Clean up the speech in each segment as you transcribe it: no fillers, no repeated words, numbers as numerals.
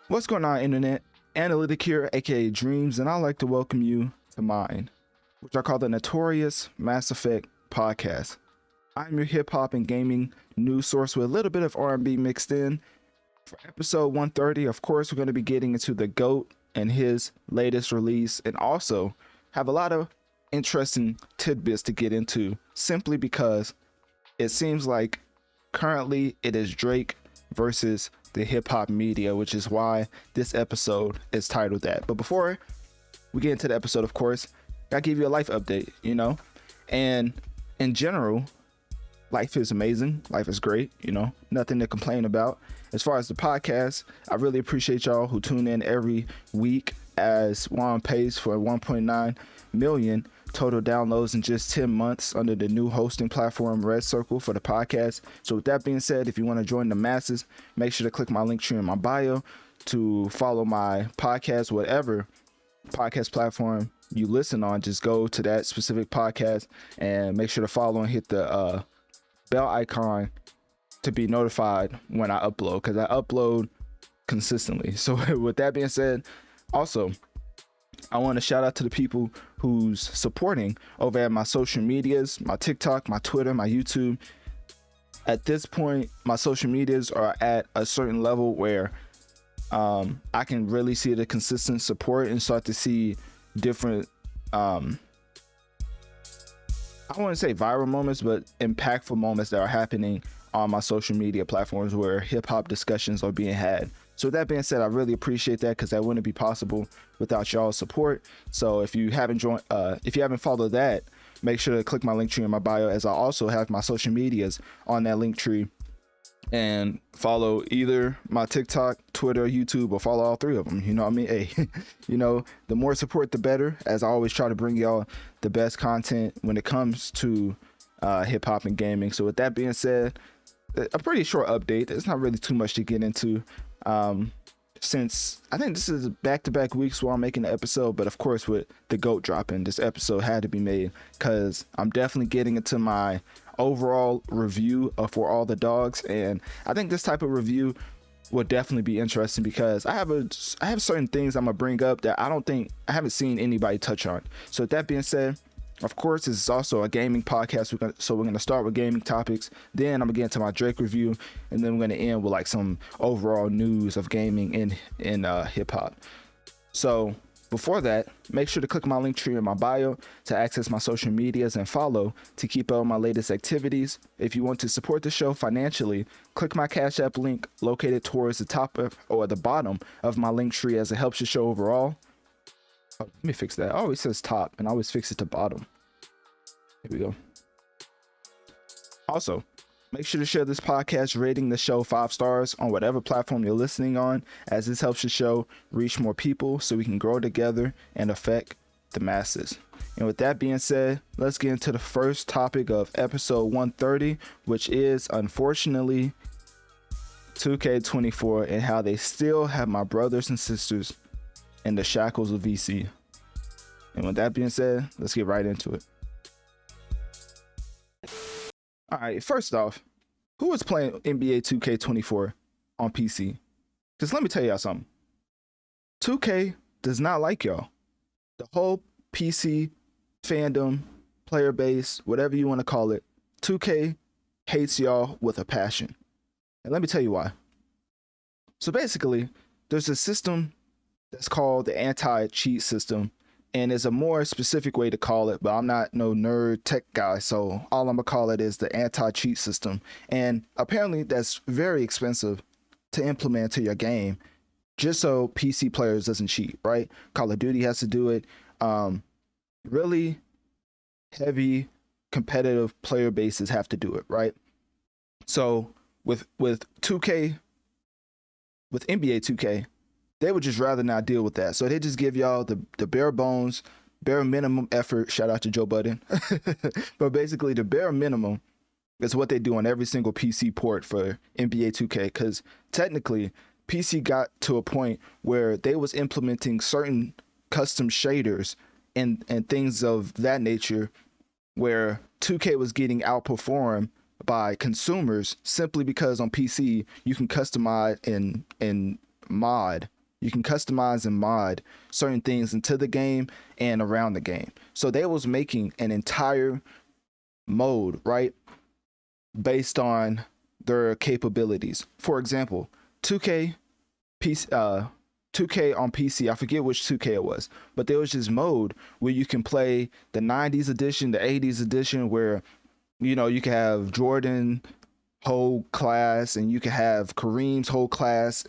What's going on, internet? Analytic here, aka Dreams, and I'd like to welcome you to mine, which I call the Notorious Mass Effect podcast. I'm your hip hop and gaming news source with a little bit of R&B mixed in. For episode 130, of course, we're going to be getting into the GOAT and his latest release, and also have a lot of interesting tidbits to get into, simply because it seems like currently it is Drake versus the hip-hop media, which is why this episode is titled that. But before we get into the episode, of course, I'll give you a life update, and in general, life is amazing, life is great, nothing to complain about. As far as the podcast, I really appreciate y'all who tune in every week, as we're on pace for 1.9 million total downloads in just 10 months under the new hosting platform Red Circle for the podcast. So with that being said, if you want to join the masses, make sure to click my link tree in my bio to follow my podcast. Whatever podcast platform you listen on, just go to that specific podcast and make sure to follow and hit the bell icon to be notified when I upload, because I upload consistently. So with that being said, also I want to shout out to the people who's supporting over at my social medias, my TikTok, my Twitter, my YouTube. At this point, my social medias are at a certain level where I can really see the consistent support and start to see different, I want to say viral moments, but impactful moments that are happening on my social media platforms where hip hop discussions are being had. So with that being said, I really appreciate that, because that wouldn't be possible without y'all's support. So if you haven't followed that, make sure to click my link tree in my bio, as I also have my social medias on that link tree, and follow either my TikTok, Twitter, YouTube, or follow all three of them. You know what I mean? Hey, the more support, the better, as I always try to bring y'all the best content when it comes to hip hop and gaming. So with that being said, a pretty short update. There's not really too much to get into, since I think this is back-to-back weeks where I'm making the episode. But of course, with the GOAT dropping, this episode had to be made, because I'm definitely getting into my overall review of For All the Dogs, and I think this type of review will definitely be interesting, because I have certain things I'm gonna bring up that I haven't seen anybody touch on. So with that being said, of course, this is also a gaming podcast, so we're going to start with gaming topics, then I'm going to get into my Drake review, and then we're going to end with like some overall news of gaming in hip-hop. So before that, make sure to click my link tree in my bio to access my social medias and follow to keep up with my latest activities. If you want to support the show financially, click my Cash App link located towards the top or the bottom of my link tree, as it helps the show overall. Oh, let me fix that. Oh, it says top, and I always fix it to bottom. Here we go. Also, make sure to share this podcast, rating the show 5 stars on whatever platform you're listening on, as this helps the show reach more people so we can grow together and affect the masses. And with that being said, let's get into the first topic of episode 130, which is, unfortunately, 2K24 and how they still have my brothers and sisters in the shackles of VC. And with that being said, let's get right into it. All right, first off, who is playing NBA 2K24 on PC? Because let me tell y'all something. 2K does not like y'all. The whole PC fandom, player base, whatever you want to call it, 2K hates y'all with a passion. And let me tell you why. So basically, there's a system that's called the anti-cheat system, and it's a more specific way to call it, but I'm not no nerd tech guy, so all I'm gonna call it is the anti-cheat system. And apparently that's very expensive to implement to your game, just so PC players doesn't cheat, right? Call of Duty has to do it. Really heavy competitive player bases have to do it, right? So with 2K, with NBA 2K, they would just rather not deal with that. So they just give y'all the bare bones, bare minimum effort. Shout out to Joe Budden. But basically the bare minimum is what they do on every single PC port for NBA 2K. Because technically PC got to a point where they was implementing certain custom shaders and things of that nature, where 2K was getting outperformed by consumers simply because on PC you can customize and mod. You can customize and mod certain things into the game and around the game. So they was making an entire mode, right, based on their capabilities. For example, 2K PC, 2K on PC, I forget which 2K it was, but there was this mode where you can play the 90s edition, the 80s edition, where you can have Jordan whole class and you can have Kareem's whole class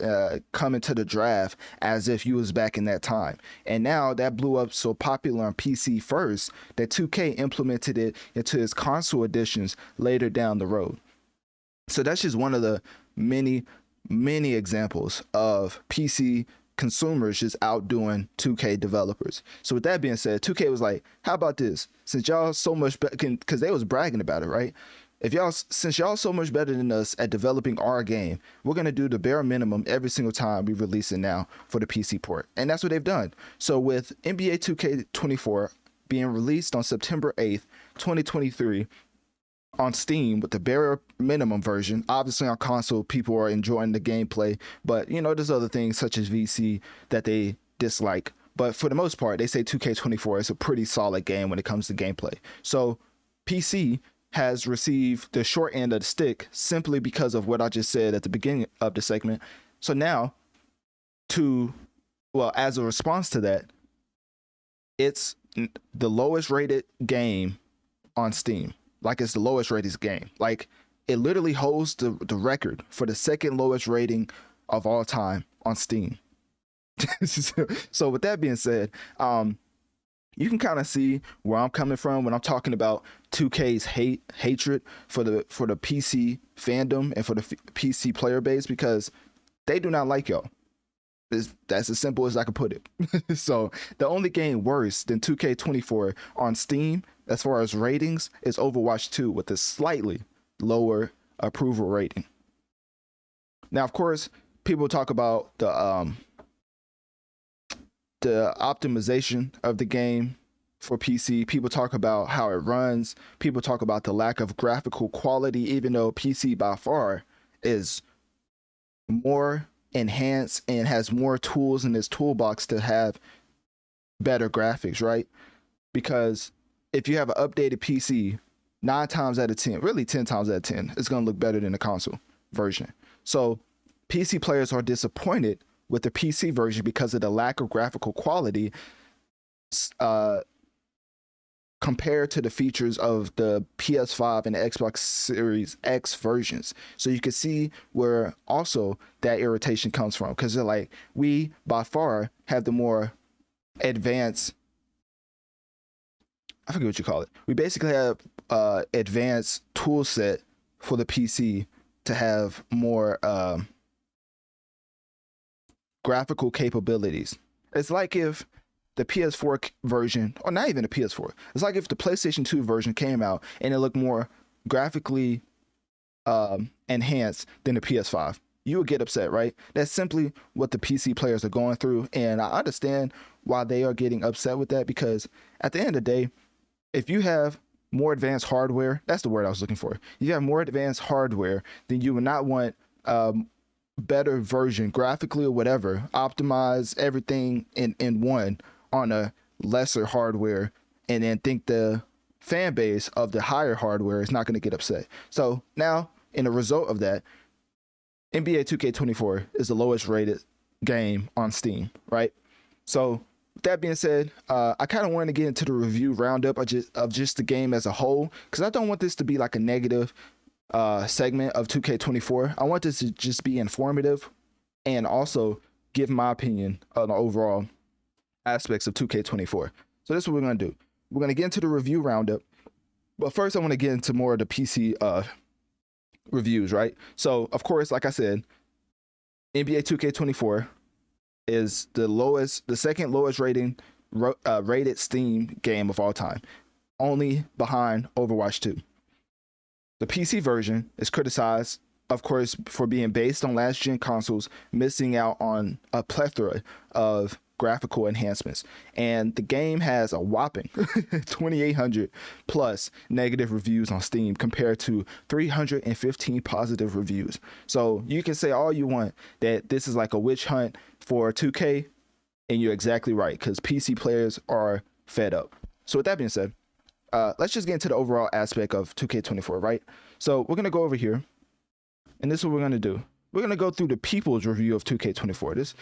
come into the draft as if you was back in that time. And now that blew up so popular on PC first that 2K implemented it into its console editions later down the road. So that's just one of the many examples of PC consumers just outdoing 2K developers. So with that being said, 2K was like, how about this? Since y'all so much because they was bragging about it, right? Since y'all so much better than us at developing our game, we're gonna do the bare minimum every single time we release it now for the PC port. And that's what they've done. So with NBA 2K24 being released on September 8th, 2023 on Steam with the bare minimum version. Obviously on console, people are enjoying the gameplay, but there's other things such as VC that they dislike. But for the most part, they say 2K24 is a pretty solid game when it comes to gameplay. So PC has received the short end of the stick simply because of what I just said at the beginning of the segment. So now, as a response to that, it's the lowest rated game on Steam. Like, it's the lowest rated game. Like, it literally holds the record for the second lowest rating of all time on Steam. So with that being said, you can kind of see where I'm coming from when I'm talking about 2K's hatred for the PC fandom and for the PC player base, because they do not like y'all. That's as simple as I can put it. So the only game worse than 2K24 on Steam as far as ratings is Overwatch 2 with a slightly lower approval rating. Now, of course, people talk about the optimization of the game for PC. People talk about how it runs. People talk about the lack of graphical quality, even though PC by far is more enhanced and has more tools in its toolbox to have better graphics, right? Because if you have an updated PC, 9 times out of 10, really 10 times out of 10, it's going to look better than the console version. So PC players are disappointed with the PC version because of the lack of graphical quality compared to the features of the PS5 and the Xbox Series X versions. So you can see where also that irritation comes from, because they're like, we by far have the more advanced, I forget what you call it. We basically have advanced tool set for the PC to have more graphical capabilities. It's like if the PS4 version, or not even the PS4, it's like if the PlayStation 2 version came out and it looked more graphically enhanced than the PS5. You would get upset, right? That's simply what the PC players are going through, and I understand why they are getting upset with that, because at the end of the day, if you have more advanced hardware, that's the word I was looking for. You have more advanced hardware, then you would not want better version graphically or whatever, optimize everything in one on a lesser hardware, and then think the fan base of the higher hardware is not going to get upset. So now, in the result of that, NBA 2K24 is the lowest rated game on Steam, right? So with that being said, I kind of wanted to get into the review roundup of just the game as a whole, because I don't want this to be like a negative segment of 2K24. I want this to just be informative and also give my opinion on the overall aspects of 2K24. So this is what we're going to do. We're going to get into the review roundup, but first I want to get into more of the PC reviews, right? So of course, like I said, NBA 2K24 is the second lowest rated Steam game of all time, only behind Overwatch 2. The PC version is criticized, of course, for being based on last gen consoles, missing out on a plethora of graphical enhancements. And the game has a whopping 2,800 plus negative reviews on Steam compared to 315 positive reviews. So you can say all you want that this is like a witch hunt for 2K, and you're exactly right, because PC players are fed up. So with that being said, let's just get into the overall aspect of 2K24, right? So we're going to go over here, and this is what we're going to do. We're going to go through the people's review of 2K24. This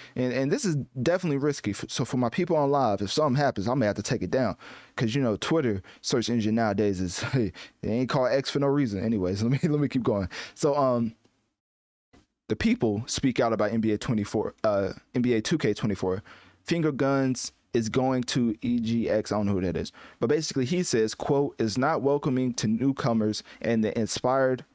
is definitely risky. So for my people on live, if something happens, I may have to take it down, because you know Twitter search engine nowadays is they ain't called X for no reason. Anyways, let me keep going. So the people speak out about NBA 2K24. Finger guns is going to EGX. I don't know who that is, but basically he says, quote, is not welcoming to newcomers, and the inspired.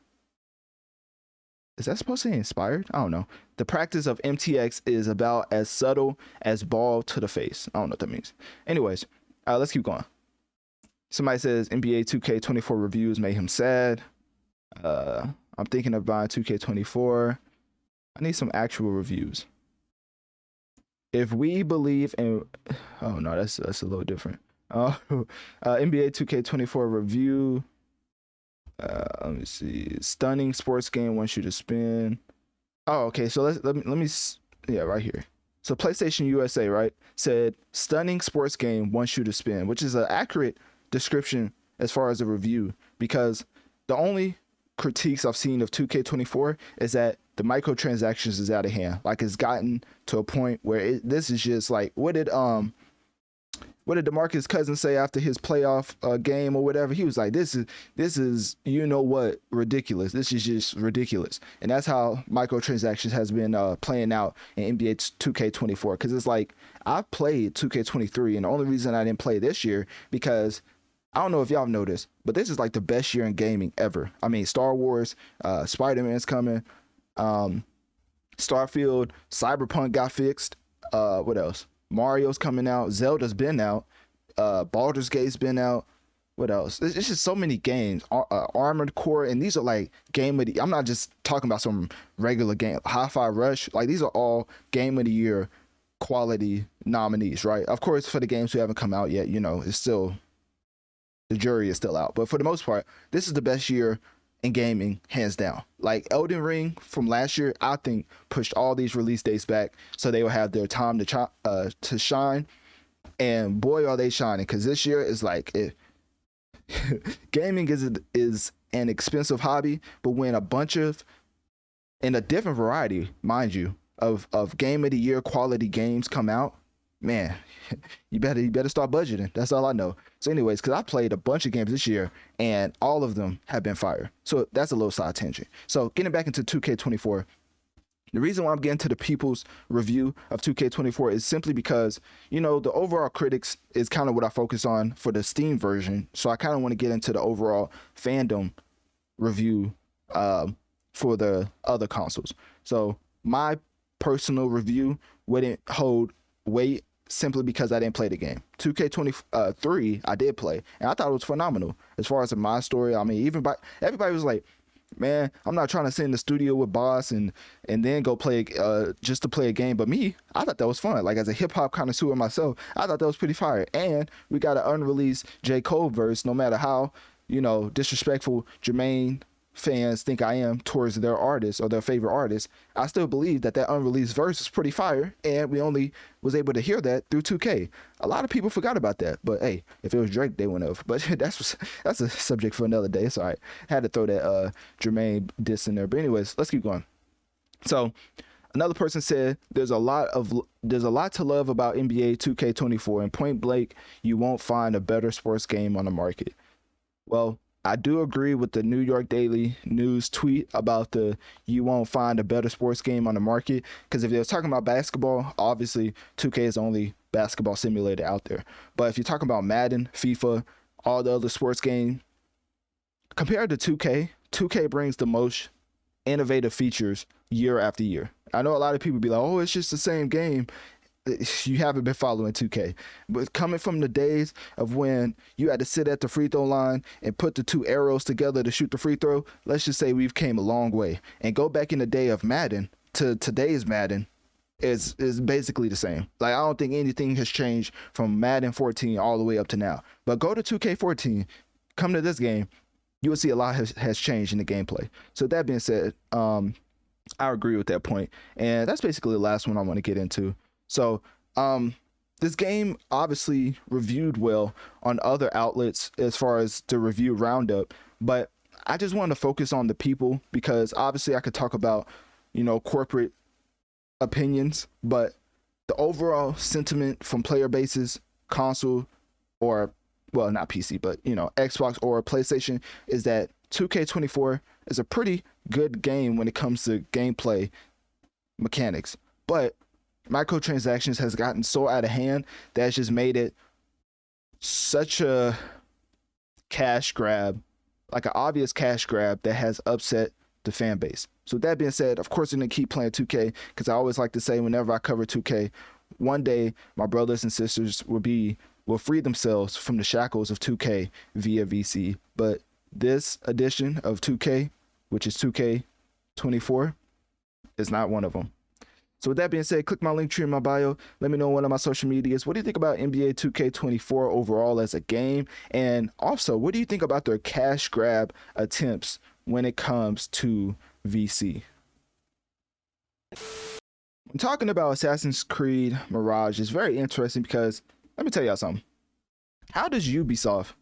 Is that supposed to say inspired? I don't know. The practice of MTX is about as subtle as ball to the face. I don't know what that means. Anyways, let's keep going. Somebody says NBA 2K24 reviews made him sad. I'm thinking of buying 2K24. I need some actual reviews. If we believe in, oh no, that's a little different. NBA 2K24 review. Let me see. Stunning sports game wants you to spin. Oh, okay. So let me yeah, right here. So PlayStation USA, right, said stunning sports game wants you to spin, which is an accurate description as far as a review, because the only critiques I've seen of 2K24 is that the microtransactions is out of hand. Like, it's gotten to a point where this is just like, what did DeMarcus Cousins say after his playoff game or whatever? He was like, this is you know what, ridiculous. This is just ridiculous. And that's how microtransactions has been playing out in NBA 2K24. Because it's like, I've played 2K23, and the only reason I didn't play this year, because I don't know if y'all noticed, but this is like the best year in gaming ever. I mean, Star Wars, Spiderman's coming, Starfield, Cyberpunk got fixed. What else? Mario's coming out. Zelda's been out. Baldur's Gate's been out. What else? There's just so many games. Armored Core, and these are like game of the. I'm not just talking about some regular game. Hi-Fi Rush, like these are all game of the year quality nominees, right? Of course, for the games who haven't come out yet, you know, it's still, the jury is still out. But for the most part, this is the best year in gaming, hands down. Like Elden Ring from last year, I think pushed all these release dates back so they will have their time to shine. And boy, are they shining, because this year is like gaming is an expensive hobby, but when a bunch of, in a different variety, mind you, of game of the year quality games come out, man, you better start budgeting. That's all I know. So anyways, because I played a bunch of games this year and all of them have been fire. So that's a little side tangent. So getting back into 2K24, the reason why I'm getting to the people's review of 2K24 is simply because, you know, the overall critics is kind of what I focus on for the Steam version. So I kind of want to get into the overall fandom review for the other consoles. So my personal review wouldn't hold weight simply because I didn't play the game. 2K23 I did play, and I thought it was phenomenal. As far as my story, I mean, everybody was like, man, I'm not trying to sit in the studio with Boss and then go play just to play a game. But me, I thought that was fun. Like, as a hip hop connoisseur myself, I thought that was pretty fire. And we got an unreleased J. Cole verse. No matter how, you know, disrespectful Jermaine fans think I am towards their artist or their favorite artist, I still believe that unreleased verse is pretty fire, and we only was able to hear that through 2K. A lot of people forgot about that, but hey, if it was Drake, they wouldn't have. But that's a subject for another day. It's all right. Had to throw that Jermaine diss in there. But anyways, let's keep going. So another person said there's a lot to love about NBA 2K24, and point blank, you won't find a better sports game on the market. Well, I do agree with the New York Daily News tweet about you won't find a better sports game on the market, because if they're talking about basketball, obviously 2K is the only basketball simulator out there. But if you're talking about Madden, FIFA, all the other sports games, compared to 2K brings the most innovative features year after year. I know a lot of people be like, oh, it's just the same game. You haven't been following 2K, but coming from the days of when you had to sit at the free throw line and put the two arrows together to shoot the free throw, let's just say we've came a long way. And go back in the day of Madden to today's Madden, is basically the same. Like I don't think anything has changed from Madden 14 all the way up to now. But go to 2K14, come to this game, you will see a lot has changed in the gameplay. So that being said, I agree with that point, and that's basically the last one I want to get into. So this game obviously reviewed well on other outlets as far as the review roundup, but I just want to focus on the people, because obviously I could talk about, you know, corporate opinions, but the overall sentiment from player bases, console, or well, not PC, but you know, Xbox or PlayStation, is that 2K24 is a pretty good game when it comes to gameplay mechanics, but microtransactions has gotten so out of hand that it's just made it such a cash grab, like an obvious cash grab that has upset the fan base. So with that being said, of course I'm gonna keep playing 2K, because I always like to say whenever I cover 2K, one day my brothers and sisters will free themselves from the shackles of 2K via VC. But this edition of 2K, which is 2K24, is not one of them. So with that being said, click my link tree in my bio. Let me know on one of my social medias. What do you think about NBA 2K24 overall as a game? And also, what do you think about their cash grab attempts when it comes to VC? I'm talking about Assassin's Creed Mirage. It's very interesting because let me tell y'all something. How does Ubisoft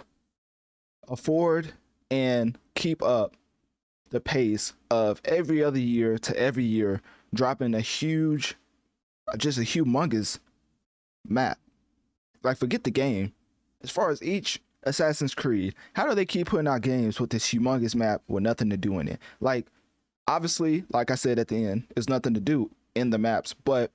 afford and keep up the pace of every other year to every year dropping a huge, just a humongous map? Like, forget the game. As far as each Assassin's Creed, how do they keep putting out games with this humongous map with nothing to do in it? Like, obviously, like I said at the end, there's nothing to do in the maps, but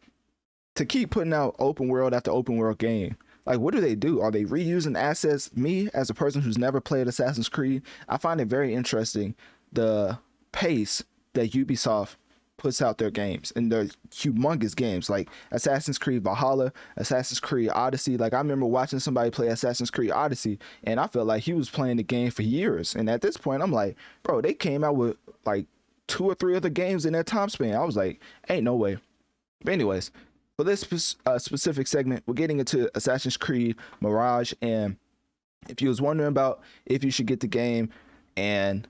to keep putting out open world after open world game, like, what do they do? Are they reusing assets? Me, as a person who's never played Assassin's Creed, I find it very interesting the pace that Ubisoft puts out their games, and their humongous games like Assassin's Creed Valhalla, Assassin's Creed Odyssey. Like, I remember watching somebody play Assassin's Creed Odyssey, and I felt like he was playing the game for years. And at this point, I'm like, bro, they came out with like 2 or 3 other games in that time span. I was like, ain't no way. But anyways, for this specific segment, we're getting into Assassin's Creed Mirage. And if you was wondering about if you should get the game and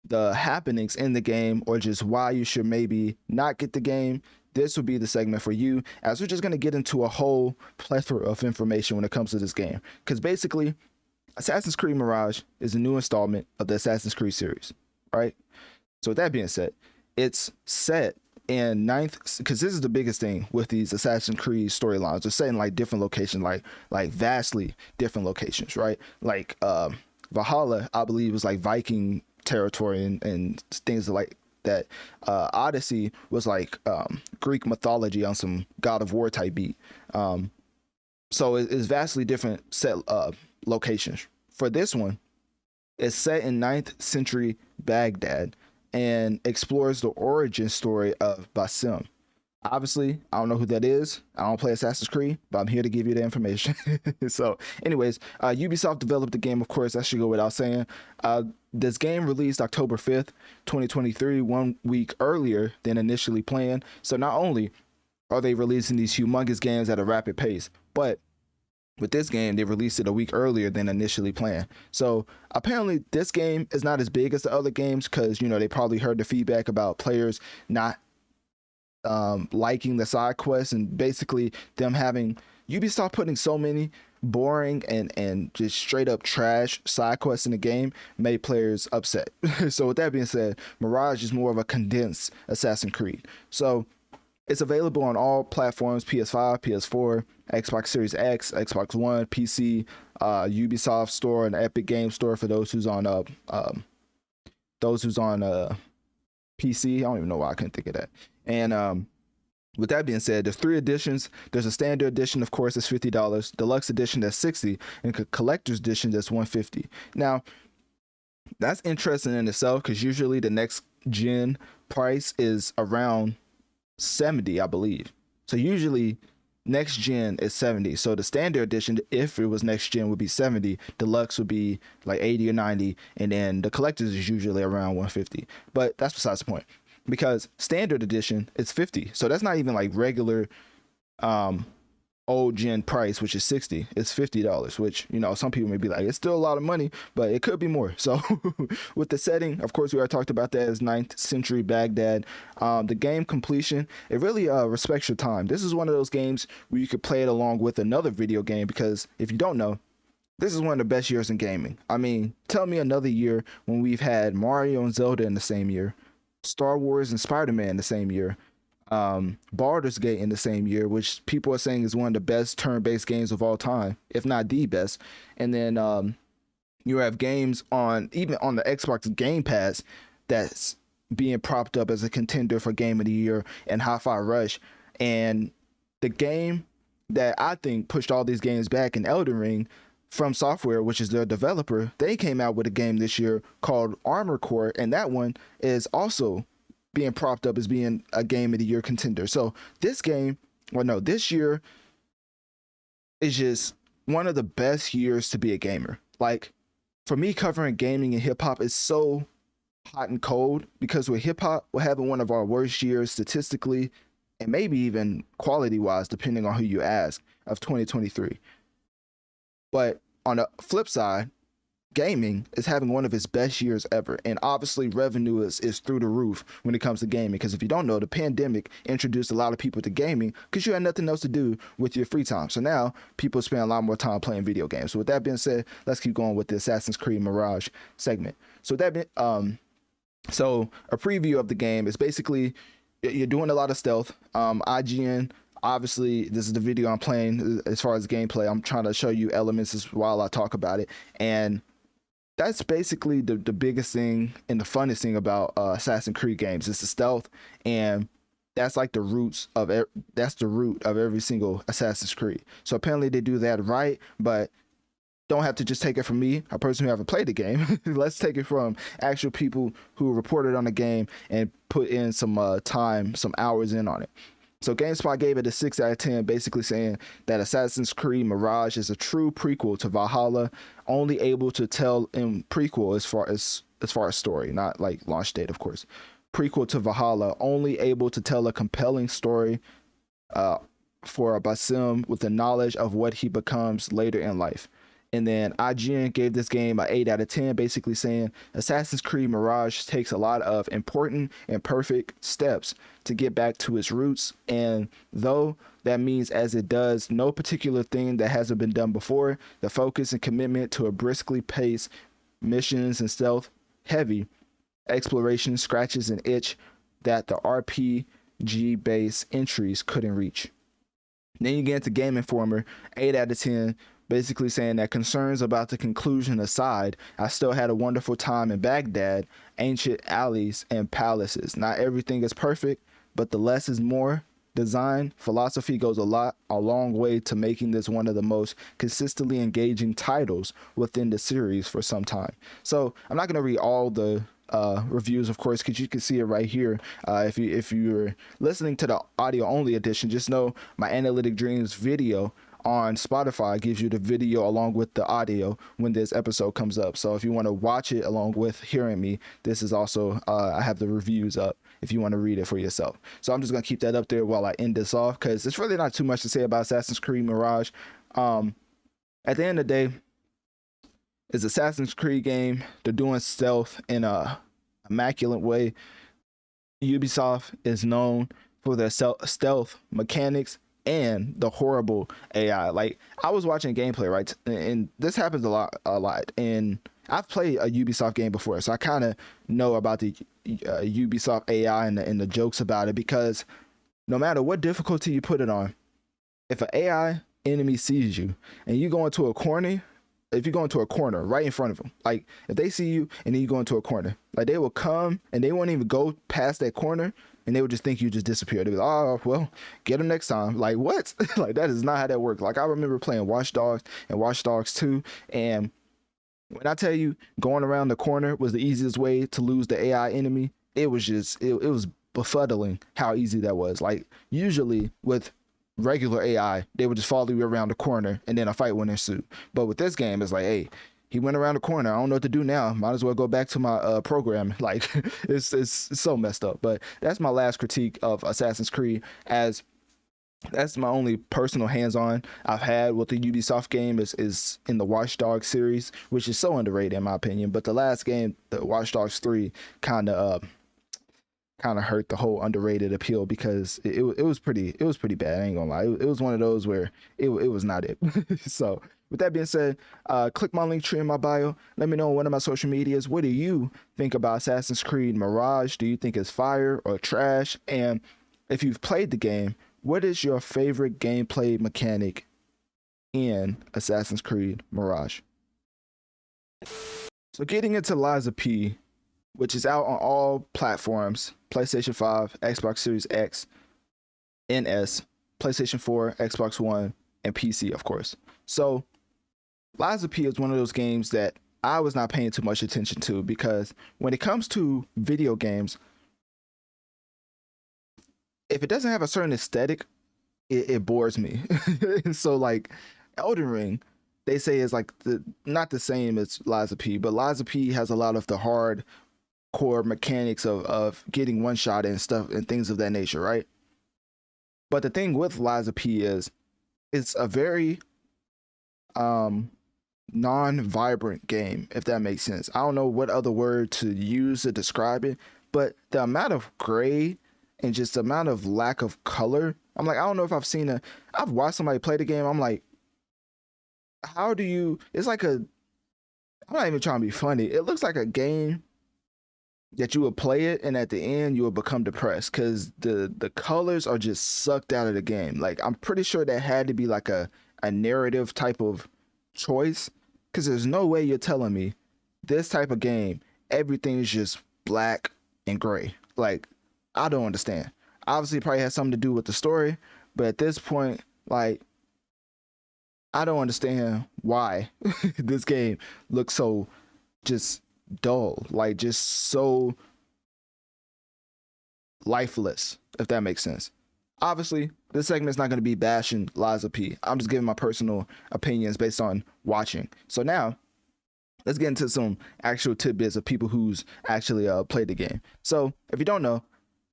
the happenings in the game, or just why you should maybe not get the game, this would be the segment for you, as we're just going to get into a whole plethora of information when it comes to this game. Because basically, Assassin's Creed Mirage is a new installment of the Assassin's Creed series, right? So with that being said, it's set in ninth, because this is the biggest thing with these Assassin's Creed storylines. They're set in like different locations, like vastly different locations, right? Like Valhalla, I believe, was like Viking territory and things like that. Odyssey was like Greek mythology on some God of War type beat. So it's vastly different set locations. For this one, it's set in 9th century Baghdad and explores the origin story of Basim. Obviously, I don't know who that is. I don't play Assassin's Creed, but I'm here to give you the information. So anyways, Ubisoft developed the game, of course, that should go without saying. This game released October 5th, 2023, 1 week earlier than initially planned. So not only are they releasing these humongous games at a rapid pace, but with this game, they released it a week earlier than initially planned. So apparently this game is not as big as the other games, because, you know, they probably heard the feedback about players not liking the side quests, and basically them having Ubisoft putting so many boring and just straight up trash side quests in the game made players upset. So with that being said, Mirage is more of a condensed Assassin's Creed. So it's available on all platforms: PS5, PS4, Xbox Series X, Xbox One, PC, Ubisoft Store, and Epic Game Store for those who's on PC. I don't even know why I couldn't think of that. And with that being said, there's 3 editions. There's a standard edition, of course, that's $50. Deluxe edition, that's $60, and a collector's edition, that's $150. Now, that's interesting in itself, because usually the next gen price is around $70, I believe. So usually next gen is $70. So the standard edition, if it was next gen, would be $70. Deluxe would be like $80 or $90, and then the collectors is usually around $150. But that's besides the point. because standard edition is 50. So that's not even like regular old gen price, which is 60. It's $50, which, you know, some people may be like, it's still a lot of money, but it could be more. So with the setting, of course, we already talked about that, as 9th century Baghdad. The game completion, it really respects your time. This is one of those games where you could play it along with another video game, because if you don't know, this is one of the best years in gaming. I mean, tell me another year when we've had Mario and Zelda in the same year, Star Wars and Spiderman in the same year, Baldur's Gate in the same year, which people are saying is one of the best turn-based games of all time, if not the best. And then you have games on, even on the Xbox Game Pass, that's being propped up as a contender for Game of the Year, and Hi-Fi Rush. And the game that I think pushed all these games back in Elden Ring, From Software, which is their developer, they came out with a game this year called Armor Core, and that one is also being propped up as being a Game of the Year contender. So this game, well, no, this year is just one of the best years to be a gamer. Like, for me, covering gaming and hip hop is so hot and cold, because with hip hop, we're having one of our worst years statistically, and maybe even quality wise, depending on who you ask, of 2023. But on the flip side, gaming is having one of its best years ever, and obviously revenue is through the roof when it comes to gaming, because if you don't know, the pandemic introduced a lot of people to gaming because you had nothing else to do with your free time. So now people spend a lot more time playing video games. So with that being said, let's keep going with the Assassin's Creed Mirage segment. So so a preview of the game is basically, you're doing a lot of stealth. IGN, obviously this is the video I'm playing. As far as gameplay, I'm trying to show you elements while I talk about it, and that's basically the biggest thing and the funnest thing about Assassin's Creed games. It's the stealth, and that's like the roots of that's the root of every single Assassin's Creed. So apparently they do that right, but don't have to just take it from me, a person who haven't played the game. Let's take it from actual people who reported on the game and put in some time, some hours in on it. So GameSpot gave it a 6 out of 10, basically saying that Assassin's Creed Mirage is a true prequel to Valhalla, only able to tell in prequel as far as story, not like launch date, of course. Prequel to Valhalla, only able to tell a compelling story for Basim with the knowledge of what he becomes later in life. And then IGN gave this game an 8 out of 10, basically saying Assassin's Creed Mirage takes a lot of important and perfect steps to get back to its roots. And though that means as it does no particular thing that hasn't been done before, the focus and commitment to a briskly paced missions and stealth heavy exploration scratches an itch that the RPG based entries couldn't reach. Then you get into Game Informer, 8 out of 10, basically saying that concerns about the conclusion aside, I still had a wonderful time in Baghdad, ancient alleys and palaces. Not everything is perfect, but the less is more design philosophy goes a long way to making this one of the most consistently engaging titles within the series for some time. So I'm not going to read all the reviews, of course, because you can see it right here. If you're listening to the audio only edition, just know my Analytic Dreamz video on Spotify gives you the video along with the audio when this episode comes up. So if you want to watch it along with hearing me, this is also I have the reviews up if you want to read it for yourself. So I'm just gonna keep that up there while I end this off, because it's really not too much to say about Assassin's Creed Mirage. At the end of the day, it's Assassin's Creed game. They're doing stealth in a immaculate way. Ubisoft is known for their stealth mechanics and the horrible AI. Like, I was watching gameplay, right, and this happens a lot, and I've played a Ubisoft game before, so I kind of know about the Ubisoft AI and the jokes about it, because no matter what difficulty you put it on, if an AI enemy sees you and you go into a corner, if you go into a corner right in front of them, like if they see you and then you go into a corner, like they will come and they won't even go past that corner, and they would just think you just disappeared. They'd be like, oh, well, get them next time. Like, what? Like, that is not how that works. Like, I remember playing Watch Dogs and Watch Dogs 2, and when I tell you going around the corner was the easiest way to lose the AI enemy, it was just, it was befuddling how easy that was. Like, usually with regular AI, they would just follow you around the corner and then a fight would ensue. But with this game, it's like, hey, he went around the corner. I don't know what to do now. Might as well go back to my program. Like it's so messed up. But that's my last critique of Assassin's Creed, as that's my only personal hands-on I've had with the Ubisoft game is in the Watch Dogs series, which is so underrated in my opinion. But the last game, the Watch Dogs 3, kind of hurt the whole underrated appeal, because it was pretty bad. I ain't gonna lie. It was one of those where it was not it. So with that being said, click my link tree in my bio. Let me know on one of my social medias. What do you think about Assassin's Creed Mirage? Do you think it's fire or trash? And if you've played the game, what is your favorite gameplay mechanic in Assassin's Creed Mirage? So getting into Lies of P, which is out on all platforms: PlayStation 5, Xbox Series X, NS, PlayStation 4, Xbox One, and PC, of course. So Lies of P is one of those games that I was not paying too much attention to, because when it comes to video games, if it doesn't have a certain aesthetic, it bores me. So like Elden Ring, they say is like not the same as Lies of P, but Lies of P has a lot of the hard core mechanics of getting one shot and stuff and things of that nature, right? But the thing with Lies of P is it's a very non-vibrant game, if that makes sense. I don't know what other word to use to describe it, but the amount of gray and just the amount of lack of color, I'm like, I don't know if I've watched somebody play the game. I'm like, how do you, it's like I'm not even trying to be funny. It looks like a game that you would play it and at the end you will become depressed, because the colors are just sucked out of the game. Like, I'm pretty sure that had to be like a narrative type of choice, because there's no way you're telling me this type of game everything is just black and gray. Like, I don't understand. Obviously it probably has something to do with the story, but at this point, like, I don't understand why this game looks so just dull, like just so lifeless, if that makes sense. Obviously, this segment is not going to be bashing Lies of P. I'm just giving my personal opinions based on watching. So now, let's get into some actual tidbits of people who's actually played the game. So if you don't know,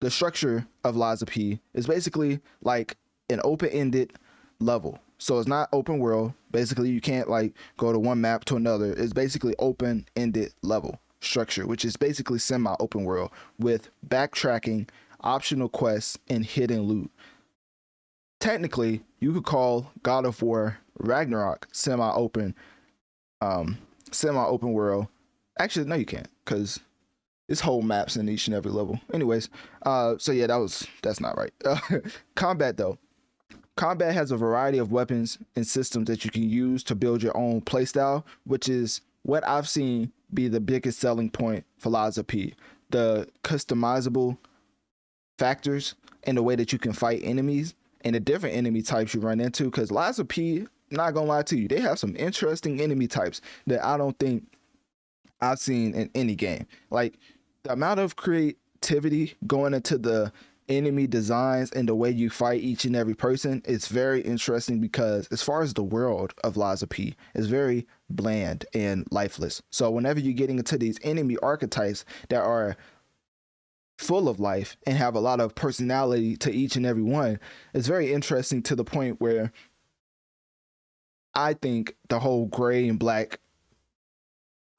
the structure of Lies of P is basically like an open-ended level. So it's not open world. Basically, you can't like go to one map to another. It's basically open-ended level structure, which is basically semi-open world with backtracking, optional quests, and hidden loot. Technically, you could call God of War Ragnarok semi-open world. Actually, no, you can't, because it's whole maps in each and every level. Anyways, so yeah, that's not right. Combat though. Combat has a variety of weapons and systems that you can use to build your own playstyle, which is what I've seen be the biggest selling point for Lies of P. The customizable factors and the way that you can fight enemies and the different enemy types you run into, because Lies of P, not gonna lie to you, they have some interesting enemy types that I don't think I've seen in any game. Like, the amount of creativity going into the enemy designs and the way you fight each and every person, it's very interesting, because as far as the world of Lies of P, is very bland and lifeless. So whenever you're getting into these enemy archetypes that are full of life and have a lot of personality to each and every one, it's very interesting, to the point where I think the whole gray and black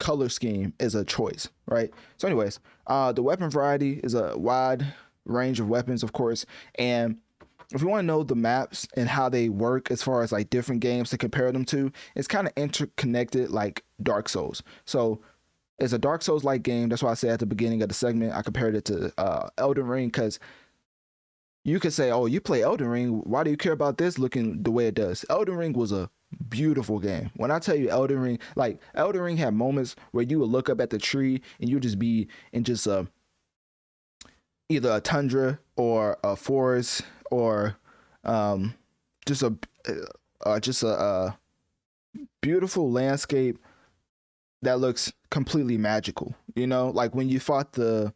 color scheme is a choice, right? So anyways, the weapon variety is a wide range of weapons, of course, and if you want to know the maps and how they work as far as like different games to compare them to, it's kind of interconnected like Dark Souls. So it's a Dark Souls like game. That's why I said at the beginning of the segment I compared it to Elden Ring, because you could say, oh, you play Elden Ring, why do you care about this looking the way it does? Elden Ring was a beautiful game. When I tell you Elden Ring, like Elden Ring had moments where you would look up at the tree and you just be in just either a tundra or a forest, or just a beautiful landscape that looks completely magical. You know, like when you fought the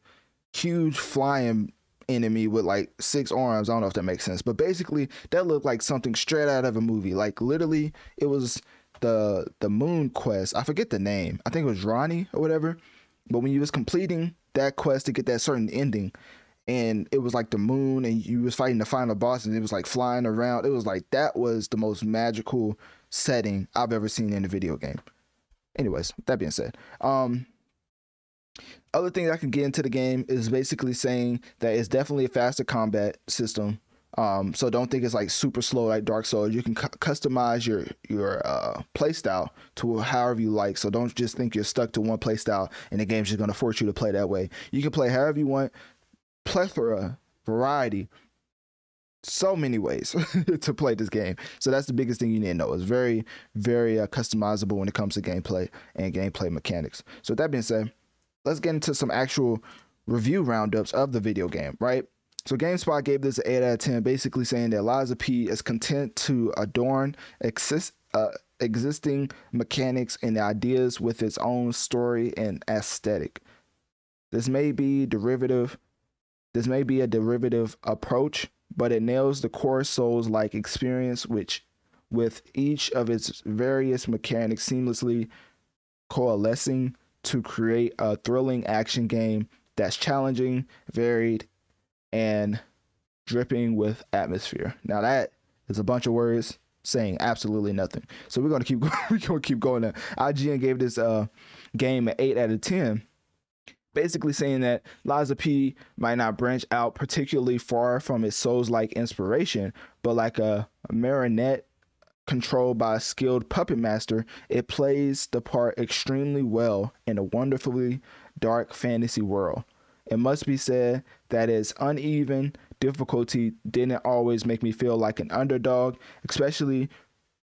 huge flying enemy with like 6 arms. I don't know if that makes sense, but basically that looked like something straight out of a movie. Like literally, it was the moon quest. I forget the name. I think it was Ronnie or whatever. But when you was completing that quest to get that certain ending, and it was like the moon, and you was fighting the final boss, and it was like flying around. It was like that was the most magical setting I've ever seen in a video game. Anyways, that being said, other things I can get into the game is basically saying that it's definitely a faster combat system. So don't think it's like super slow like Dark Souls. You can customize your play style to however you like. So don't just think you're stuck to one play style and the game's just gonna force you to play that way. You can play however you want, plethora, variety, so many ways to play this game. So that's the biggest thing you need to know. It's very, very customizable when it comes to gameplay and gameplay mechanics. So with that being said, let's get into some actual review roundups of the video game, right? So GameSpot gave this an 8 out of 10, basically saying that Lies of P is content to adorn existing mechanics and ideas with its own story and aesthetic. This may be a derivative approach, but it nails the core Souls-like experience, which with each of its various mechanics seamlessly coalescing to create a thrilling action game that's challenging, varied, and dripping with atmosphere. Now that is a bunch of words saying absolutely nothing. So we're gonna keep going. IGN gave this game an 8 out of 10, basically saying that Lies of P might not branch out particularly far from its Souls-like inspiration, but like a marionette controlled by a skilled puppet master, it plays the part extremely well in a wonderfully dark fantasy world. It must be said that its uneven difficulty didn't always make me feel like an underdog, especially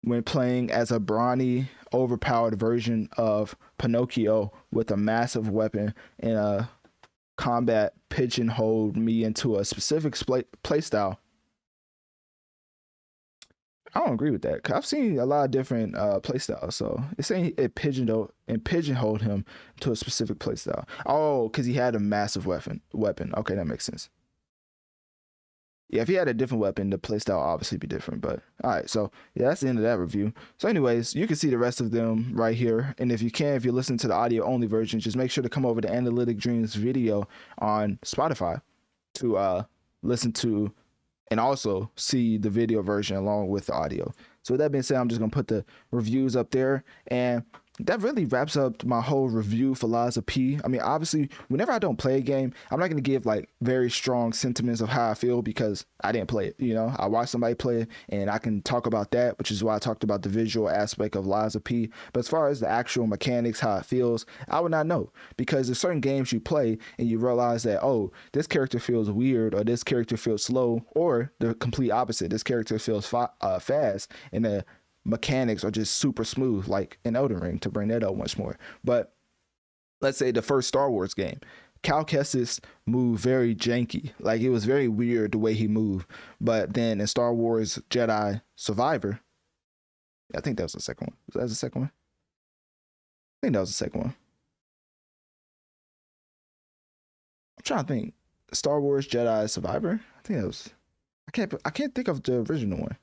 when playing as a brawny, overpowered version of Pinocchio with a massive weapon and a combat pigeonholed me into a specific playstyle. I don't agree with that, 'cause I've seen a lot of different playstyles. So it's saying it pigeonholed him to a specific playstyle. Oh, because he had a massive weapon. Okay, that makes sense. Yeah, if he had a different weapon, the playstyle will obviously be different. But all right, so yeah, that's the end of that review. So anyways, you can see the rest of them right here. And if you're listening to the audio only version, just make sure to come over to Analytic Dreamz video on Spotify to listen to and also see the video version along with the audio. So with that being said, I'm just gonna put the reviews up there, and that really wraps up my whole review for Lies of P. I mean, obviously, whenever I don't play a game, I'm not gonna give like very strong sentiments of how I feel because I didn't play it. You know, I watched somebody play it, and I can talk about that, which is why I talked about the visual aspect of Lies of P. But as far as the actual mechanics, how it feels, I would not know, because there's certain games you play and you realize that, oh, this character feels weird, or this character feels slow, or the complete opposite. This character feels fast, and the mechanics are just super smooth, like in Elden Ring, to bring that up once more. But let's say the first Star Wars game, Cal Kestis moved very janky. Like, it was very weird the way he moved. But then in Star Wars Jedi Survivor, I think that was the second one. Was that the second one? I think that was the second one. I'm trying to think. Star Wars Jedi Survivor? I think that was, I can't think of the original one.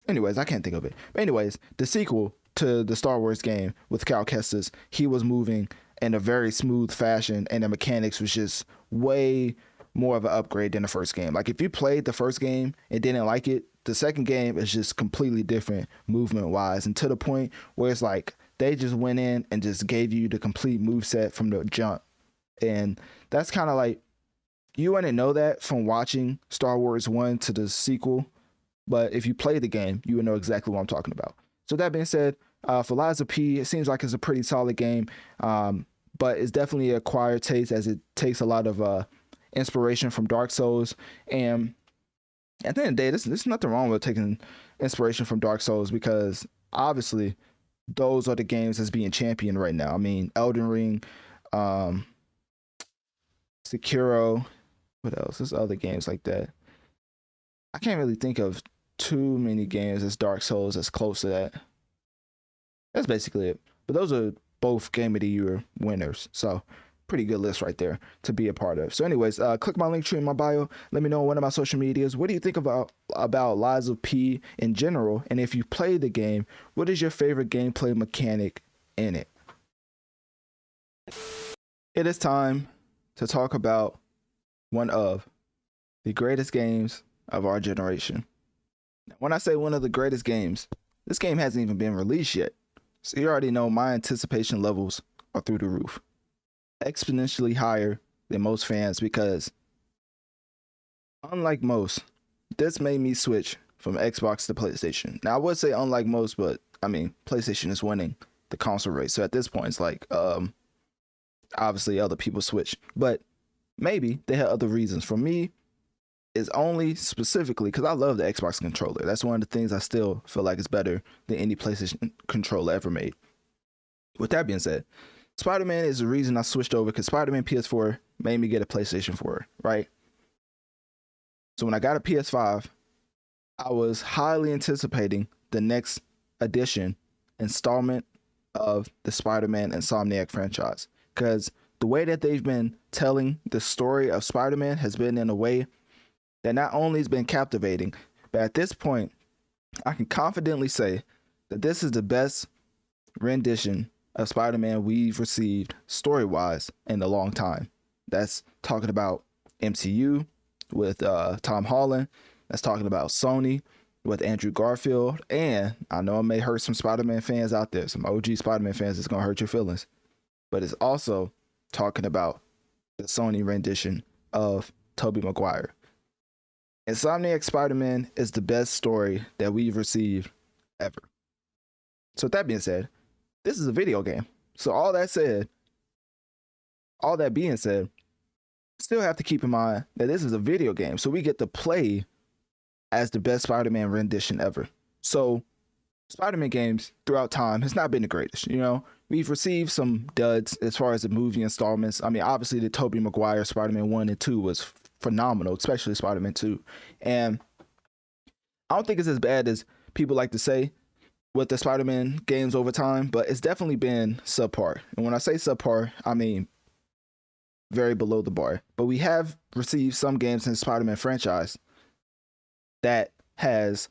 Anyways, I can't think of it. But anyways, the sequel to the Star Wars game with Cal Kestis, he was moving in a very smooth fashion, and the mechanics was just way more of an upgrade than the first game. Like, if you played the first game and didn't like it, the second game is just completely different movement wise, and to the point where it's like they just went in and just gave you the complete move set from the jump. And that's kind of like, you wouldn't know that from watching Star Wars 1 to the sequel, but if you play the game, you would know exactly what I'm talking about. So that being said, for Lies of P, it seems like it's a pretty solid game, but it's definitely an acquired taste, as it takes a lot of inspiration from Dark Souls. And at the end of the day, there's nothing wrong with taking inspiration from Dark Souls, because obviously those are the games that's being championed right now. I mean, Elden Ring, Sekiro, what else? There's other games like that. I can't really think of too many games as Dark Souls that's close to that. That's basically it. But those are both Game of the Year winners. So pretty good list right there to be a part of. So anyways, click my link tree in my bio. Let me know on one of my social medias. What do you think about Lies of P in general? And if you play the game, what is your favorite gameplay mechanic in it? It is time to talk about one of the greatest games of our generation. When I say one of the greatest games, this game hasn't even been released yet. So you already know my anticipation levels are through the roof. Exponentially higher than most fans because, unlike most, this made me switch from Xbox to PlayStation. Now I would say unlike most, but I mean PlayStation is winning the console race. So at this point, it's like obviously other people switch, but maybe they had other reasons. For me, it's only specifically because I love the Xbox controller. That's one of the things I still feel like is better than any PlayStation controller ever made. With that being said, Spider-Man is the reason I switched over because Spider-Man PS4 made me get a PlayStation 4, right? So when I got a PS5, I was highly anticipating the next edition installment of the Spider-Man Insomniac franchise because the way that they've been telling the story of Spider-Man has been in a way that not only has been captivating, but at this point, I can confidently say that this is the best rendition of Spider-Man we've received story-wise in a long time. That's talking about MCU with Tom Holland. That's talking about Sony with Andrew Garfield. And I know I may hurt some Spider-Man fans out there, some OG Spider-Man fans. It's gonna hurt your feelings, but it's also talking about the Sony rendition of Tobey Maguire. Insomniac Spider-Man is the best story that we've received ever. So with that being said, this is a video game. So all that being said, still have to keep in mind that this is a video game. So we get to play as the best Spider-Man rendition ever. So Spider-Man games throughout time has not been the greatest. You know, we've received some duds as far as the movie installments. I mean, obviously the Tobey Maguire Spider-Man 1 and 2 was phenomenal, especially Spider-Man 2. And I don't think it's as bad as people like to say with the Spider-Man games over time, but it's definitely been subpar. And when I say subpar, I mean very below the bar. But we have received some games in the Spider-Man franchise that has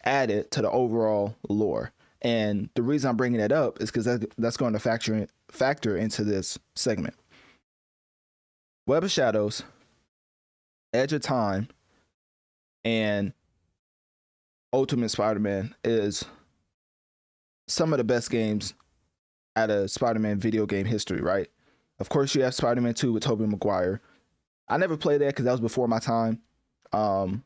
added to the overall lore. And the reason I'm bringing that up is because that's going to factor into this segment. Web of Shadows, Edge of Time, and Ultimate Spider-Man is some of the best games out of Spider-Man video game history, right? Of course, you have Spider-Man 2 with Tobey Maguire. I never played that because that was before my time. And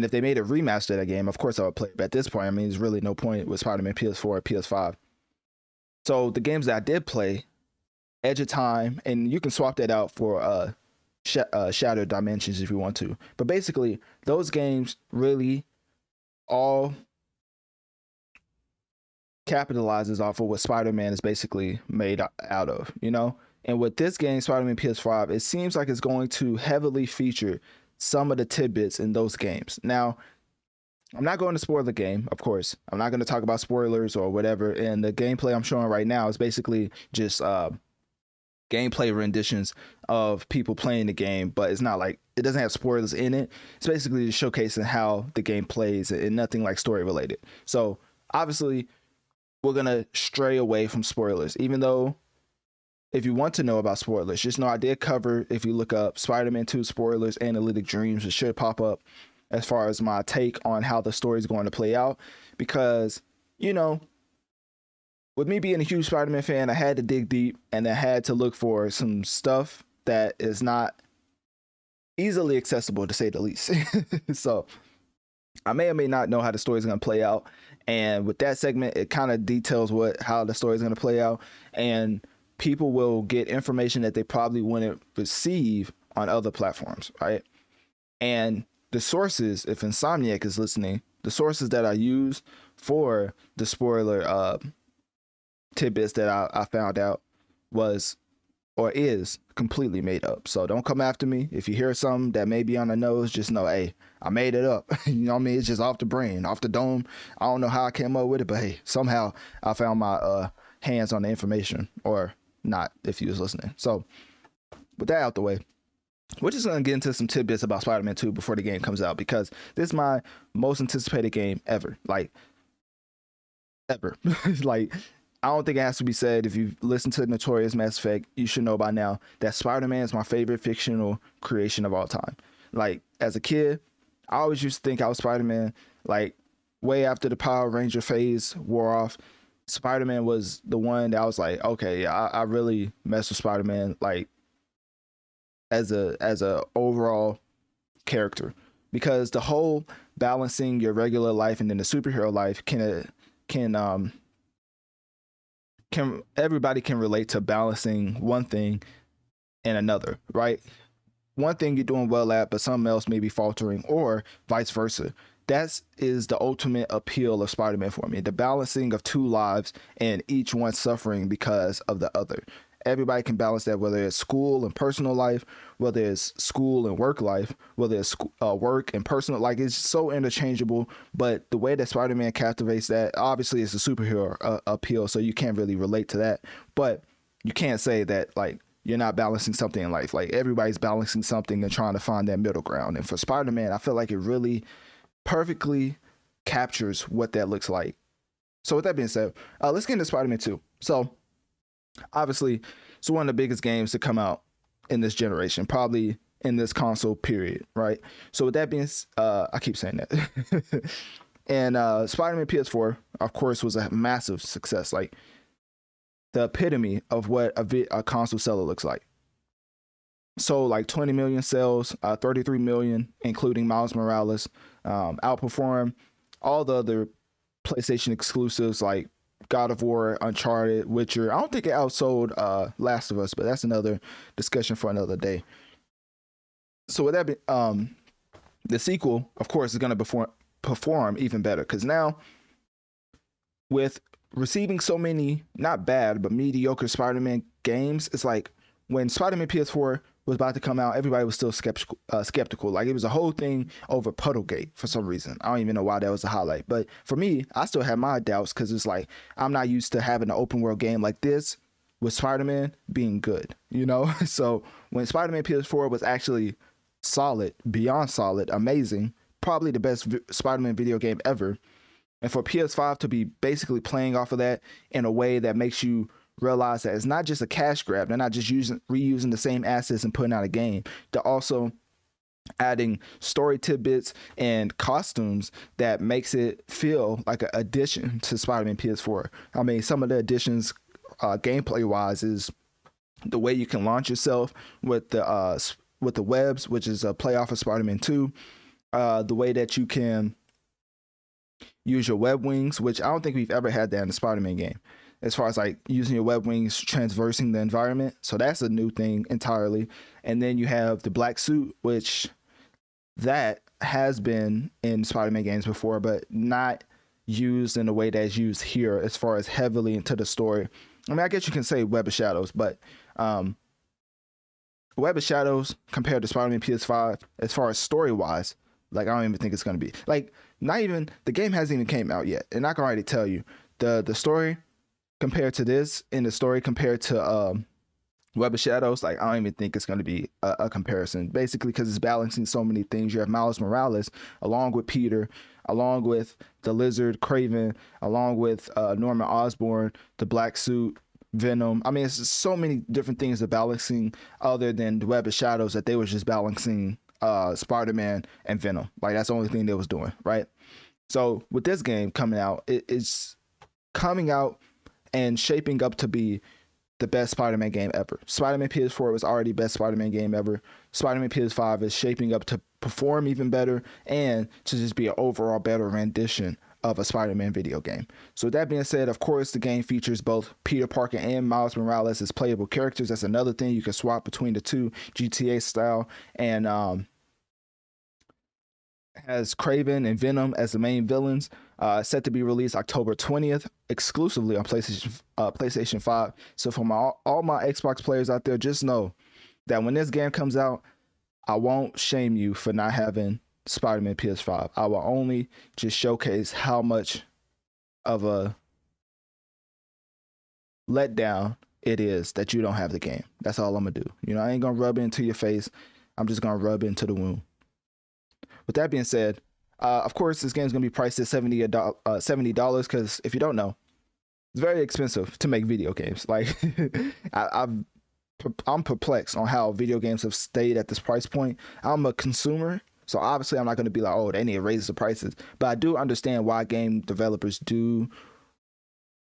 if they made a remaster of that game, of course I would play it. But at this point, I mean, there's really no point with Spider-Man PS4 or PS5. So the games that I did play, Edge of Time, and you can swap that out for Shattered Dimensions if you want to. But basically, those games really all capitalizes off of what Spider-Man is basically made out of, you know? And with this game, Spider-Man PS5, it seems like it's going to heavily feature some of the tidbits in those games. Now, I'm not going to spoil the game, of course. I'm not going to talk about spoilers or whatever. And the gameplay I'm showing right now is basically just gameplay renditions of people playing the game, but it's not like, it doesn't have spoilers in it. It's basically just showcasing how the game plays and nothing like story related. So obviously, we're going to stray away from spoilers, even though if you want to know about spoilers, just know I did cover, if you look up Spider-Man 2 spoilers, Analytic Dreamz, it should pop up as far as my take on how the story is going to play out. Because, you know, with me being a huge Spider-Man fan, I had to dig deep and I had to look for some stuff that is not easily accessible, to say the least. So I may or may not know how the story is going to play out. And with that segment, it kind of details how the story is going to play out. And people will get information that they probably wouldn't receive on other platforms, right? And the sources, if Insomniac is listening, the sources that I use for the spoiler tidbits that I found out was or is completely made up. So don't come after me. If you hear something that may be on the nose, just know, hey, I made it up. You know what I mean? It's just off the brain, off the dome. I don't know how I came up with it, but hey, somehow I found my hands on the information, or not if you was listening. So with that out the way, we're just gonna get into some tidbits about Spider-Man 2 before the game comes out, because this is my most anticipated game ever. Like ever. Like, I don't think it has to be said. If you've listened to Notorious Mass Effect, you should know by now that Spider-Man is my favorite fictional creation of all time. Like, as a kid, I always used to think I was Spider-Man. Like, way after the Power Ranger phase wore off, Spider-Man was the one that I was like, okay, yeah, I really mess with Spider-Man, like, as a overall character, because the whole balancing your regular life and then the superhero life can everybody can relate to balancing one thing and another, right? One thing you're doing well at, but something else may be faltering, or vice versa. That is the ultimate appeal of Spider-Man for me. The balancing of two lives and each one suffering because of the other. Everybody can balance that, whether it's school and personal life, whether it's school and work life, whether it's work and personal. Like, it's so interchangeable. But the way that Spider-Man captivates that, obviously, it's a superhero appeal, so you can't really relate to that. But you can't say that, like, you're not balancing something in life. Like, everybody's balancing something and trying to find that middle ground. And for Spider-Man, I feel like it really perfectly captures what that looks like. So with that being said, let's get into Spider-Man 2. So obviously, it's one of the biggest games to come out in this generation, probably in this console period, right? So with that being, I keep saying that. And Spider-Man PS4, of course, was a massive success. Like, the epitome of what a console seller looks like. So like 20 million sales, 33 million, including Miles Morales, outperformed all the other PlayStation exclusives like God of War, Uncharted, Witcher. I don't think it outsold Last of Us, but that's another discussion for another day. So with that, the sequel, of course, is going to perform even better, because now, with receiving so many not bad but mediocre Spider-Man games, it's like when Spider-Man PS4 was about to come out, everybody was still skeptical. Like, it was a whole thing over Puddlegate for some reason. I don't even know why that was a highlight. But for me, I still had my doubts, because it's like, I'm not used to having an open world game like this with Spider-Man being good, you know? So when Spider-Man PS4 was actually solid, beyond solid, amazing, probably the best Spider-Man video game ever, and for PS5 to be basically playing off of that in a way that makes you realize that it's not just a cash grab. They're not just reusing the same assets and putting out a game. They're also adding story tidbits and costumes that makes it feel like an addition to Spider-Man PS4. I mean, some of the additions, gameplay wise, is the way you can launch yourself with the webs, which is a play off of Spider-Man 2. The way that you can use your web wings, which I don't think we've ever had that in a Spider-Man game, as far as like using your web wings, transversing the environment. So that's a new thing entirely. And then you have the black suit, which that has been in Spider-Man games before, but not used in the way that's used here, as far as heavily into the story. I mean, I guess you can say Web of Shadows, but Web of Shadows compared to Spider-Man PS5, as far as story-wise, like, I don't even think it's going to be, like, not even, the game hasn't even came out yet, and I can already tell you, the story compared to this, and the story compared to Web of Shadows, like, I don't even think it's going to be a comparison, basically, because it's balancing so many things. You have Miles Morales, along with Peter, along with the Lizard, Craven, along with Norman Osborn, the Black Suit, Venom. I mean, it's just so many different things of balancing, other than the Web of Shadows, that they was just balancing Spider-Man and Venom. Like, that's the only thing they was doing, right? So with this game coming out, it's coming out and shaping up to be the best Spider-Man game ever. Spider-Man PS4 was already best Spider-Man game ever. Spider-Man PS5 is shaping up to perform even better, and to just be an overall better rendition of a Spider-Man video game. So with that being said, of course, the game features both Peter Parker and Miles Morales as playable characters. That's another thing. You can swap between the two, GTA style, and has Craven and Venom as the main villains. Set to be released October 20th, exclusively on PlayStation 5. So for all my Xbox players out there, just know that when this game comes out, I won't shame you for not having Spider-Man PS5. I will only just showcase how much of a letdown it is that you don't have the game. That's all I'm gonna do. You know, I ain't gonna rub it into your face. I'm just gonna rub it into the wound. With that being said, of course, this game's gonna be priced at $70 because if you don't know, it's very expensive to make video games. Like, I'm perplexed on how video games have stayed at this price point. I'm a consumer, so obviously I'm not going to be like, oh, they need to raise the prices. But I do understand why game developers do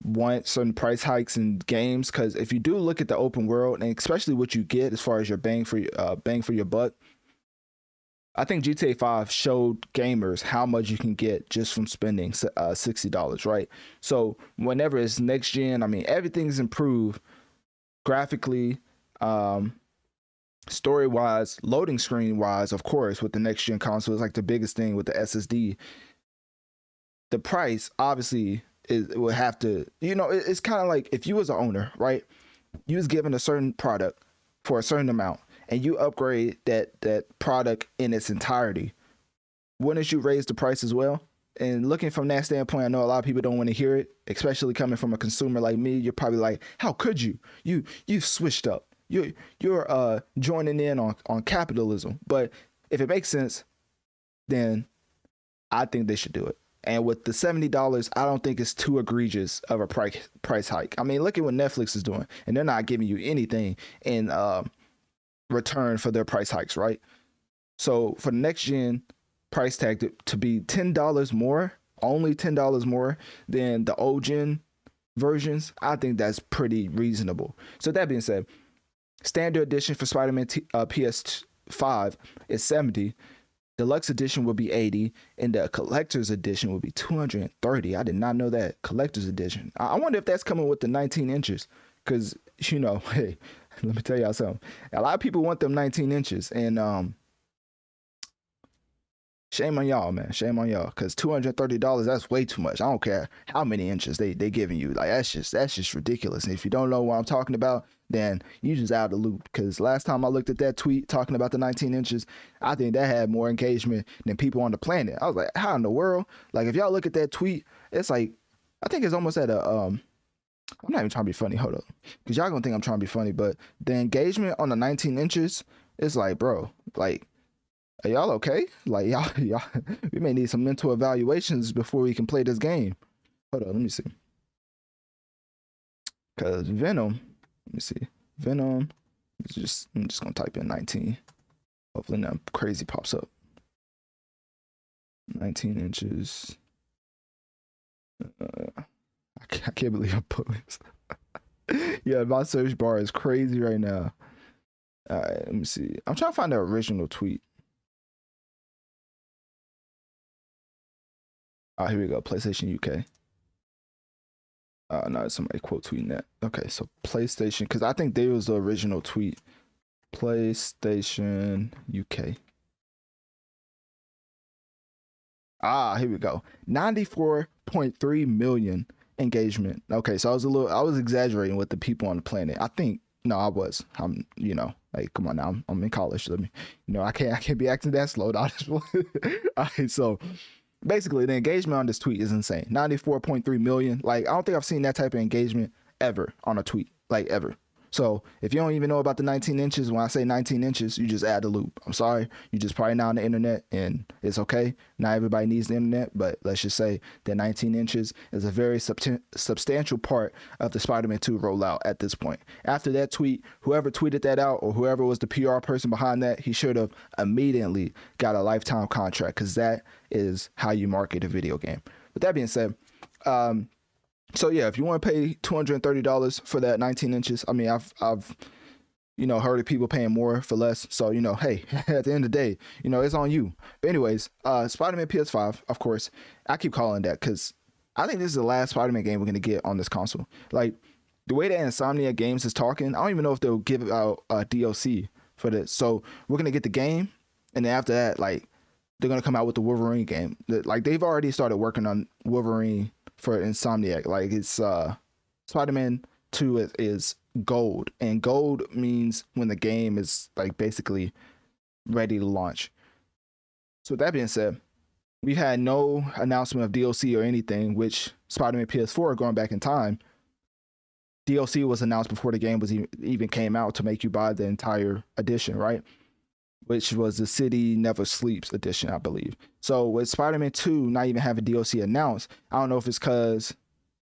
want certain price hikes in games, because if you do look at the open world and especially what you get as far as your bang for your buck, I think GTA 5 showed gamers how much you can get just from spending $60, right? So whenever it's next gen, I mean, everything's improved graphically, story wise, loading screen wise, of course, with the next gen console is like the biggest thing with the SSD. The price obviously would have to, you know, it's kind of like if you was an owner, right? You was given a certain product for a certain amount and you upgrade that product in its entirety. Wouldn't you raise the price as well? And looking from that standpoint, I know a lot of people don't want to hear it, especially coming from a consumer like me. You're probably like, how could you? You've switched up. You're joining in on capitalism. But if it makes sense, then I think they should do it. And with the $70, I don't think it's too egregious of a price hike. I mean, look at what Netflix is doing, and they're not giving you anything in return for their price hikes, right? So for the next gen price tag to be $10 more, only $10 more than the old gen versions, I think that's pretty reasonable. So that being said, standard edition for Spider-Man PS5 is $70. Deluxe edition will be $80, and the collector's edition will be $230. I did not know that. Collector's edition. I wonder if that's coming with the 19 inches, because, you know, hey, let me tell y'all something. A lot of people want them 19 inches, and shame on y'all, man. Shame on y'all, because $230, that's way too much. I don't care how many inches they giving you. Like, that's just ridiculous. And if you don't know what I'm talking about, then you just out of the loop. Because last time I looked at that tweet talking about the 19 inches, I think that had more engagement than people on the planet. I was like, how in the world? Like, if y'all look at that tweet, it's like, I think it's almost at a I'm not even trying to be funny. Hold up, because y'all gonna think I'm trying to be funny, but the engagement on the 19 inches is like, bro, like, are y'all okay? Like, y'all, we may need some mental evaluations before we can play this game. Hold on, let me see. Cause Venom, let me see. Venom, I'm just gonna type in 19. Hopefully nothing crazy pops up. 19 inches. I can't believe I'm putting this. Yeah, my search bar is crazy right now. All right, let me see. I'm trying to find the original tweet. Here we go. PlayStation UK. No, somebody quote tweeting that. Okay, so PlayStation, because I think they was the original tweet. PlayStation UK. Here we go. 94.3 million engagement. Okay, so I was exaggerating with the people on the planet. I think no, I was. I'm, you know, like, come on now. I'm in college. Let me, you know, I can't be acting that slow. All right, so basically the engagement on this tweet is insane. 94.3 million. Like, I don't think I've seen that type of engagement ever on a tweet, like, ever. So if you don't even know about the 19 inches, when I say 19 inches, you just add the loop. I'm sorry, you just probably not on the internet, and it's okay. Not everybody needs the internet, but let's just say that 19 inches is a very substantial part of the Spider-Man 2 rollout at this point. After that tweet, whoever tweeted that out or whoever was the PR person behind that, he should have immediately got a lifetime contract, because that is how you market a video game. With that being said, so yeah, if you want to pay $230 for that 19 inches, I mean, I've you know, heard of people paying more for less. So, you know, hey, at the end of the day, you know, it's on you. But anyways, Spider-Man PS5, of course, I keep calling that because I think this is the last Spider-Man game we're gonna get on this console. Like, the way that Insomnia Games is talking, I don't even know if they'll give out a DLC for this. So we're gonna get the game, and then after that, like, they're gonna come out with the Wolverine game. Like, they've already started working on Wolverine for Insomniac. Like, it's Spider-Man 2 is gold, and gold means when the game is, like, basically ready to launch. So with that being said, we had no announcement of DLC or anything, which Spider-Man PS4, going back in time, DLC was announced before the game was even came out to make you buy the entire edition, right? Which was the City Never Sleeps edition, I believe. So with Spider-Man 2 not even having DLC announced, I don't know if it's because,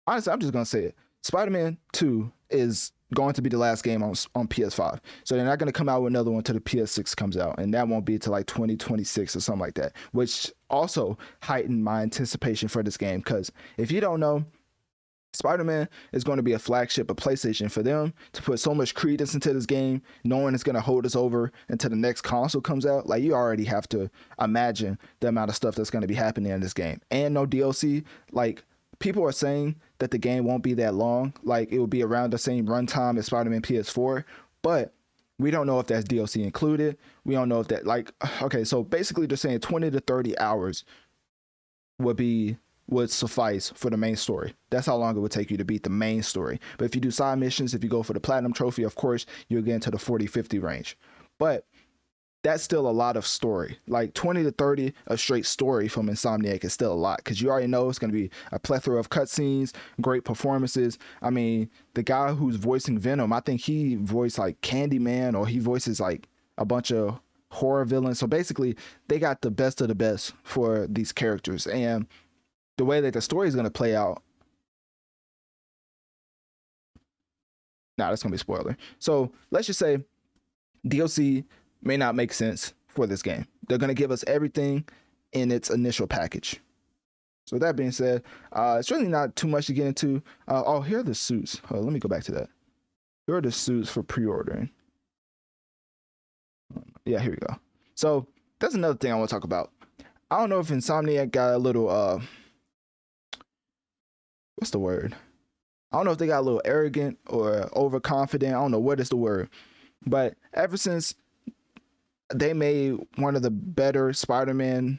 honestly, I'm just gonna say it. Spider-Man 2 is going to be the last game on PS5. So they're not going to come out with another one until the PS6 comes out. And that won't be until like 2026 or something like that, which also heightened my anticipation for this game. Because if you don't know, Spider-Man is going to be a flagship of PlayStation. For them to put so much credence into this game, knowing it's going to hold us over until the next console comes out, like you already have to imagine the amount of stuff that's going to be happening in this game. And no DLC, like people are saying that the game won't be that long, like it will be around the same runtime as Spider-Man PS4, but we don't know if that's DLC included. We don't know if that, like, okay, so basically they're saying 20 to 30 hours would suffice for the main story. That's how long it would take you to beat the main story. But if you do side missions, if you go for the platinum trophy, of course you'll get into the 40-50 range. But that's still a lot of story. Like 20 to 30 of straight story from Insomniac is still a lot, because you already know it's going to be a plethora of cutscenes, great performances. I mean, the guy who's voicing Venom, I think he voiced like Candyman, or he voices like a bunch of horror villains. So basically they got the best of the best for these characters. And the way that the story is going to play out, that's going to be a spoiler. So let's just say DLC may not make sense for this game. They're going to give us everything in its initial package. So that being said, it's really not too much to get into. Oh, here are the suits. Let me go back to that. Here are the suits for pre-ordering. Yeah, here we go. So that's another thing I want to talk about. I don't know if Insomniac got a little, what's the word? I don't know if they got a little arrogant or overconfident. I don't know what is the word. But ever since they made one of the better Spider-Man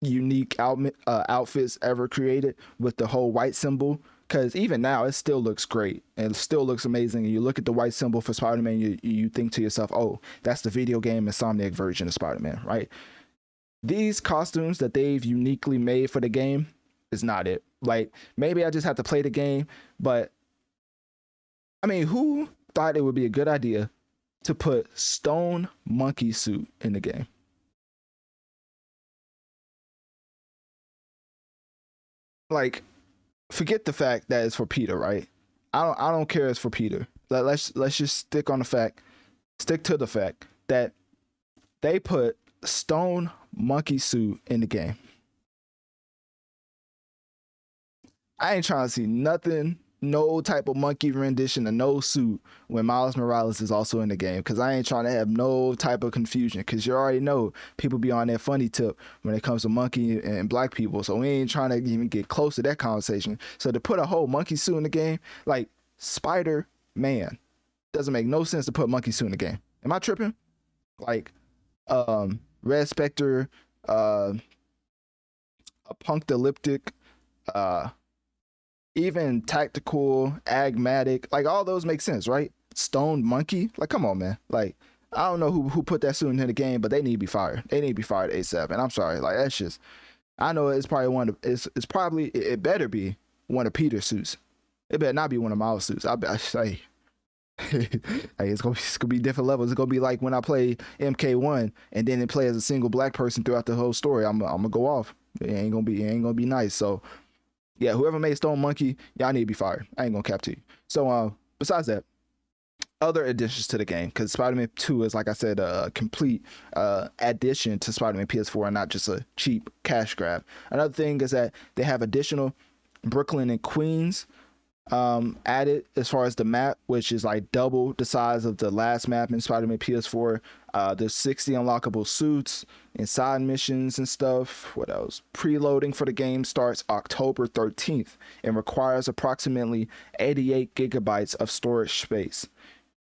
unique outfits ever created with the whole white symbol, because even now it still looks great and it still looks amazing. And you look at the white symbol for Spider-Man, you think to yourself, oh, that's the video game Insomniac version of Spider-Man, right? These costumes that they've uniquely made for the game is not it. Like, maybe I just have to play the game, but I mean, who thought it would be a good idea to put Stone Monkey Suit in the game? Like, forget the fact that it's for Peter, right? I don't care it's for Peter. Let's just stick to the fact that they put Stone Monkey Suit in the game. I ain't trying to see nothing, no type of monkey rendition of no suit when Miles Morales is also in the game, because I ain't trying to have no type of confusion, because you already know people be on that funny tip when it comes to monkey and black people, so we ain't trying to even get close to that conversation. So to put a whole monkey suit in the game, like Spider-Man, doesn't make no sense to put monkey suit in the game. Am I tripping? Like Red Spectre, Apocalyptic, even Tactical, Agmatic, like all those make sense, right? Stone Monkey, like come on, man. Like I don't know who put that suit into the game, but they need to be fired. They need to be fired ASAP. And I'm sorry, like that's just, I know it's probably it better be one of Peter's suits. It better not be one of Miles' suits. I say, hey, it's gonna be different levels. It's gonna be like when I play MK1 and then it play as a single black person throughout the whole story. I'm gonna go off. It ain't gonna be nice. So yeah, whoever made Stone Monkey, y'all need to be fired. I ain't gonna cap to you. So besides that, other additions to the game, because Spider-Man 2 is, like I said, a complete addition to Spider-Man PS4 and not just a cheap cash grab. Another thing is that they have additional Brooklyn and Queens added as far as the map, which is like double the size of the last map in Spider-Man PS4. There's 60 unlockable suits and side missions and stuff. What else? Preloading for the game starts October 13th and requires approximately 88 gigabytes of storage space.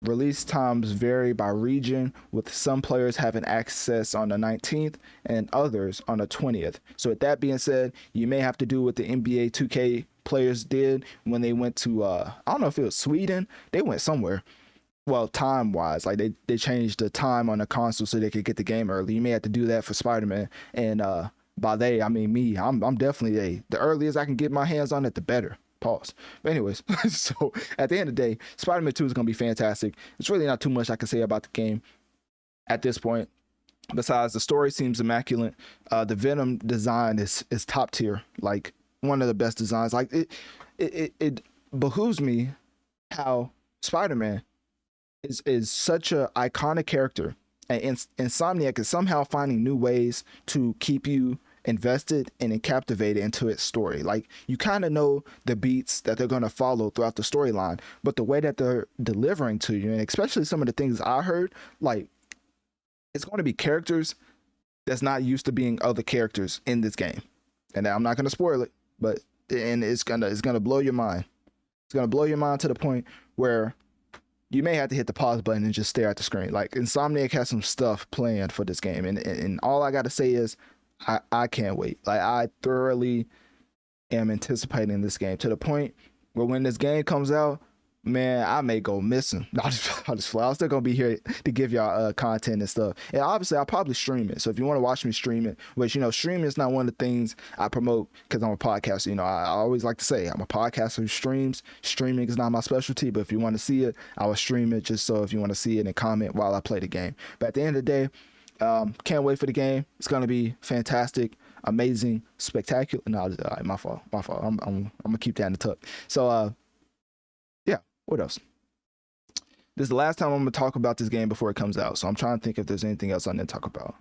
Release times vary by region, with some players having access on the 19th and others on the 20th. So with that being said, you may have to do what the NBA 2K players did when they went to I don't know if it was Sweden. They went somewhere. Well, time wise, like they changed the time on the console so they could get the game early. You may have to do that for Spider-Man. And by they, I mean me. I'm definitely the earliest I can get my hands on it, the better. Pause. But anyways, so at the end of the day, Spider-Man 2 is going to be fantastic. It's really not too much I can say about the game at this point. Besides, the story seems immaculate. The Venom design is top tier, like one of the best designs. Like it behooves me how Spider-Man is such a iconic character, and Insomniac is somehow finding new ways to keep you invested and captivated into its story. Like, you kind of know the beats that they're going to follow throughout the storyline, but the way that they're delivering to you, and especially some of the things I heard, like, it's going to be characters that's not used to being other characters in this game. And I'm not going to spoil it, but it's gonna blow your mind. It's gonna blow your mind to the point where you may have to hit the pause button and just stare at the screen. Like, Insomniac has some stuff planned for this game, and all I gotta say is I can't wait. Like, I thoroughly am anticipating this game to the point where when this game comes out, man, I may go missing. I'll just fly. I'm still gonna be here to give y'all content and stuff. And obviously, I'll probably stream it. So if you want to watch me stream it, which, you know, streaming is not one of the things I promote because I'm a podcaster. You know, I always like to say I'm a podcaster who streams. Streaming is not my specialty, but if you want to see it, I will stream it just so if you want to see it and comment while I play the game. But at the end of the day, can't wait for the game. It's gonna be fantastic, amazing, spectacular. No, all right, my fault. I'm gonna keep that in the tuck. So yeah, what else? This is the last time I'm gonna talk about this game before it comes out. So I'm trying to think if there's anything else I need to talk about.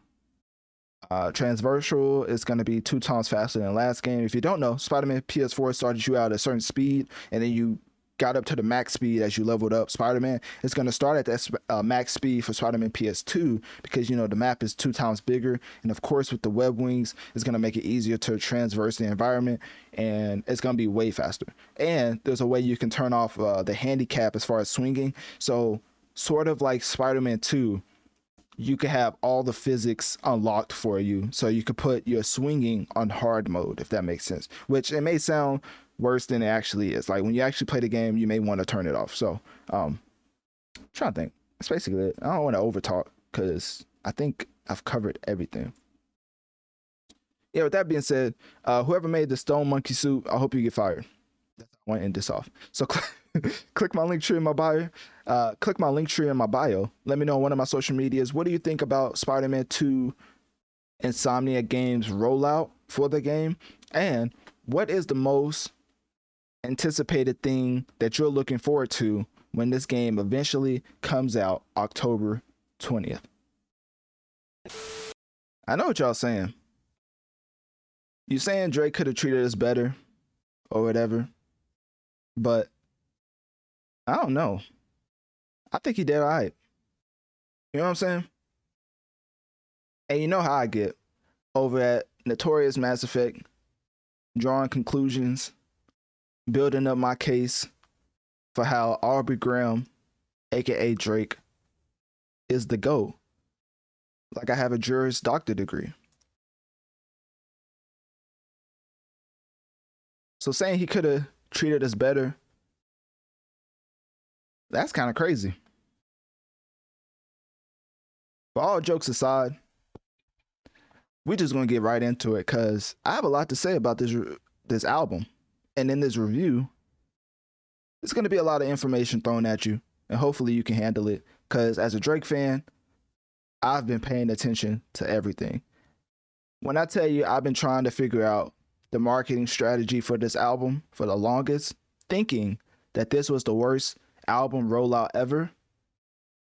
Transversal is going to be 2 times faster than the last game. If you don't know, Spider-Man PS4 started you out at a certain speed, and then you got up to the max speed as you leveled up. Spider-Man is going to start at that max speed for Spider-Man PS2 because, you know, the map is 2 times bigger, and of course with the web wings, it's going to make it easier to transverse the environment, and it's going to be way faster. And there's a way you can turn off the handicap as far as swinging. So sort of like Spider-Man 2, you could have all the physics unlocked for you, so you could put your swinging on hard mode, if that makes sense, which it may sound worse than it actually is. Like, when you actually play the game, you may want to turn it off. So I'm trying to think. That's basically it. I don't want to overtalk because I think I've covered everything. Yeah, with that being said, whoever made the stone monkey suit, I hope you get fired. That's how I want to end this off. So click my link tree in my bio. Click my link tree in my bio. Let me know on one of my social medias. What do you think about Spider-Man 2 Insomniac Games rollout for the game? And what is the most anticipated thing that you're looking forward to when this game eventually comes out October 20th? I know what y'all saying. You saying Drake could have treated us better or whatever, but I don't know. I think he did all right. You know what I'm saying? And you know how I get over at Notorious Mass Effect, drawing conclusions, building up my case for how Aubrey Graham, aka Drake, is the GOAT. Like, I have a Juris Doctor degree. So saying he could have treated us better, that's kind of crazy. But all jokes aside, we're just gonna get right into it because I have a lot to say about this album, and in this review, it's gonna be a lot of information thrown at you, and hopefully you can handle it. Because as a Drake fan, I've been paying attention to everything. When I tell you I've been trying to figure out the marketing strategy for this album for the longest, thinking that this was the worst album rollout ever,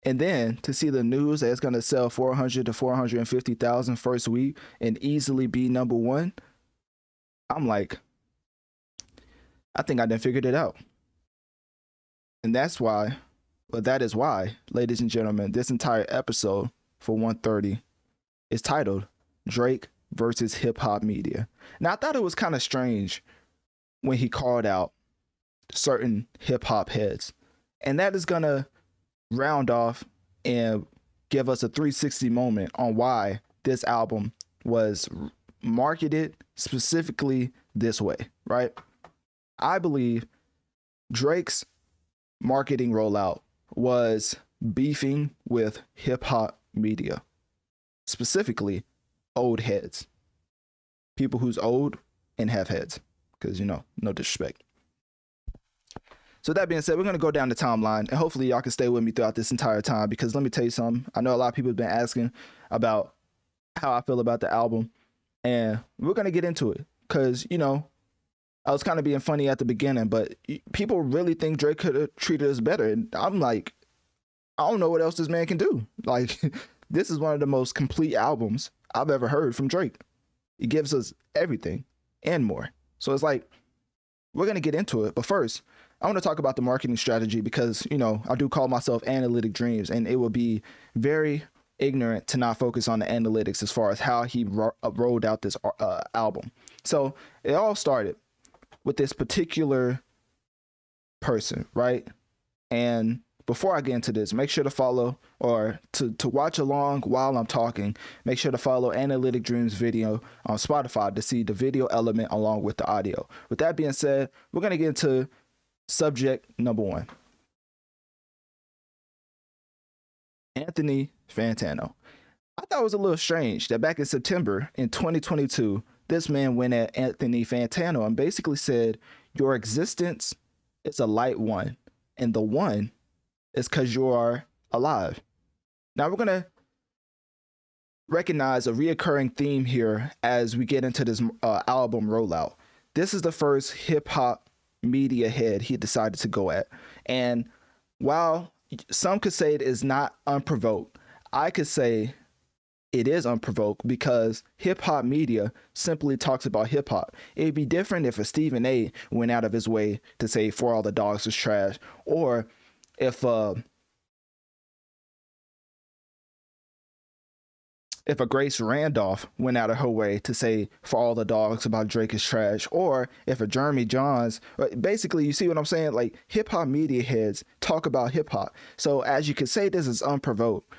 and then to see the news that it's going to sell 400 to 450,000 first week and easily be number one, I'm like, I think I done figured it out. And that is why, ladies and gentlemen, this entire episode for 130 is titled Drake versus Hip Hop Media. Now, I thought it was kind of strange when he called out certain hip hop heads, and that is going to round off and give us a 360 moment on why this album was marketed specifically this way, right? I believe Drake's marketing rollout was beefing with hip hop media, specifically old heads, people who's old and have heads, because, you know, no disrespect. So that being said, we're gonna go down the timeline, and hopefully y'all can stay with me throughout this entire time, because let me tell you something. I know a lot of people have been asking about how I feel about the album, and we're gonna get into it. Cause I was kind of being funny at the beginning, but people really think Drake could have treated us better, and I'm like, I don't know what else this man can do. Like, this is one of the most complete albums I've ever heard from Drake. He gives us everything and more. So it's like, we're going to get into it. But first, I want to talk about the marketing strategy, because, I do call myself Analytic Dreamz, and it would be very ignorant to not focus on the analytics as far as how he rolled out this album. So it all started with this particular person, right? And before I get into this, make sure to follow, or to watch along while I'm talking, make sure to follow Analytic Dreamz video on Spotify to see the video element along with the audio. With that being said, we're going to get into subject number one. Anthony Fantano. I thought it was a little strange that back in September in 2022, this man went at Anthony Fantano and basically said, your existence is a light one, and the one is because you are alive. Now we're going to recognize a reoccurring theme here as we get into this album rollout. This is the first hip hop media head he decided to go at. And while some could say it is not unprovoked, I could say it is unprovoked, because hip hop media simply talks about hip hop. It'd be different if a Stephen A went out of his way to say For All the Dogs is trash, or if a Grace Randolph went out of her way to say For All the Dogs about Drake is trash, or if a Jeremy Johns, basically, you see what I'm saying? Like, hip hop media heads talk about hip hop. So as you could say, this is unprovoked,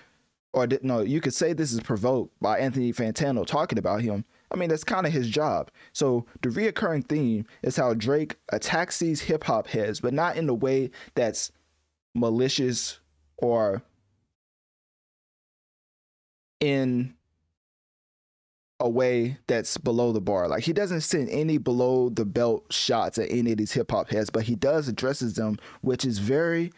or no, you could say this is provoked by Anthony Fantano talking about him. I mean, that's kind of his job. So the reoccurring theme is how Drake attacks these hip hop heads, but not in a way that's malicious or in a way that's below the bar. Like, he doesn't send any below the belt shots at any of these hip hop heads, but he does addresses them, which is very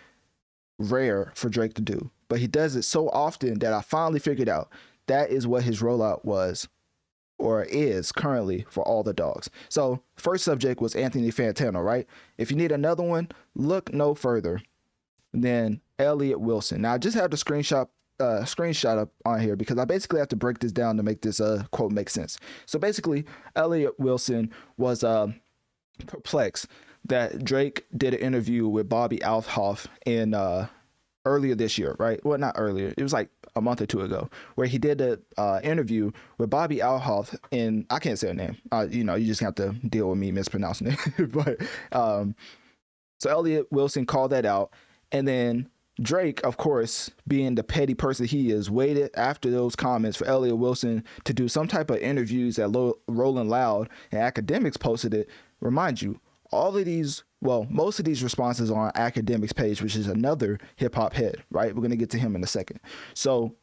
rare for Drake to do. But he does it so often that I finally figured out that is what his rollout was, or is currently, for All the Dogs. So first subject was Anthony Fantano, right? If you need another one, look no further than Elliott Wilson. Now I just have the screenshot up on here because I basically have to break this down to make this quote make sense. So basically, Elliott Wilson was perplexed that Drake did an interview with Bobby Alfhoff in earlier this year, right? Well, not earlier. It was like a month or two ago, where he did an interview with Bobby Alfhoff, and I can't say her name. You just have to deal with me mispronouncing it. But so Elliott Wilson called that out, and then Drake, of course, being the petty person he is, waited after those comments for Elliott Wilson to do some type of interviews that Rolling Loud and Academics posted it. Remind you, all of these, well, most of these responses are on Academics page, which is another hip hop head, right? We're going to get to him in a second. So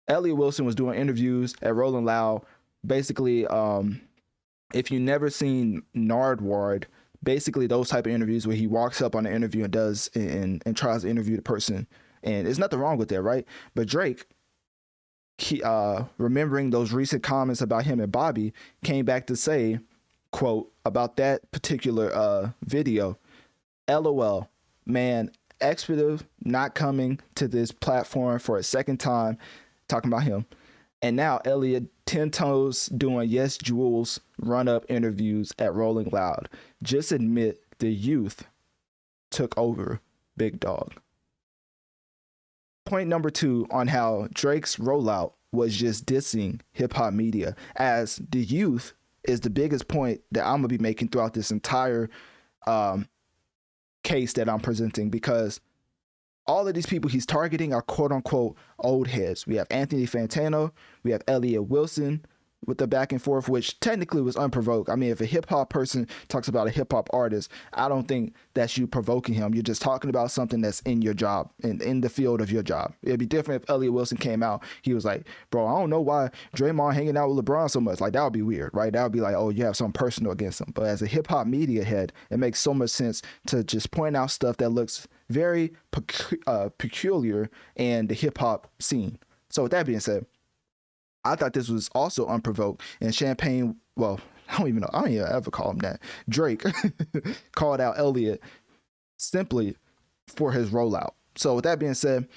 Elliott Wilson was doing interviews at Rolling Loud. Basically, if you never seen Nardwuar, basically those type of interviews where he walks up on the interview and does and tries to interview the person, and there's nothing wrong with that, right? But Drake, remembering those recent comments about him and Bobby, came back to say, quote, about that particular video, LOL, man, expletive not coming to this platform for a second time, talking about him. And now Elliott 10 toes doing Yes Jules run up interviews at Rolling Loud. Just admit the youth took over, big dog. Point number 2 on how Drake's rollout was just dissing hip hop media, as the youth is the biggest point that I'm gonna be making throughout this entire case that I'm presenting, because all of these people he's targeting are quote unquote old heads. We have Anthony Fantano, we have Elliott Wilson, with the back and forth, which technically was unprovoked. I mean, if a hip hop person talks about a hip hop artist, I don't think that's you provoking him. You're just talking about something that's in your job, in the field of your job. It'd be different if Elliot Wilson came out. He was like, bro, I don't know why Draymond hanging out with LeBron so much. Like, that would be weird, right? That would be like, oh, you have something personal against him. But as a hip hop media head, it makes so much sense to just point out stuff that looks very peculiar in the hip hop scene. So with that being said, I thought this was also unprovoked, and Champagne, well, I don't even ever call him that. Drake called out Elliot simply for his rollout. So with that being said,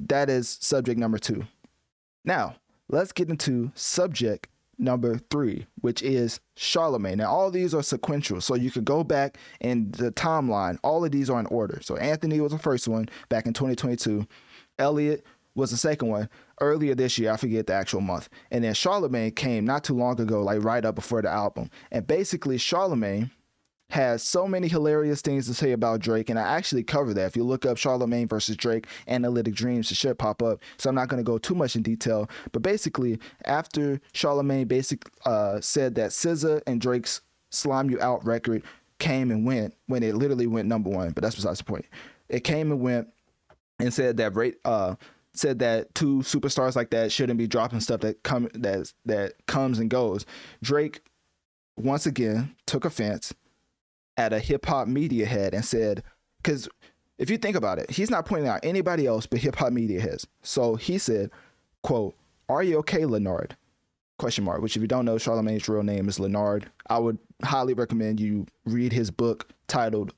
that is subject number 2. Now, let's get into subject number 3, which is Charlemagne. Now, all these are sequential, so you could go back in the timeline. All of these are in order. So Anthony was the first one back in 2022. Elliot was the second one earlier this year. I forget the actual month. And then Charlemagne came not too long ago, like right up before the album. And basically, Charlemagne has so many hilarious things to say about Drake, and I actually cover that. If you look up Charlemagne versus Drake, Analytic Dreamz, it should pop up. So I'm not going to go too much in detail. But basically, after Charlemagne said that SZA and Drake's Slime You Out record came and went, when it literally went number 1, but that's besides the point. It came and went, and said that two superstars like that shouldn't be dropping stuff that comes and goes. Drake once again took offense at a hip hop media head and said, because if you think about it, he's not pointing out anybody else but hip hop media heads. So he said, quote, "Are you okay, Leonard?" Question mark, which if you don't know, Charlemagne's real name is Leonard. I would highly recommend you read his book titled,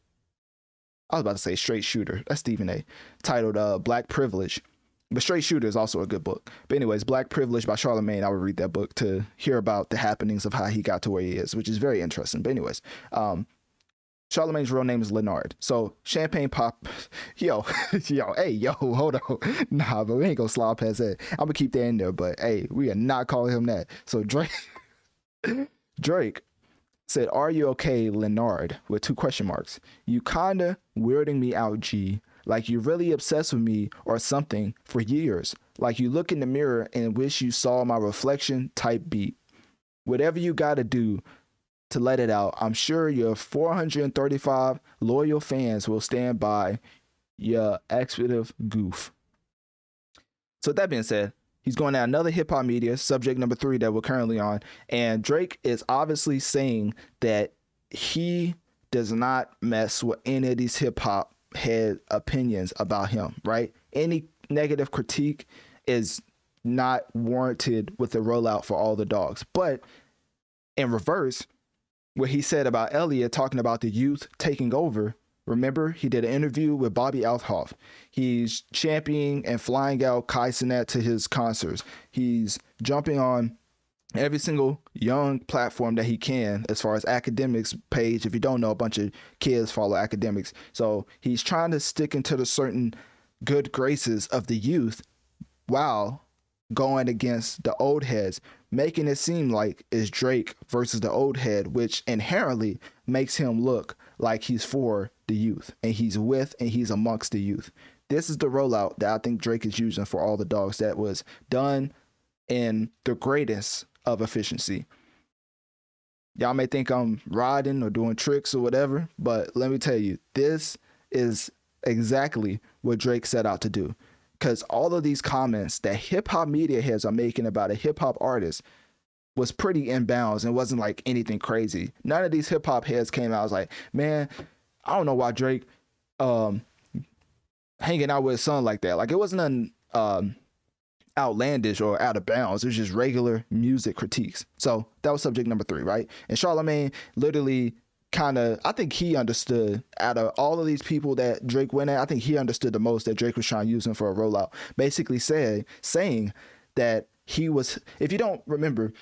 I was about to say Straight Shooter. That's Stephen A. Titled Black Privilege. But Straight Shooter is also a good book. But anyways, Black Privilege by Charlemagne, I would read that book to hear about the happenings of how he got to where he is, which is very interesting. But anyways, Charlemagne's real name is Leonard. So Champagne pop, hey, hold on. Nah, but we ain't gonna slide past that. I'm gonna keep that in there, but hey, we are not calling him that. So Drake said, "Are you okay, Leonard?" with 2 question marks. "You kinda weirding me out, G. Like you really obsessed with me or something for years. Like you look in the mirror and wish you saw my reflection type beat. Whatever you gotta do to let it out, I'm sure your 435 loyal fans will stand by your expletive goof." So with that being said, he's going at another hip hop media, subject number 3 that we're currently on. And Drake is obviously saying that he does not mess with any of these hip hop head opinions about him, right? Any negative critique is not warranted with the rollout for all the dogs. But in reverse, what he said about Elliot talking about the youth taking over, remember he did an interview with Bobby Althoff. He's championing and flying out Kai Cenat to his concerts. He's jumping on every single young platform that he can as far as academics page. If you don't know, a bunch of kids follow academics. So he's trying to stick into the certain good graces of the youth while going against the old heads, making it seem like it's Drake versus the old head, which inherently makes him look like he's for the youth and he's with and he's amongst the youth. This is the rollout that I think Drake is using for all the dogs that was done in the greatest of efficiency. Y'all may think I'm riding or doing tricks or whatever, but let me tell you, this is exactly what Drake set out to do. Because all of these comments that hip hop media heads are making about a hip hop artist was pretty in bounds and wasn't like anything crazy. None of these hip hop heads came out. I was like, man, I don't know why Drake hanging out with his son like that. Like it wasn't an outlandish or out of bounds. It was just regular music critiques. So that was subject number 3, right? And Charlemagne literally I think he understood out of all of these people that Drake went at, I think he understood the most that Drake was trying to use him for a rollout. Basically saying that he was, if you don't remember,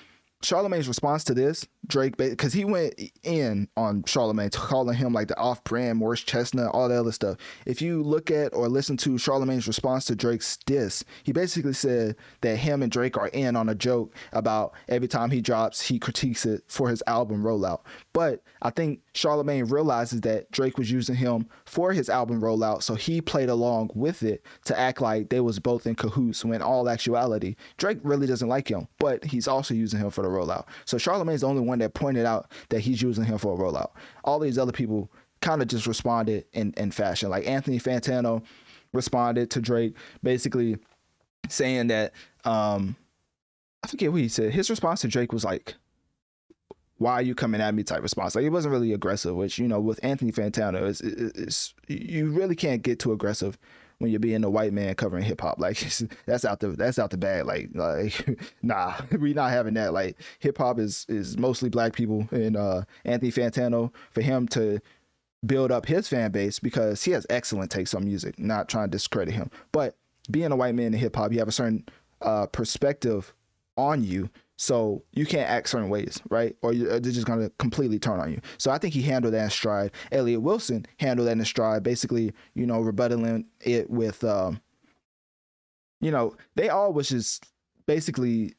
Charlemagne's response to this, Drake, because he went in on Charlemagne, calling him like the off-brand Morris Chestnut, all that other stuff. If you look at or listen to Charlemagne's response to Drake's diss, he basically said that him and Drake are in on a joke about every time he drops, he critiques it for his album rollout. But I think Charlemagne realizes that Drake was using him for his album rollout, so he played along with it to act like they was both in cahoots, when in all actuality, Drake really doesn't like him, but he's also using him for the rollout. So Charlemagne's the only one that pointed out that he's using him for a rollout. All these other people kind of just responded in fashion. Like Anthony Fantano responded to Drake, basically saying that, I forget what he said. His response to Drake was like, "Why are you coming at me?" type response. Like, it wasn't really aggressive, which, you know, with Anthony Fantano, it's you really can't get too aggressive when you're being a white man covering hip hop. Like, that's out the bag. Like nah, we not having that. Like, hip hop is mostly black people, and Anthony Fantano, for him to build up his fan base, because he has excellent takes on music, not trying to discredit him, but being a white man in hip hop, you have a certain perspective on you, so you can't act certain ways, right? Or they're just gonna completely turn on you. So I think he handled that in stride. Elliot Wilson handled that in stride, basically, you know, rebuttaling it with, you know, they all was just basically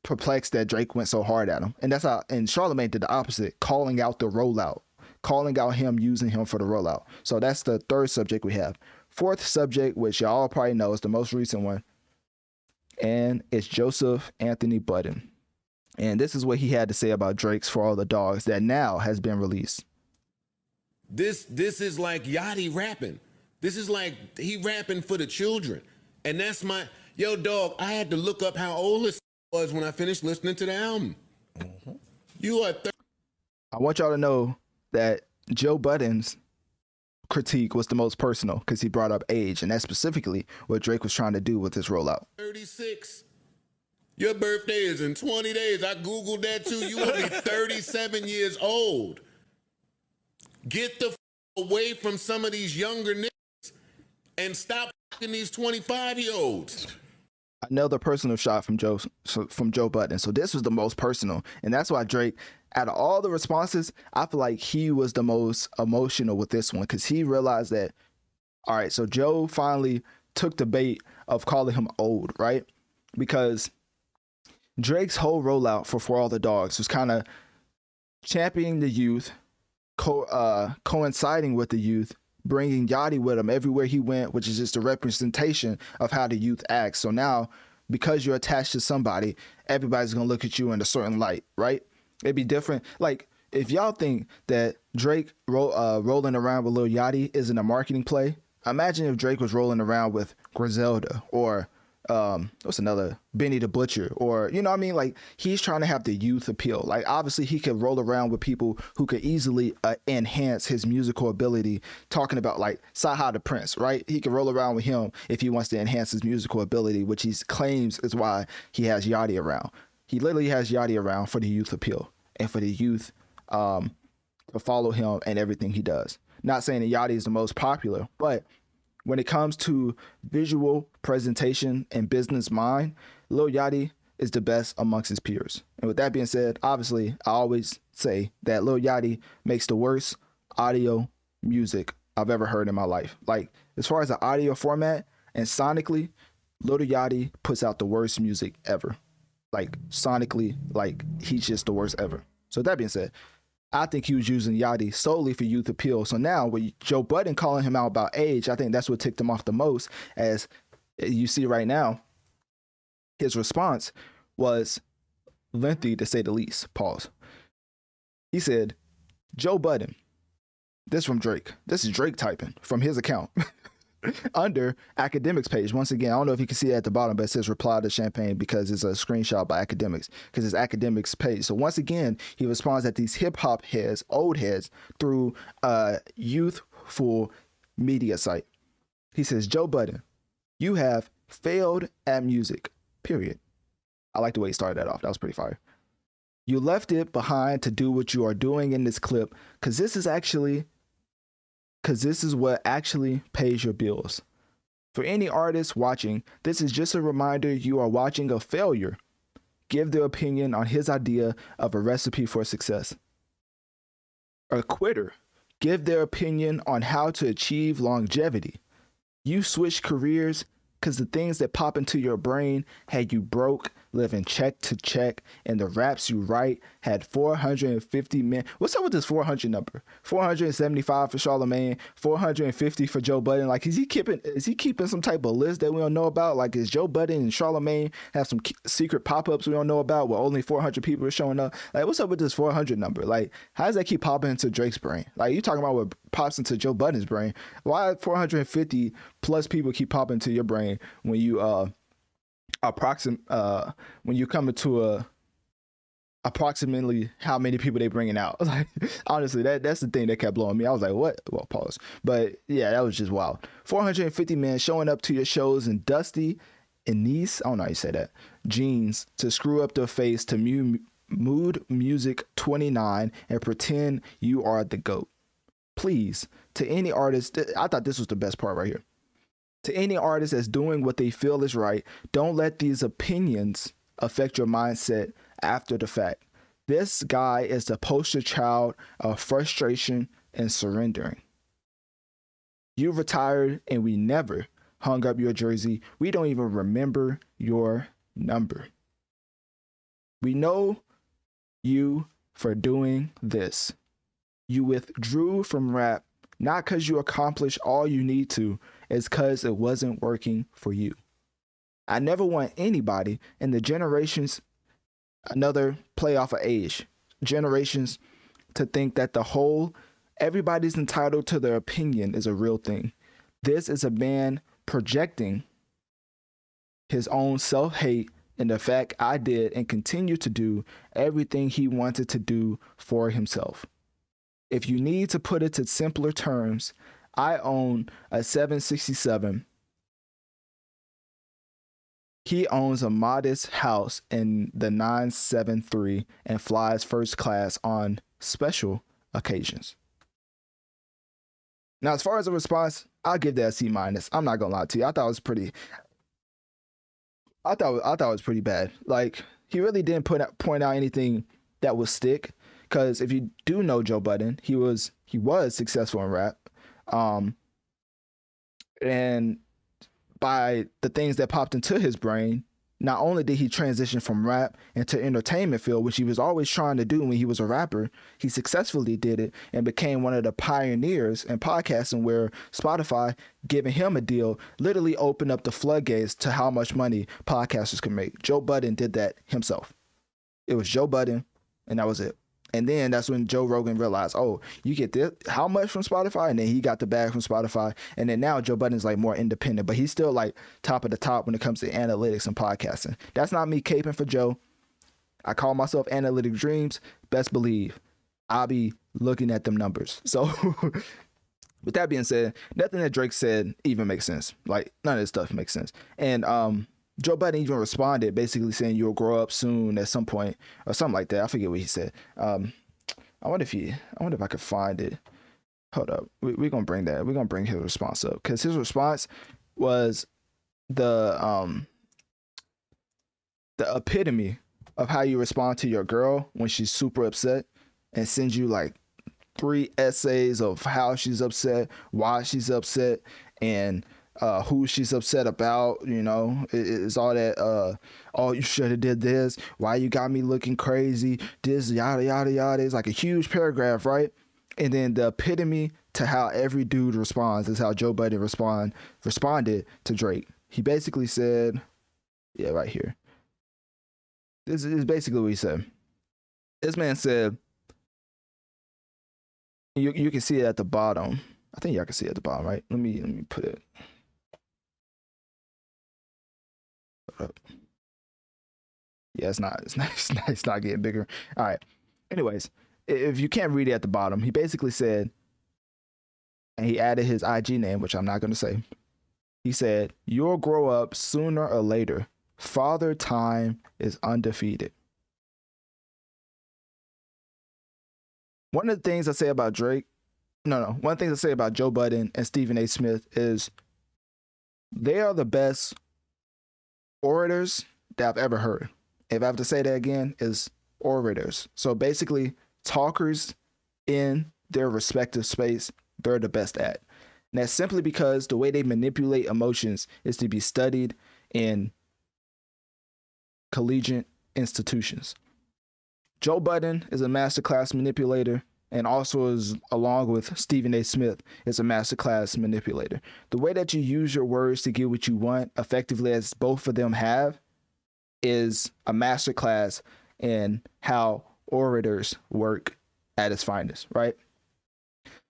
perplexed that Drake went so hard at him, and that's how. And Charlemagne did the opposite, calling out the rollout, calling out him using him for the rollout. So that's the third subject we have. Fourth subject, which y'all probably know, is the most recent one, and it's Joseph Anthony Budden. And this is what he had to say about Drake's For All the Dogs that now has been released. This is like Yachty rapping. This is like he rapping for the children. And that's my, yo, dog, I had to look up how old this was when I finished listening to the album. Mm-hmm. You are I want y'all to know that Joe Budden's critique was the most personal, because he brought up age, and that's specifically what Drake was trying to do with this rollout. 36. Your birthday is in 20 days. I Googled that too. You only 37 years old. Get the away from some of these younger niggas and stop these 25-year-olds. Another personal shot from Joe Budden. So this was the most personal, and that's why Drake, out of all the responses, I feel like he was the most emotional with this one, because he realized that, all right, so Joe finally took the bait of calling him old, right? Because Drake's whole rollout for All the Dogs was kind of championing the youth, coinciding with the youth, bringing Yachty with him everywhere he went, which is just a representation of how the youth acts. So now, because you're attached to somebody, everybody's gonna look at you in a certain light, right? It'd be different. Like, if y'all think that Drake rolling around with Lil Yachty isn't a marketing play, imagine if Drake was rolling around with Griselda, or what's another, Benny the Butcher, or, you know what I mean? Like, he's trying to have the youth appeal. Like, obviously he could roll around with people who could easily enhance his musical ability, talking about like Saha the Prince, right? He could roll around with him if he wants to enhance his musical ability, which he claims is why he has Yachty around. He literally has Yachty around for the youth appeal, and for the youth to follow him and everything he does. Not saying that Yachty is the most popular, but when it comes to visual presentation and business mind, Lil Yachty is the best amongst his peers. And with that being said, obviously, I always say that Lil Yachty makes the worst audio music I've ever heard in my life. Like, as far as the audio format and sonically, Lil Yachty puts out the worst music ever. Like, sonically, like, he's just the worst ever. So that being said, I think he was using Yachty solely for youth appeal. So now with Joe Budden calling him out about age, I think that's what ticked him off the most. As you see right now, his response was lengthy, to say the least. Pause. He said, Joe Budden, this from Drake. This is Drake typing from his account. Under Academics page. Once again, I don't know if you can see it at the bottom, but it says reply to Champagne, because it's a screenshot by Academics, because it's Academics page. So once again, he responds at these hip hop heads, old heads, through a youthful media site. He says, Joe Budden, you have failed at music, period. I like the way he started that off. That was pretty fire. You left it behind to do what you are doing in this clip, because this is what actually pays your bills. For any artist watching, this is just a reminder you are watching a failure give their opinion on his idea of a recipe for success. A quitter give their opinion on how to achieve longevity. You switch careers, because the things that pop into your brain had you broke, living check to check, and the raps you write had 450 men. What's up with this 400 number? 475 for Charlemagne, 450 for Joe Budden. Like, is he keeping some type of list that we don't know about? Like, is Joe Budden and Charlemagne have some secret pop-ups we don't know about where only 400 people are showing up? Like, what's up with this 400 number? Like, how does that keep popping into Drake's brain? Like, you talking about what pops into Joe Budden's brain? Why 450 plus people keep popping into your brain when you when you come into approximately how many people they bringing out? Like, honestly, that's the thing that kept blowing me. I was like, what? Well, pause. But yeah, that was just wild. 450 men showing up to your shows in dusty and niece, I don't know how you say that, jeans to screw up their face to Mood Music 29 and pretend you are the GOAT. Please, to any artist, I thought this was the best part right here. To any artist that's doing what they feel is right, don't let these opinions affect your mindset after the fact. This guy is the poster child of frustration and surrendering. You retired and we never hung up your jersey. We don't even remember your number. We know you for doing this. You withdrew from rap, not because you accomplished all you need to, it's because it wasn't working for you. I never want anybody in the generations, another play off of age, generations, to think that everybody's entitled to their opinion is a real thing. This is a man projecting his own self-hate and the fact I did and continue to do everything he wanted to do for himself. If you need to put it to simpler terms, I own a 767. He owns a modest house in the 973 and flies first class on special occasions. Now, as far as a response, I'll give that a C-. I'm not gonna lie to you. I thought it was pretty bad. Like, he really didn't point out anything that would stick. Because if you do know Joe Budden, he was successful in rap, and by the things that popped into his brain, not only did he transition from rap into entertainment field, which he was always trying to do when he was a rapper, he successfully did it and became one of the pioneers in podcasting, where Spotify giving him a deal literally opened up the floodgates to how much money podcasters can make. Joe Budden did that himself. It was Joe Budden, and that was it. And then that's when Joe Rogan realized, oh, you get this, how much from Spotify? And then he got the bag from Spotify. And then now Joe Budden's like more independent, but he's still like top of the top when it comes to analytics and podcasting. That's not me caping for Joe. I call myself Analytic Dreamz. Best believe I'll be looking at them numbers. So with that being said, nothing that Drake said even makes sense. Like, none of this stuff makes sense. And Joe Budden even responded, basically saying you'll grow up soon at some point or something like that. I forget what he said. I wonder if I could find it. Hold up. We're gonna bring his response up, because his response was the epitome of how you respond to your girl when she's super upset and sends you like 3 essays of how she's upset, why she's upset, and who she's upset about. You know, it's all that oh, you should have did this, why you got me looking crazy, this, yada yada yada. It's like a huge paragraph, right? And then the epitome to how every dude responds is how Joe Budden responded to Drake. He basically said, yeah, right here, this is basically what he said. This man said, you can see it at the bottom. I think y'all can see it at the bottom, right? Let me put it up. Yeah, it's not getting bigger. All right. Anyways, if you can't read it at the bottom, he basically said, and he added his IG name, which I'm not going to say. He said, you'll grow up sooner or later. Father Time is undefeated. One of the things I say about Drake, one of the things I say about Joe Budden and Stephen A. Smith is they are the best orators that I've ever heard. If I have to say that again, is orators. So basically, talkers in their respective space, they're the best at. And that's simply because the way they manipulate emotions is to be studied in collegiate institutions. Joe Budden is a masterclass manipulator and also is, along with Stephen A. Smith, is a masterclass manipulator. The way that you use your words to get what you want effectively, as both of them have, is a masterclass in how orators work at its finest, right?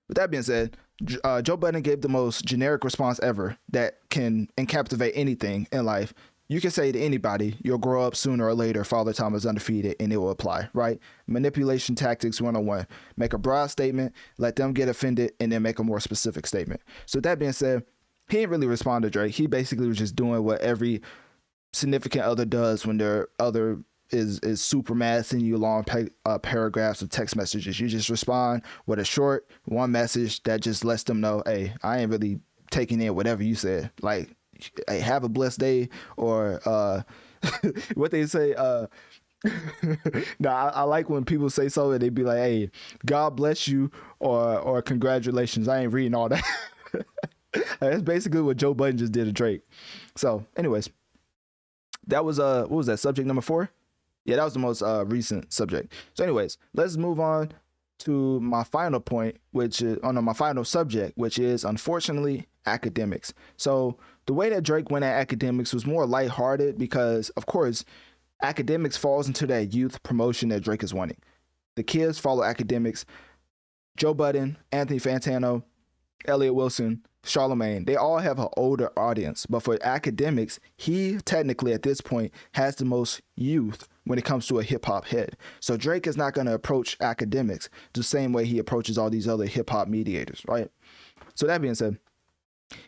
With that being said, Joe Budden gave the most generic response ever that can encapsulate anything in life. You can say to anybody, you'll grow up sooner or later, Father Time is undefeated, and it will apply, right? Manipulation tactics 101. Make a broad statement, let them get offended, and then make a more specific statement. So with that being said, he didn't really respond to Drake. He basically was just doing what every significant other does when their other is super mad, sending you long paragraphs of text messages. You just respond with a short one message that just lets them know, hey, I ain't really taking in whatever you said. Like, hey, have a blessed day, or what they say. No, I like when people say so and they be like, hey, God bless you, or congratulations. I ain't reading all that. That's basically what Joe Budden just did to Drake. So anyways, that was what was that, subject number 4? Yeah, that was the most recent subject. So anyways, let's move on to my final point, which is my final subject, which is unfortunately academics. So the way that Drake went at academics was more lighthearted because, of course, academics falls into that youth promotion that Drake is wanting. The kids follow academics. Joe Budden, Anthony Fantano, Elliott Wilson, Charlemagne, they all have an older audience, but for academics, he technically at this point has the most youth when it comes to a hip hop head. So Drake is not going to approach academics the same way he approaches all these other hip hop mediators, right? So that being said,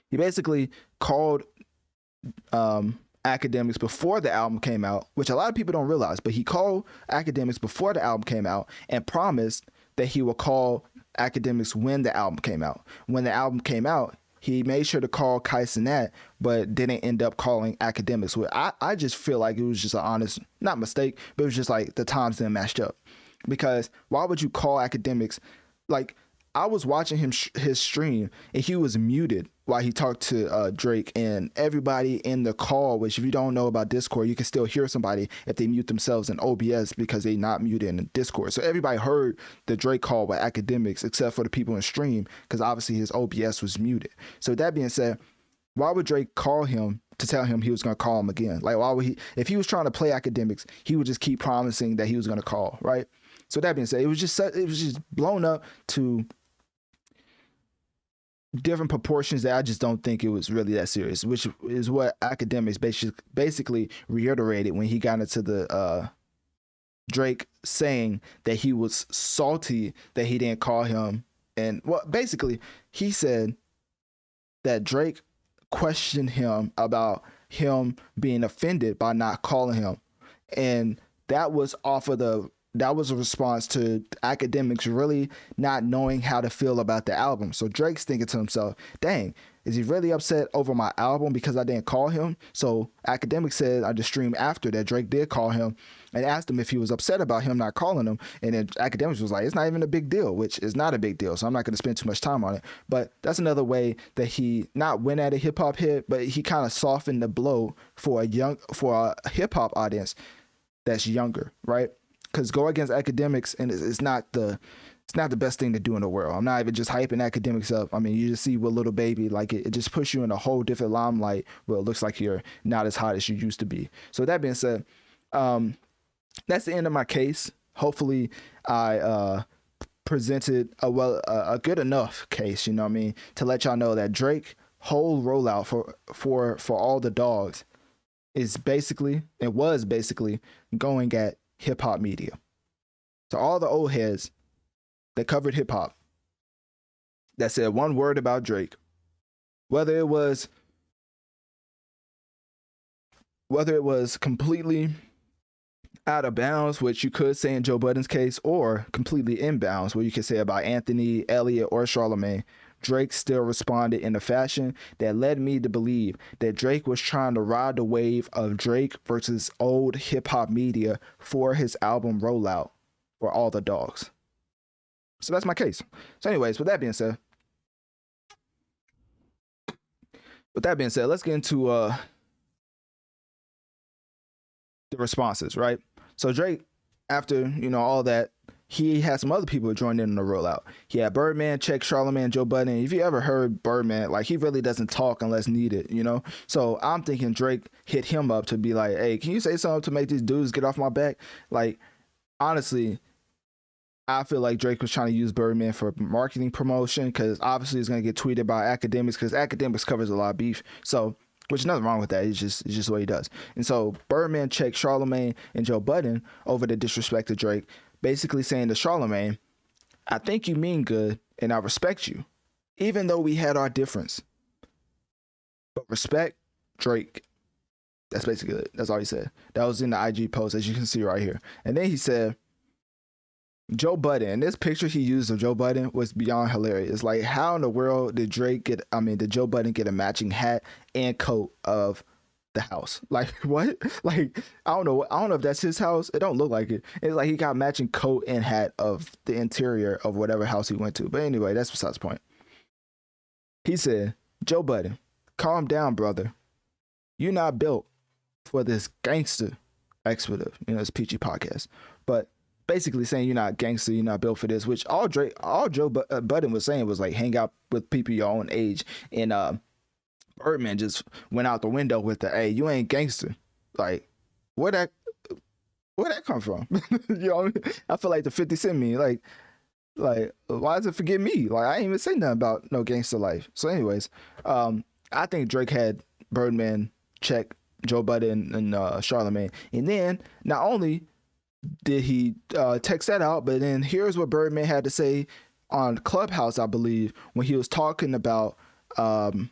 he basically called academics before the album came out, which a lot of people don't realize, but he called academics before the album came out and promised that he will call academics when the album came out. When the album came out, he made sure to call Kai Cenat, but didn't end up calling academics. I just feel like it was just an honest, not mistake, but it was just like the times didn't match up. Because why would you call academics? Like, I was watching his stream and he was muted while he talked to Drake, and everybody in the call, which if you don't know about Discord, you can still hear somebody if they mute themselves in OBS because they not muted in Discord. So everybody heard the Drake call by academics except for the people in stream because obviously his OBS was muted. So that being said, why would Drake call him to tell him he was going to call him again? Like, why would he? If he was trying to play academics, he would just keep promising that he was going to call, right? So that being said, it was just blown up to different proportions that I just don't think it was really that serious, which is what academics basically reiterated when he got into the Drake saying that he was salty that he didn't call him. And well, basically he said that Drake questioned him about him being offended by not calling him, and that was a response to academics really not knowing how to feel about the album. So Drake's thinking to himself, dang, is he really upset over my album because I didn't call him? So academics said on the stream after that Drake did call him and asked him if he was upset about him not calling him. And then academics was like, it's not even a big deal, which is not a big deal. So I'm not going to spend too much time on it. But that's another way that he not went at a hip hop head, but he kind of softened the blow for a hip hop audience that's younger, right? Because go against academics and it's not the best thing to do in the world. I'm not even just hyping academics up. I mean, you just see with Little Baby, like it just puts you in a whole different limelight where it looks like you're not as hot as you used to be. So that being said, that's the end of my case. Hopefully I presented a good enough case, you know what I mean, to let y'all know that Drake whole rollout for all the dogs was basically going at hip hop media. So all the old heads that covered hip hop that said one word about Drake, whether it was completely out of bounds, which you could say in Joe Budden's case, or completely in bounds, what you could say about Anthony, Elliott, or Charlemagne, Drake still responded in a fashion that led me to believe that Drake was trying to ride the wave of Drake versus old hip-hop media for his album rollout for all the dogs. So that's my case. So anyways, with that being said, With that being said, let's get into the responses, right? So Drake, after all that, he had some other people join in on the rollout. He had Birdman, Check, Charlamagne, Joe Budden. If you ever heard Birdman, like he really doesn't talk unless needed. So I'm thinking Drake hit him up to be like, "Hey, can you say something to make these dudes get off my back?" Like honestly, I feel like Drake was trying to use Birdman for marketing promotion because obviously it's going to get tweeted by academics because academics covers a lot of beef. So, which is nothing wrong with that. It's just what he does. And so Birdman checked Charlamagne and Joe Budden over the disrespect to Drake, basically saying to Charlamagne, "I think you mean good and I respect you, even though we had our difference. But respect Drake." That's basically it. That's all he said. That was in the IG post, as you can see right here. And then he said, Joe Budden. This picture he used of Joe Budden was beyond hilarious. Like, how in the world did did Joe Budden get a matching hat and coat of the house? Like, what? Like, I don't know. I don't know if that's his house. It don't look like it. It's like he got matching coat and hat of the interior of whatever house he went to. But anyway, that's besides the point. He said, Joe Budden, calm down, brother. You're not built for this gangster expletive. It's PG podcast. But basically saying you're not gangster, you're not built for this, which all Joe Budden was saying was like hang out with people your own age. And Birdman just went out the window with the, "Hey, you ain't gangster." Like, where that come from? I feel like the 50 Cent me. Like why does it forget me? Like, I ain't even say nothing about no gangster life. So anyways, I think Drake had Birdman check Joe Budden and Charlamagne. And then not only did he text that out, but then here's what Birdman had to say on Clubhouse, I believe, when he was talking about the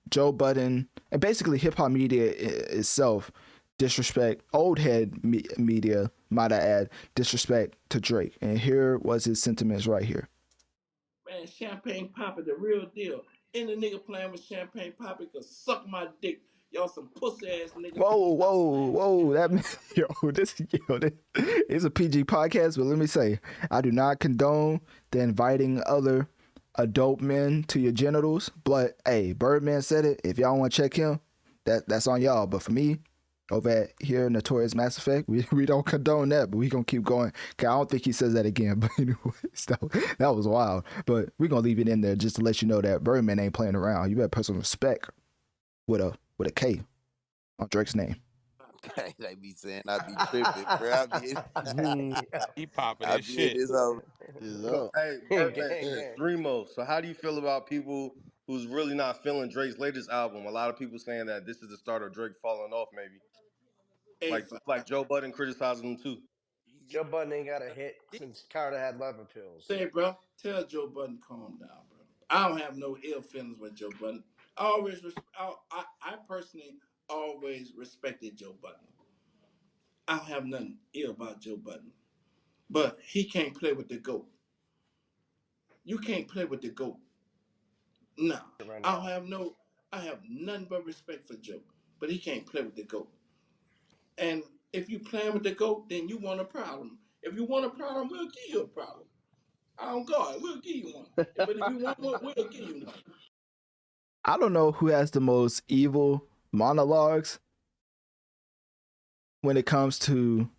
Joe Budden and basically hip hop media itself disrespect, old head media, might I add, disrespect to Drake. And here was his sentiments right here. Man, Champagne Poppy, the real deal. Any nigga playing with Champagne Poppy could suck my dick. Y'all some pussy ass niggas. Whoa! That this it's a PG podcast, but let me say, I do not condone the inviting other adult men to your genitals. But hey, Birdman said it. If y'all want to check him, that's on y'all. But for me, over at here, Notorious Mass Effect, we don't condone that, but we gonna keep going. Cause I don't think he says that again. But anyways, that was wild. But we gonna leave it in there just to let you know that Birdman ain't playing around. You better put some respect with a K on Drake's name. They be saying I be tripping, bro. He popping I his be shit. in this whole. Hey, Dreamo. So how do you feel about people who's really not feeling Drake's latest album? A lot of people saying that this is the start of Drake falling off, maybe. Hey, Like Joe Budden criticizing him too. Joe Budden ain't got a hit since Carter had Love Pills. say, bro, tell Joe Budden calm down, bro. I don't have no ill feelings with Joe Budden. I personally always respected Joe Budden. I don't have nothing ill about Joe Budden. But he can't play with the GOAT. You can't play with the GOAT. No. I have nothing but respect for Joe. But he can't play with the GOAT. And if you playing with the GOAT, then you want a problem. If you want a problem, we'll give you a problem. Oh God, we'll give you one. But if you want one, we'll give you one. I don't know who has the most evil monologues when it comes to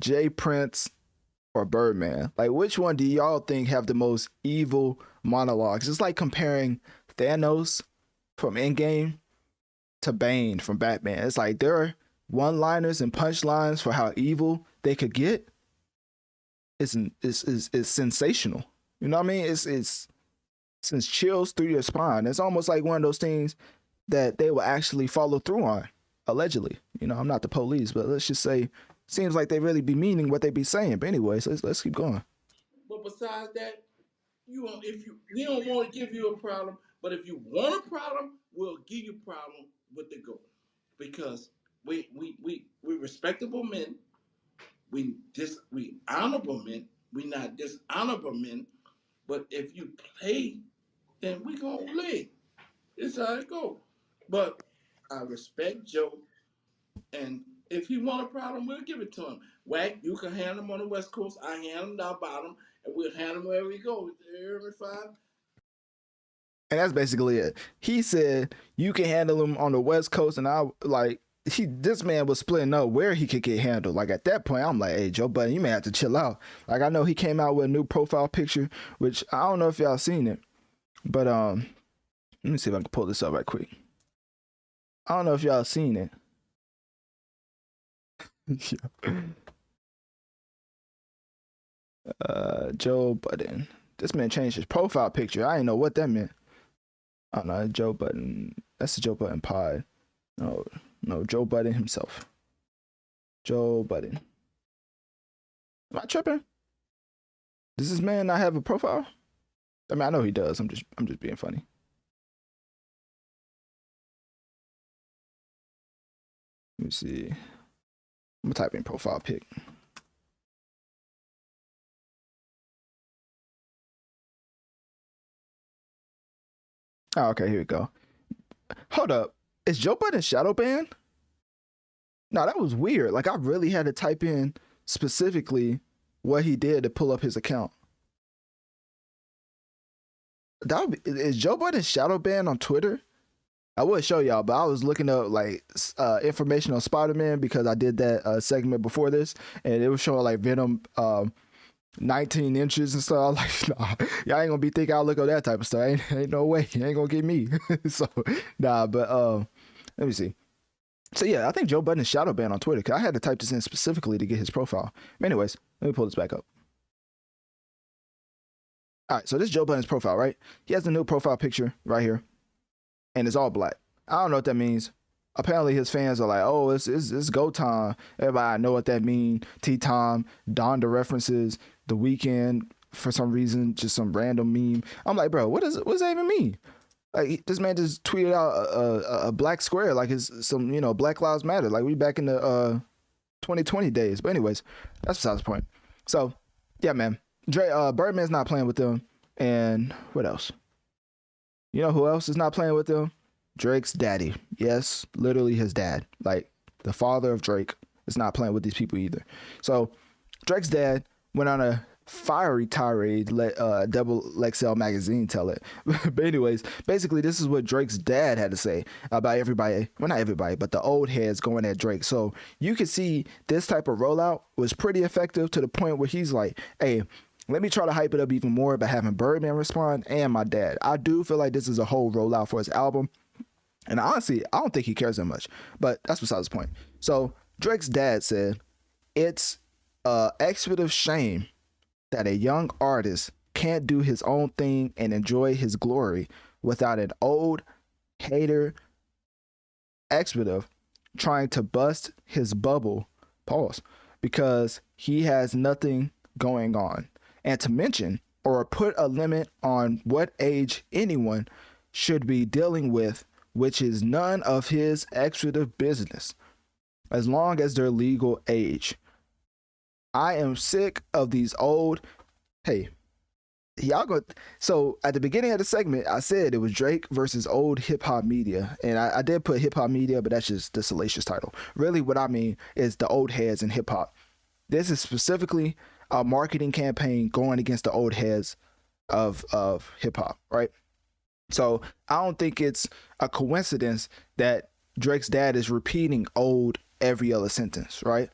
Jay Prince or Birdman. Like, which one do y'all think have the most evil monologues? It's like comparing Thanos from Endgame to Bane from Batman. It's like there are one-liners and punchlines for how evil they could get. It's sensational. You know what I mean? It's sends chills through your spine. It's almost like one of those things that they will actually follow through on, allegedly. I'm not the police, but let's just say, seems like they really be meaning what they be saying. But anyways, let's keep going. But besides that, we don't want to give you a problem, but if you want a problem, we'll give you a problem with the GOAT. Because we respectable men. We honorable men. We not dishonorable men. But if you play, then we gonna play. It's how it go. But I respect Joe, and if he want a problem, we'll give it to him. Wack, you can handle him on the West Coast. I handle him down bottom, and we'll handle him wherever we go. Every five. And that's basically it. He said you can handle him on the West Coast, and I like this man was splitting up where he could get handled. Like at that point, I'm like, hey, Joe Budden, you may have to chill out. Like I know he came out with a new profile picture, which I don't know if y'all seen it, but let me see if I can pull this up right quick. I don't know if y'all seen it. Joe Budden. This man changed his profile picture. I didn't know what that meant. I don't know, Joe Budden. That's the Joe Budden pod. No, Joe Budden himself. Joe Budden. Am I tripping? Does this man not have a profile? I mean, I know he does. I'm just being funny. Let me see. I'm gonna type in profile pic. Oh, okay, here we go. Hold up. Is Joe Budden shadow banned? No, that was weird. Like I really had to type in specifically what he did to pull up his account. Is Joe Budden shadow banned on Twitter? I would show y'all, but I was looking up like information on Spiderman because I did that segment before this, and it was showing like Venom 19 inches and stuff. I was like, nah, y'all ain't gonna be thinking I'll look up that type of stuff. Ain't no way. You ain't gonna get me. So nah, but let me see. So yeah, I think Joe Budden is shadow banned on Twitter because I had to type this in specifically to get his profile. Anyways, let me pull this back up. All right, so this is Joe Budden's profile, right? He has the new profile picture right here, and it's all black. I don't know what that means. Apparently his fans are like, oh, it's go time. Everybody know what that means. T-Time, Donda references, The Weeknd for some reason, just some random meme. I'm like, bro, what does that even mean? Like this man just tweeted out a black square, like it's some, Black Lives Matter. Like we back in the 2020 days. But anyways, that's besides the point. So yeah, man, Birdman's not playing with them. And what else? You know who else is not playing with them? Drake's daddy. Yes, literally his dad. Like the father of Drake is not playing with these people either. So Drake's dad went on a fiery tirade, let Double XL magazine tell it. But anyways, basically this is what Drake's dad had to say about everybody. Well, not everybody, but the old heads going at Drake. So you can see this type of rollout was pretty effective to the point where he's like, hey, let me try to hype it up even more by having Birdman respond and my dad. I do feel like this is a whole rollout for his album. And honestly, I don't think he cares that much, but that's besides the point. So Drake's dad said, it's an expletive shame that a young artist can't do his own thing and enjoy his glory without an old hater expletive trying to bust his bubble, pause, because he has nothing going on. And to mention or put a limit on what age anyone should be dealing with, which is none of his expletive business, as long as they're legal age. I am sick of these old. Hey, y'all go. So at the beginning of the segment, I said it was Drake versus old hip hop media, and I did put hip hop media, but that's just the salacious title. Really, what I mean is the old heads in hip hop. This is specifically a marketing campaign going against the old heads of hip hop, right? So I don't think it's a coincidence that Drake's dad is repeating old every other sentence, right?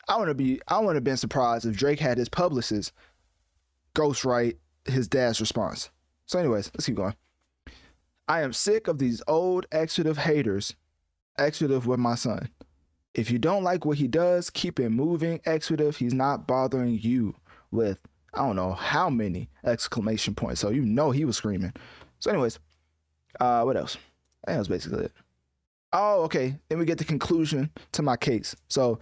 I wouldn't have been surprised if Drake had his publicist ghostwrite his dad's response. So anyways, let's keep going. I am sick of these old expletive haters. Expletive with my son. If you don't like what he does, keep it moving. Expletive, he's not bothering you with, I don't know how many exclamation points. So he was screaming. So anyways, what else? I think that was basically it. Oh, okay. Then we get the conclusion to my case. So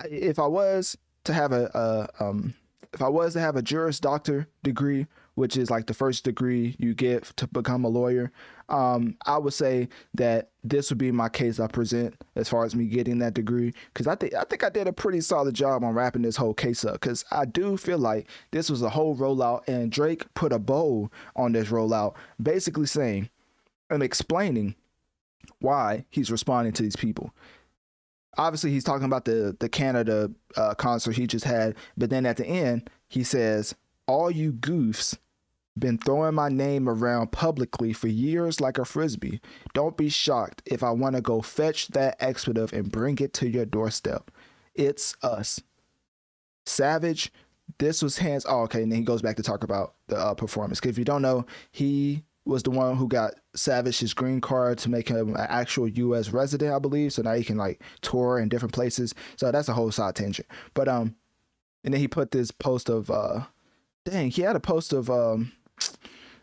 if I was to have a Juris Doctor degree, which is like the first degree you get to become a lawyer, I would say that this would be my case I present as far as me getting that degree, because I think I did a pretty solid job on wrapping this whole case up, because I do feel like this was a whole rollout, and Drake put a bow on this rollout, basically saying and explaining why he's responding to these people. Obviously, he's talking about the Canada concert he just had, but then at the end, he says, all you goofs been throwing my name around publicly for years like a frisbee. Don't be shocked if I want to go fetch that expletive and bring it to your doorstep. It's us. Savage, this was hands. Oh, okay. And then he goes back to talk about the performance. Because if you don't know, he was the one who got Savage his green card to make him an actual U.S. resident, I believe. So now he can like tour in different places. So that's a whole side tangent. But and then he put this post of dang, he had a post of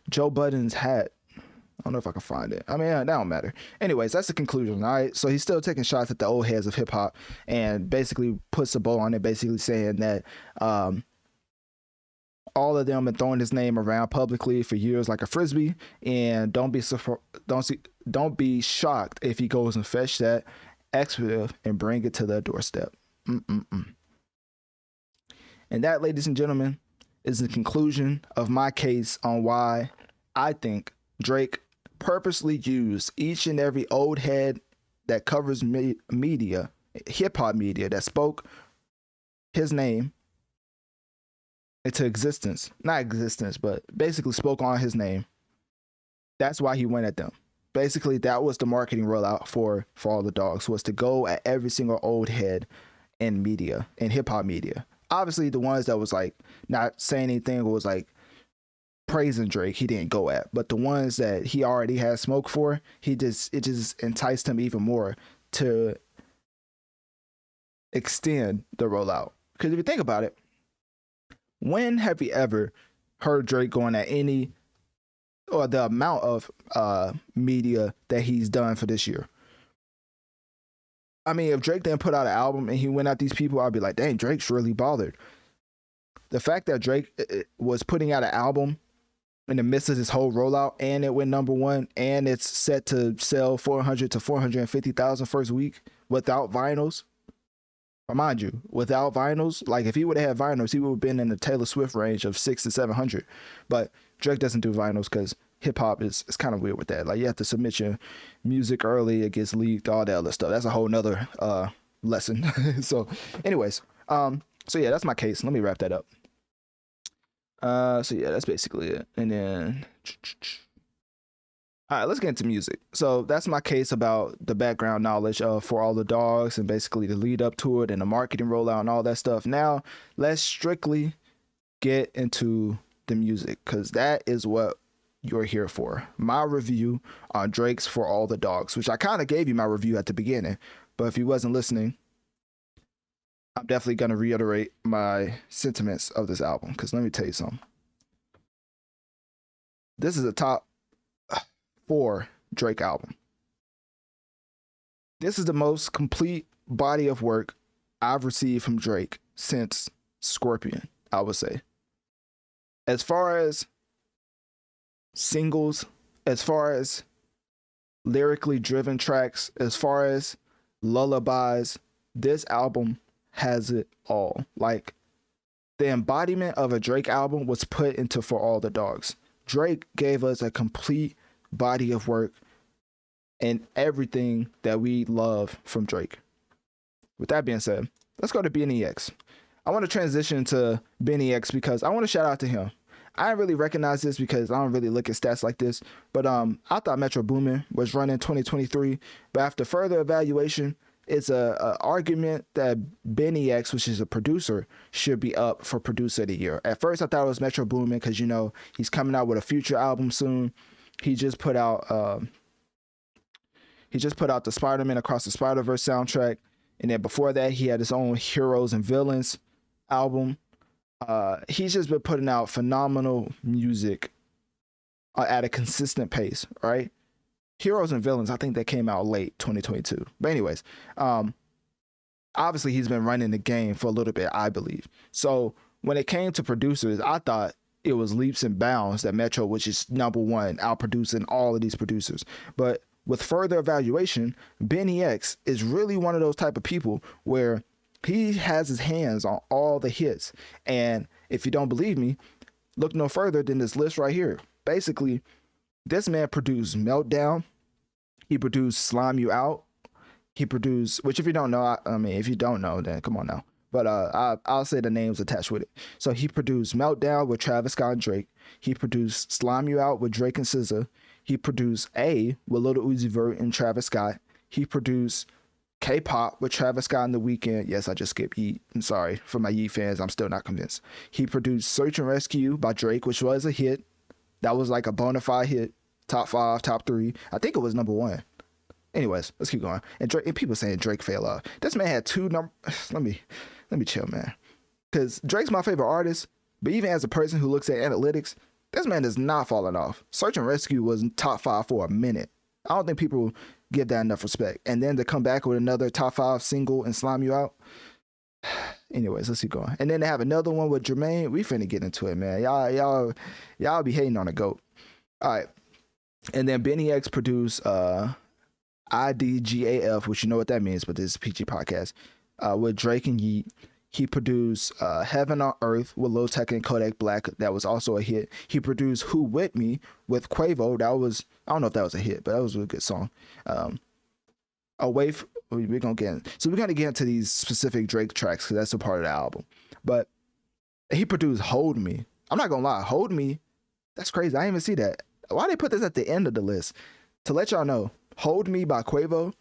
Joe Budden's hat. I don't know if I can find it. I mean, that don't matter. Anyways, that's the conclusion, all right? So he's still taking shots at the old heads of hip-hop and basically puts a bow on it, basically saying that all of them been throwing his name around publicly for years like a frisbee, and don't be shocked if he goes and fetch that expletive and bring it to their doorstep. And that, ladies and gentlemen, is the conclusion of my case on why I think Drake purposely used each and every old head that covers media, hip-hop media, that spoke his name into existence. Not existence, but basically spoke on his name. That's why he went at them. Basically, that was the marketing rollout for All the Dogs, was to go at every single old head in media, in hip-hop media. Obviously, the ones that was like not saying anything or was like praising Drake, he didn't go at. But the ones that he already had smoke for, it just enticed him even more to extend the rollout. Because if you think about it, when have you ever heard Drake going at any or the amount of media that he's done for this year? I mean, if Drake didn't put out an album and he went at these people, I'd be like, dang, Drake's really bothered. The fact that Drake was putting out an album in the midst of this whole rollout and it went #1 and it's set to sell 400 to 450,000 first week without vinyls. Remind you, without vinyls, like if he would have had vinyls, he would have been in the Taylor Swift range of 600 to 700. But Drake doesn't do vinyls because hip hop is kind of weird with that. Like you have to submit your music early, it gets leaked, all that other stuff. That's a whole nother lesson. So anyways, so yeah, that's my case. Let me wrap that up. So yeah, that's basically it. And then all right, let's get into music. So that's my case about the background knowledge of For All the Dogs and basically the lead up to it and the marketing rollout and all that stuff. Now let's strictly get into the music, because that is what you're here for. My review on Drake's For All the Dogs, which I kind of gave you my review at the beginning, but if you wasn't listening, I'm definitely going to reiterate my sentiments of this album, because let me tell you something. This is a top 4 Drake album. This is the most complete body of work I've received from Drake since Scorpion, I would say. As far as singles, as far as lyrically driven tracks, as far as lullabies, this album has it all. Like, the embodiment of a Drake album was put into For All the Dogs. Drake gave us a complete body of work and everything that we love from Drake. With that being said, let's go to Benny X. I want to transition to Benny X because I want to shout out to him. I didn't really recognize this because I don't really look at stats like this, but I thought Metro Boomin was running 2023, but after further evaluation, it's a argument that Benny X, which is a producer, should be up for producer of the year. At first, I thought it was Metro Boomin because, you know, he's coming out with a Future album soon. He just put out the Spiderman Across the Spider-Verse soundtrack, and then before that, he had his own Heroes and Villains album. He's just been putting out phenomenal music at a consistent pace, right? Heroes and Villains, I think that came out late 2022. But anyways, obviously he's been running the game for a little bit, I believe. So when it came to producers, I thought it was leaps and bounds that Metro, which is #1, outproducing all of these producers. But with further evaluation, Benny X is really one of those type of people where he has his hands on all the hits. And if you don't believe me, look no further than this list right here. Basically, this man produced Meltdown. He produced Slime You Out. He produced, which if you don't know, I mean, if you don't know, then come on now. but I'll say the names attached with it. So he produced Meltdown with Travis Scott and Drake. He produced Slime You Out with Drake and SZA. He produced A with Lil Uzi Vert and Travis Scott. He produced K-pop with Travis Scott and The Weeknd. Yes, I just skipped Yeet. I'm sorry for my Yeet fans. I'm still not convinced. He produced Search and Rescue by Drake, which was a hit. That was like a bona fide hit. Top 5, top 3. I think it was number 1. Anyways, let's keep going. And Drake, and people saying Drake fell off. This man had 2 number. Let me chill, man. Because Drake's my favorite artist, but even as a person who looks at analytics, this man is not falling off. Search and Rescue was top 5 for a minute. I don't think people give that enough respect. And then to come back with another top 5 single and Slime You Out. Anyways, let's keep going. And then they have another one with Jermaine. We finna get into it, man. Y'all be hating on a GOAT. All right. And then Benny X produced IDGAF, which you know what that means, but this is a PG podcast, with Drake and Yeet. He produced Heaven on Earth with Lil Tecca and Kodak Black. That was also a hit. He produced Who With Me with Quavo. That was, I don't know if that was a hit, but that was a good song. We're gonna get in. So we're gonna get into these specific Drake tracks because that's a part of the album. But he produced Hold Me. I'm not gonna lie, Hold Me, that's crazy. I didn't even see that. Why they put this at the end of the list? To let y'all know, Hold Me by Quavo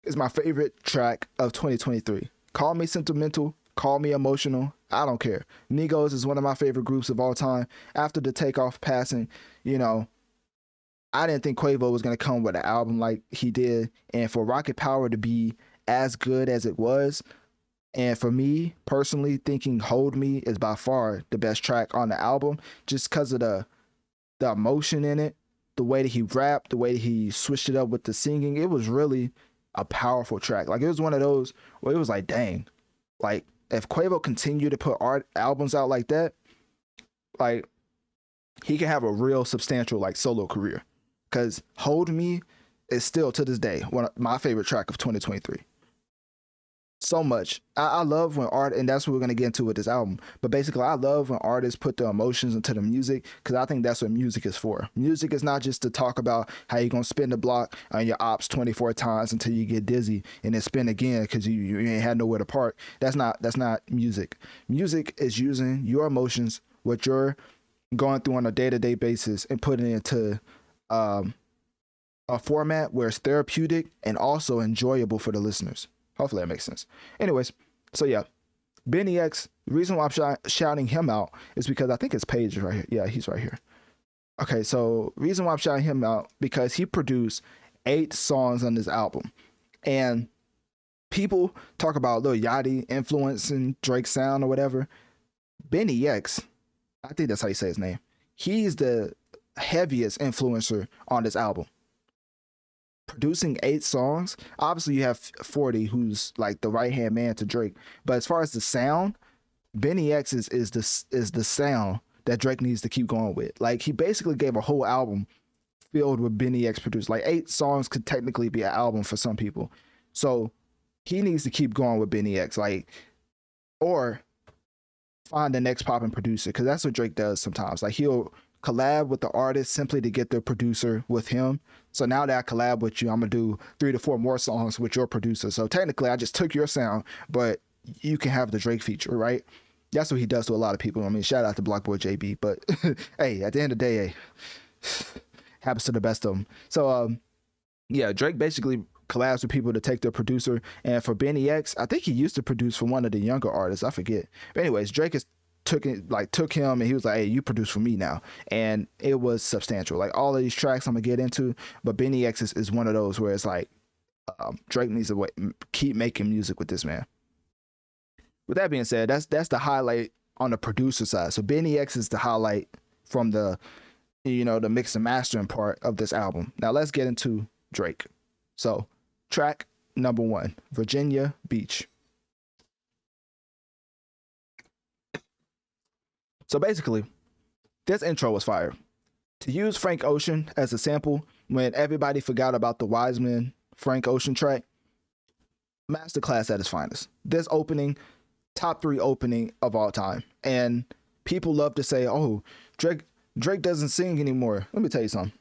is my favorite track of 2023. Call me sentimental, call me emotional, I don't care. Migos is one of my favorite groups of all time. After the Takeoff passing, you know, I didn't think Quavo was going to come with an album like he did. And for Rocket Power to be as good as it was, and for me personally, thinking Hold Me is by far the best track on the album, just because of the emotion in it, the way that he rapped, the way that he switched it up with the singing. It was really a powerful track. Like, it was one of those where it was like, dang, like if Quavo continued to put albums out like that, like he can have a real substantial like solo career. Because Hold Me is still to this day one of my favorite track of 2023. So much. I love when and that's what we're going to get into with this album. But basically, I love when artists put their emotions into the music, because I think that's what music is for. Music is not just to talk about how you're going to spin the block on your ops 24 times until you get dizzy and then spin again because you ain't had nowhere to park. That's not music. Music is using your emotions, what you're going through on a day-to-day basis, and putting it into a format where it's therapeutic and also enjoyable for the listeners. Hopefully that makes sense. Anyways, so yeah, Benny X, the reason why I'm shouting him out is because I think his page is right here. Yeah, he's right here. Okay, so reason why I'm shouting him out, because he produced 8 songs on this album. And people talk about Lil Yachty influencing Drake's sound or whatever. Benny X, I think that's how you say his name. He's the heaviest influencer on this album. Producing 8 songs, obviously you have 40, who's like the right hand man to Drake, but as far as the sound, Benny X is the sound that Drake needs to keep going with. Like, he basically gave a whole album filled with Benny X produced. Like, 8 songs could technically be an album for some people, so he needs to keep going with Benny X, like, or find the next popping producer, because that's what Drake does sometimes. Like, he'll collab with the artist simply to get their producer with him. So now that I collab with you, I'm gonna do 3 to 4 more songs with your producer. So technically I just took your sound, but you can have the Drake feature, right? That's what he does to a lot of people. I mean, shout out to Blockboy JB, but hey, at the end of the day, hey, happens to the best of them. So yeah, Drake basically collabs with people to take their producer. And for Benny X, I think he used to produce for one of the younger artists, I forget. But anyways, Drake took him and he was like, hey, you produce for me now. And it was substantial. Like, all of these tracks I'm gonna get into, but Benny X is one of those where it's like, Drake needs to keep making music with this man. With that being said, that's the highlight on the producer side. So Benny X is the highlight from the, you know, the mix and mastering part of this album. Now let's get into Drake. So track number 1, Virginia Beach. So basically, this intro was fire. To use Frank Ocean as a sample when everybody forgot about the Wiseman Frank Ocean track, masterclass at its finest. This opening, top 3 opening of all time. And people love to say, oh, Drake doesn't sing anymore. Let me tell you something.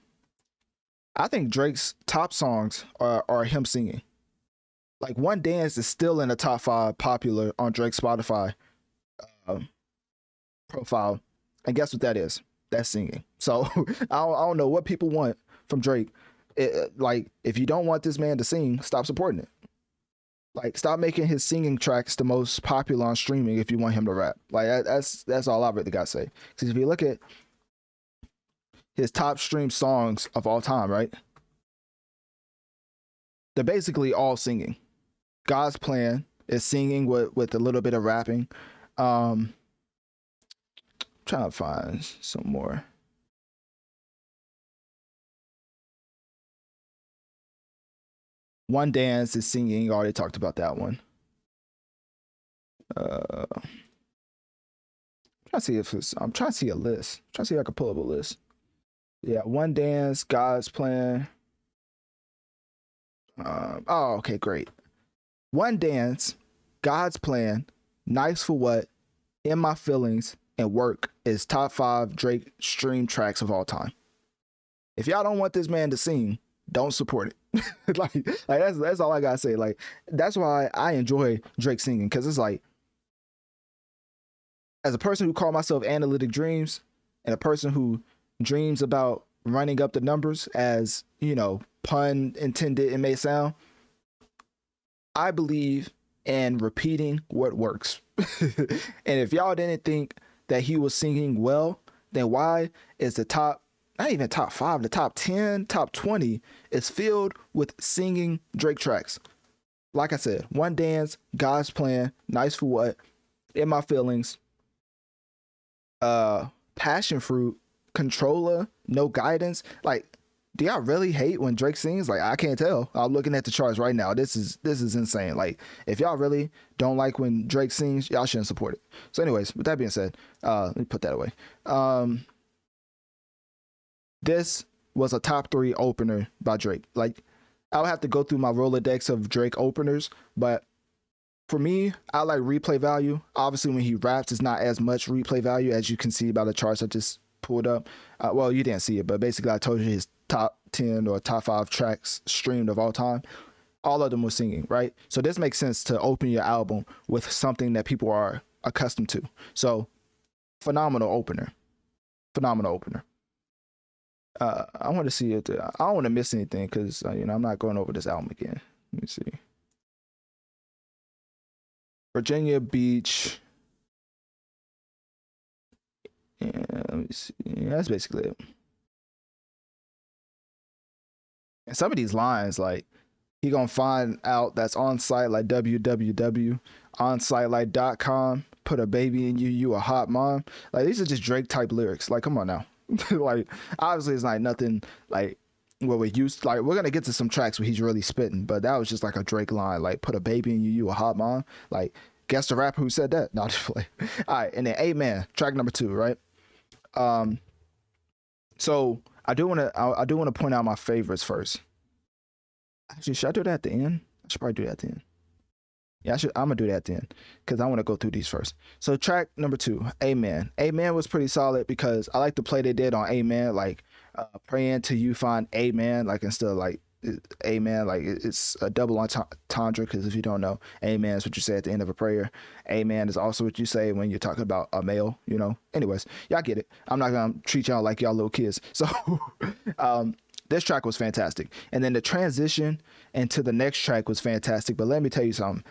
I think Drake's top songs are him singing. Like One Dance is still in the top 5 popular on Drake's Spotify um, profile. And guess what that is? That's singing. So I don't know what people want from Drake. Like, if you don't want this man to sing, stop supporting it. Like, stop making his singing tracks the most popular on streaming if you want him to rap. Like, that's all I really got to say. Because if you look at his top streamed songs of all time, right? They're basically all singing. God's Plan is singing with a little bit of rapping. Trying to find some more. One Dance is singing. Already talked about that one. I'm trying to see a list. I'm trying to see if I can pull up a list. Yeah, One Dance, God's Plan. Oh, okay, great. One Dance, God's Plan, Nice for What, In My Feelings, and Work is top 5 Drake stream tracks of all time. If y'all don't want this man to sing, don't support it. like that's all I gotta say. Like, that's why I enjoy Drake singing, because it's like, as a person who call myself Analytic Dreamz, and a person who dreams about running up the numbers, as you know, pun intended it may sound, I believe in repeating what works. And if y'all didn't think that he was singing well, then why is the top, not even top 5, the top 10, top 20 is filled with singing Drake tracks? Like I said, One Dance, God's Plan, Nice for What, In My Feelings, Passion Fruit, Controller, No Guidance. Like, do y'all really hate when Drake sings? Like, I can't tell. I'm looking at the charts right now. This is insane. Like, if y'all really don't like when Drake sings, y'all shouldn't support it. So anyways, with that being said, let me put that away. This was a top 3 opener by Drake. Like, I'll have to go through my Rolodex of Drake openers, but for me, I like replay value. Obviously, when he raps, it's not as much replay value, as you can see by the charts I just pulled up. Well, you didn't see it, but basically I told you his top 10 or top 5 tracks streamed of all time. All of them were singing, right? So this makes sense to open your album with something that people are accustomed to. So phenomenal opener. Phenomenal opener. I want to see it. I don't want to miss anything, because I'm not going over this album again. Let me see. Virginia Beach. Yeah, let me see. Yeah, that's basically it. And some of these lines, like, he gonna find out that's on site like www, on site like .com, put a baby in you, you a hot mom. Like, these are just Drake type lyrics. Like, come on now. Like, obviously it's like nothing like what we're used to. Like, we're gonna get to some tracks where he's really spitting, but that was just like a Drake line, like, put a baby in you, you a hot mom. Like, guess the rapper who said that? Not just play. All right, and then Amen, track number 2, right? So I do want to point out my favorites first. Actually, should I do that at the end? I should probably do that at the end. Yeah, I'm gonna do that at the end, because I want to go through these first. So track number 2, Amen. Amen was pretty solid, because I like the play they did on Amen, like praying till you find Amen, like, instead of like Amen, like it's a double entendre, because if you don't know, Amen is what you say at the end of a prayer. Amen is also what you say when you're talking about a male, Anyways, y'all get it. I'm not gonna treat y'all like y'all little kids. So this track was fantastic, and then the transition into the next track was fantastic. But let me tell you something.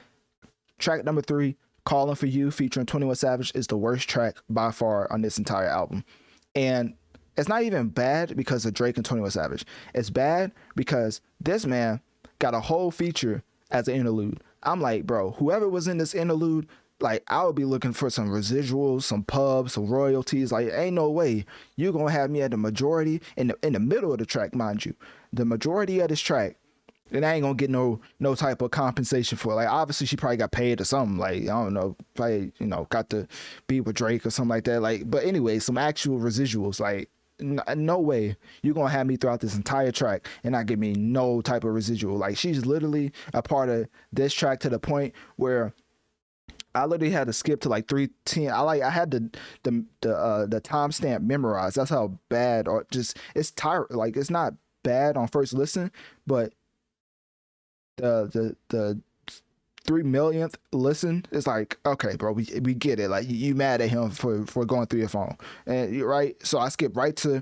Track number 3, Calling for You, featuring 21 Savage, is the worst track by far on this entire album. And it's not even bad because of Drake and 21 Savage. It's bad because this man got a whole feature as an interlude. I'm like, bro, whoever was in this interlude, like, I would be looking for some residuals, some pubs, some royalties. Like, ain't no way you're gonna have me at the majority in the middle of the track, mind you. The majority of this track, and I ain't gonna get no type of compensation for it. Like, obviously she probably got paid or something. Like, I don't know, probably, got to be with Drake or something like that. Like, but anyway, some actual residuals. Like, no way you're gonna have me throughout this entire track and not give me no type of residual. Like, she's literally a part of this track to the point where I literally had to skip to like 3:10. I had the timestamp memorized. That's how bad, or just, it's tired. Like, it's not bad on first listen, but the 3 millionth listen, it's like, okay, bro, we get it. Like you mad at him for going through your phone, and you're right. So I skip right to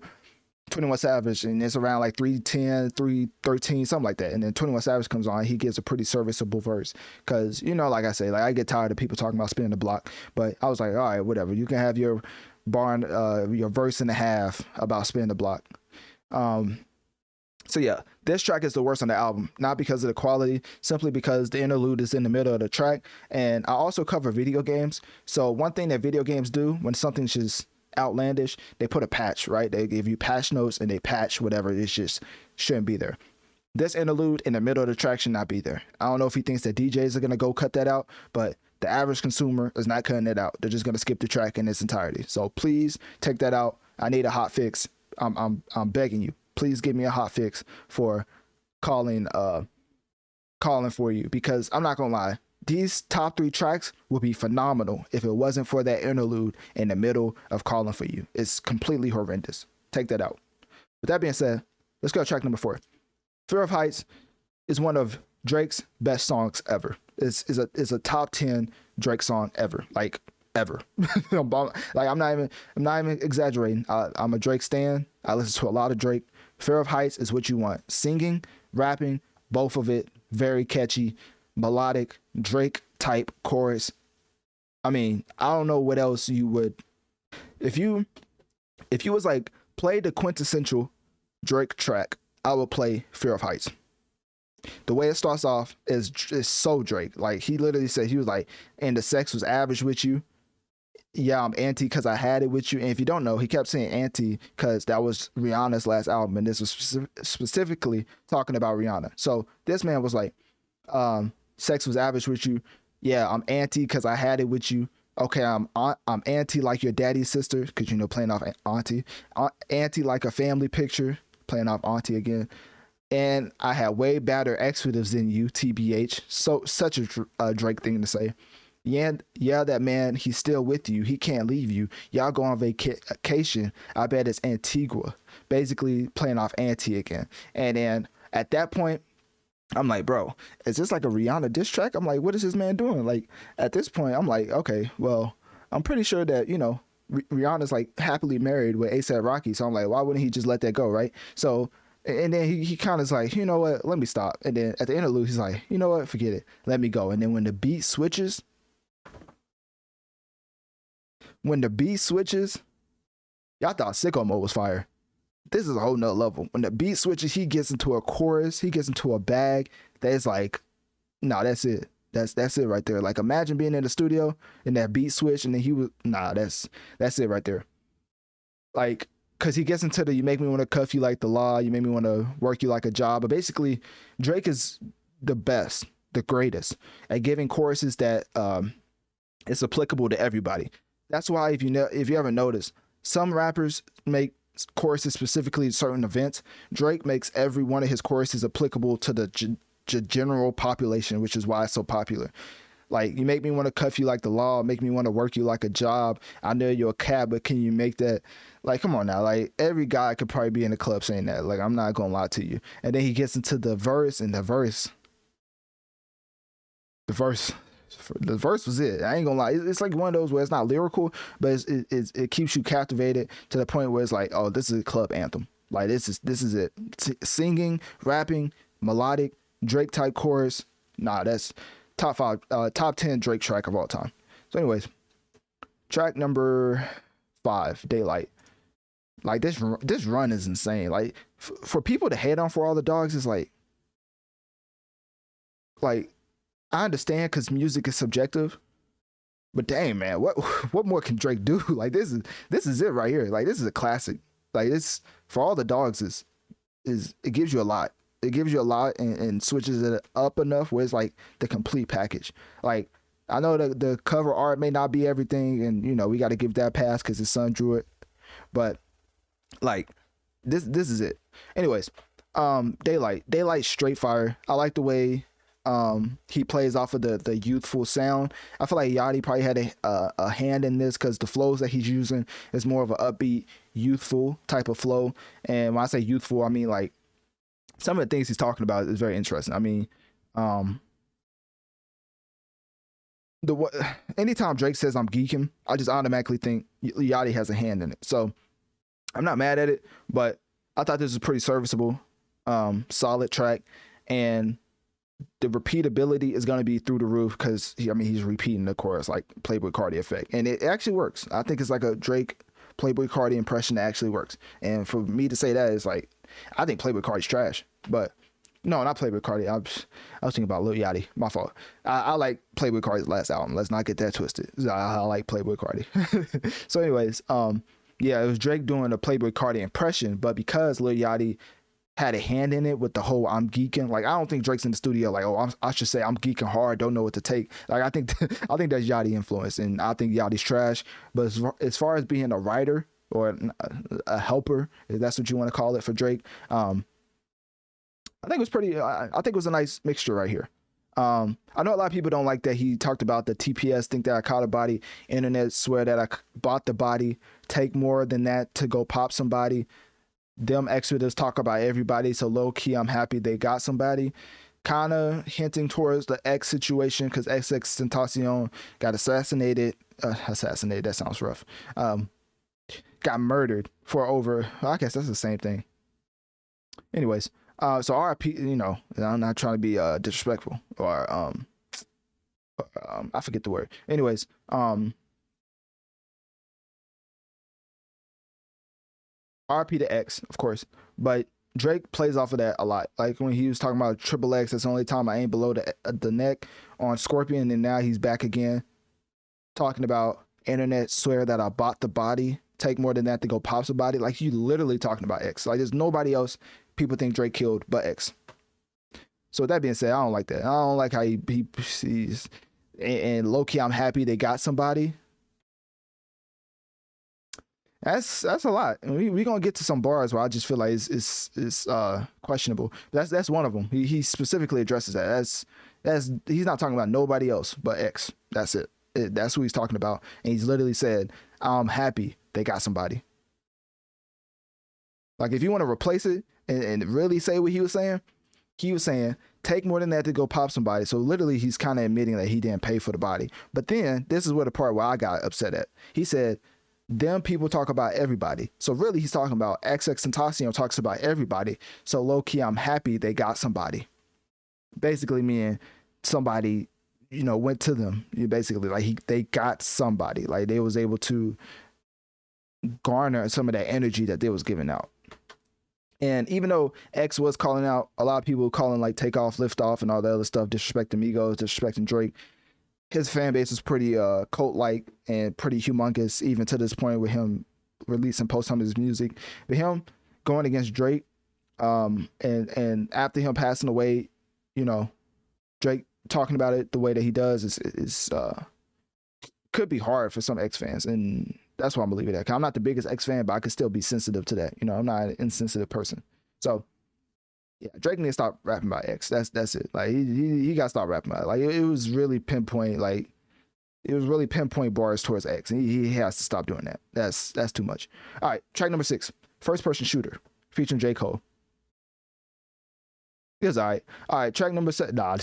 21 Savage, and it's around like 310, 313, something like that. And then 21 Savage comes on, he gives a pretty serviceable verse. Cause like I say, like I get tired of people talking about spinning the block. But I was like, all right, whatever. You can have your your verse and a half about spinning the block. So yeah, this track is the worst on the album, not because of the quality, simply because the interlude is in the middle of the track. And I also cover video games. So one thing that video games do when something's just outlandish, they put a patch, right? They give you patch notes and they patch whatever. It just shouldn't be there. This interlude in the middle of the track should not be there. I don't know if he thinks that DJs are gonna go cut that out, but the average consumer is not cutting it out. They're just gonna skip the track in its entirety. So please take that out. I need a hot fix. I'm begging you. Please give me a hot fix for calling for you, because I'm not gonna lie, these top 3 tracks would be phenomenal if it wasn't for that interlude in the middle of calling for you. It's completely horrendous. Take that out. With that being said, let's go to track number 4. Fear of Heights is one of Drake's best songs ever. It's a top 10 Drake song ever, like ever. Like I'm not even exaggerating. I'm a Drake stan. I listen to a lot of Drake. Fear of Heights is what you want. Singing, rapping, both of it, very catchy, melodic, Drake type chorus. I mean, I don't know what else you would, if you was like, play the quintessential Drake track, I would play Fear of Heights. The way it starts off is so Drake. Like he literally said, he was like, and the sex was average with you. Yeah, I'm anti because I had it with you. And if you don't know, he kept saying anti because that was Rihanna's last album, and this was specifically talking about Rihanna. So this man was like, sex was average with you. Yeah, I'm anti because I had it with you. Okay, I'm anti like your daddy's sister, because playing off auntie. Anti like a family picture, playing off auntie again. And I had way better expletives than you, TBH. So such a Drake thing to say. Yeah, that man, he's still with you. He can't leave you. Y'all go on vacation. I bet it's Antigua. Basically playing off Auntie again. And then at that point, I'm like, bro, is this like a Rihanna diss track? I'm like, what is this man doing? Like, at this point, I'm like, okay, well, I'm pretty sure that, Rihanna's like happily married with A$AP Rocky. So I'm like, why wouldn't he just let that go, right? So, and then he kind of is like, you know what, let me stop. And then at the interlude, he's like, you know what, forget it. Let me go. And then when the beat switches, y'all thought Sicko Mode was fire. This is a whole nother level. When the beat switches, he gets into a chorus, he gets into a bag that's like, nah, that's it. That's it right there. Like, imagine being in the studio and that beat switch, and then that's it right there. Like, cause he gets into the, you make me want to cuff you like the law, you make me want to work you like a job. But basically, Drake is the best, the greatest at giving choruses that it's applicable to everybody. That's why if you ever notice, some rappers make choruses specifically to certain events. Drake makes every one of his choruses applicable to the general population, which is why it's so popular. Like, you make me want to cuff you like the law, make me want to work you like a job. I know you're a cab, but can you make that? Like, come on now. Like, every guy could probably be in the club saying that. Like, I'm not gonna lie to you. And then he gets into the verse, and the verse was it. I ain't gonna lie. It's like one of those where it's not lyrical, but it keeps you captivated to the point where it's like, oh, this is a club anthem. Like, this is it. Singing, rapping, melodic, Drake type chorus. Nah, that's top 10 Drake track of all time. So anyways, track number 5, Daylight. Like, this run is insane. Like, for people to hate on For All the Dogs is like I understand because music is subjective, but dang, man, what more can Drake do? Like, this is it right here. Like, this is a classic. Like, this For All the Dogs is it gives you a lot. It gives you a lot and switches it up enough where it's like the complete package. Like, I know the cover art may not be everything, and we got to give that pass because his son drew it, but like this is it. Anyways, Daylight straight fire. I like the way he plays off of the youthful sound. I feel like Yachty probably had a hand in this because the flows that he's using is more of an upbeat, youthful type of flow. And when I say youthful, I mean like some of the things he's talking about is very interesting. I mean, anytime Drake says I'm geeking, I just automatically think Yachty has a hand in it. So I'm not mad at it, but I thought this was pretty serviceable, solid track, and the repeatability is going to be through the roof because he's repeating the chorus like Playboy Cardi effect, and it actually works. I think it's like a Drake Playboy Cardi impression that actually works. And for me to say that is like, I think Playboy Cardi's trash, but no, not Playboy Cardi. I was thinking about Lil Yachty. My fault. I like Playboy Cardi's last album. Let's not get that twisted. I like Playboy Cardi. So, anyways, yeah, it was Drake doing a Playboy Cardi impression, but because Lil Yachty had a hand in it with the whole I'm geeking. Like, I don't think Drake's in the studio like, oh, I should say I'm geeking hard, don't know what to take. Like, I think that's Yachty influence, and I think Yachty's trash. But as far as being a writer or a helper, if that's what you want to call it for Drake, I think it was pretty. I think it was a nice mixture right here. I know a lot of people don't like that he talked about the TPS, think that I caught a body, internet swear that I bought the body, take more than that to go pop somebody. Them exodus talk about everybody, so low key I'm happy they got somebody. Kind of hinting towards the X situation because XXXTentacion got assassinated, that sounds rough, got murdered for over, I guess that's the same thing. Anyways, so RIP, I'm not trying to be disrespectful or I forget the word. Anyways, RP to X, of course, but Drake plays off of that a lot. Like when he was talking about Triple X, that's the only time I ain't below the neck on Scorpion, and now he's back again talking about internet swear that I bought the body, take more than that to go pop somebody. Like, you literally talking about X. Like, there's nobody else people think Drake killed but X. So with that being said, I don't like that. I don't like how he sees, and low key I'm happy they got somebody. That's a lot. We gonna get to some bars where I just feel like it's questionable. That's one of them. He specifically addresses that. That's he's not talking about nobody else but X. That's it. That's who he's talking about. And he's literally said, "I'm happy they got somebody." Like, if you want to replace it and really say what he was saying take more than that to go pop somebody. So literally he's kind of admitting that he didn't pay for the body. But then this is where the part where I got upset at. He said, them people talk about everybody. So really he's talking about XXXTentacion talks about everybody. So low key I'm happy they got somebody. Basically meaning somebody, went to them. Basically like they got somebody. Like they was able to garner some of that energy that they was giving out. And even though X was calling out, a lot of people calling like Take Off, Lift Off and all that other stuff, disrespecting Migos, disrespecting Drake, his fan base is pretty cult-like and pretty humongous, even to this point with him releasing post-hunters music. But him going against Drake, and after him passing away, Drake talking about it the way that he does is could be hard for some X fans, and that's why I'm gonna leave it at. I'm not the biggest X fan, but I could still be sensitive to that. I'm not an insensitive person. So yeah, Drake needs to stop rapping about X. That's it. Like he got to stop rapping about it. Like it was really pinpoint. Like it was really pinpoint bars towards X, and he has to stop doing that. That's too much. All right, track number 6, First Person Shooter, featuring J. Cole. It was all right. All right, track number 7. Nah.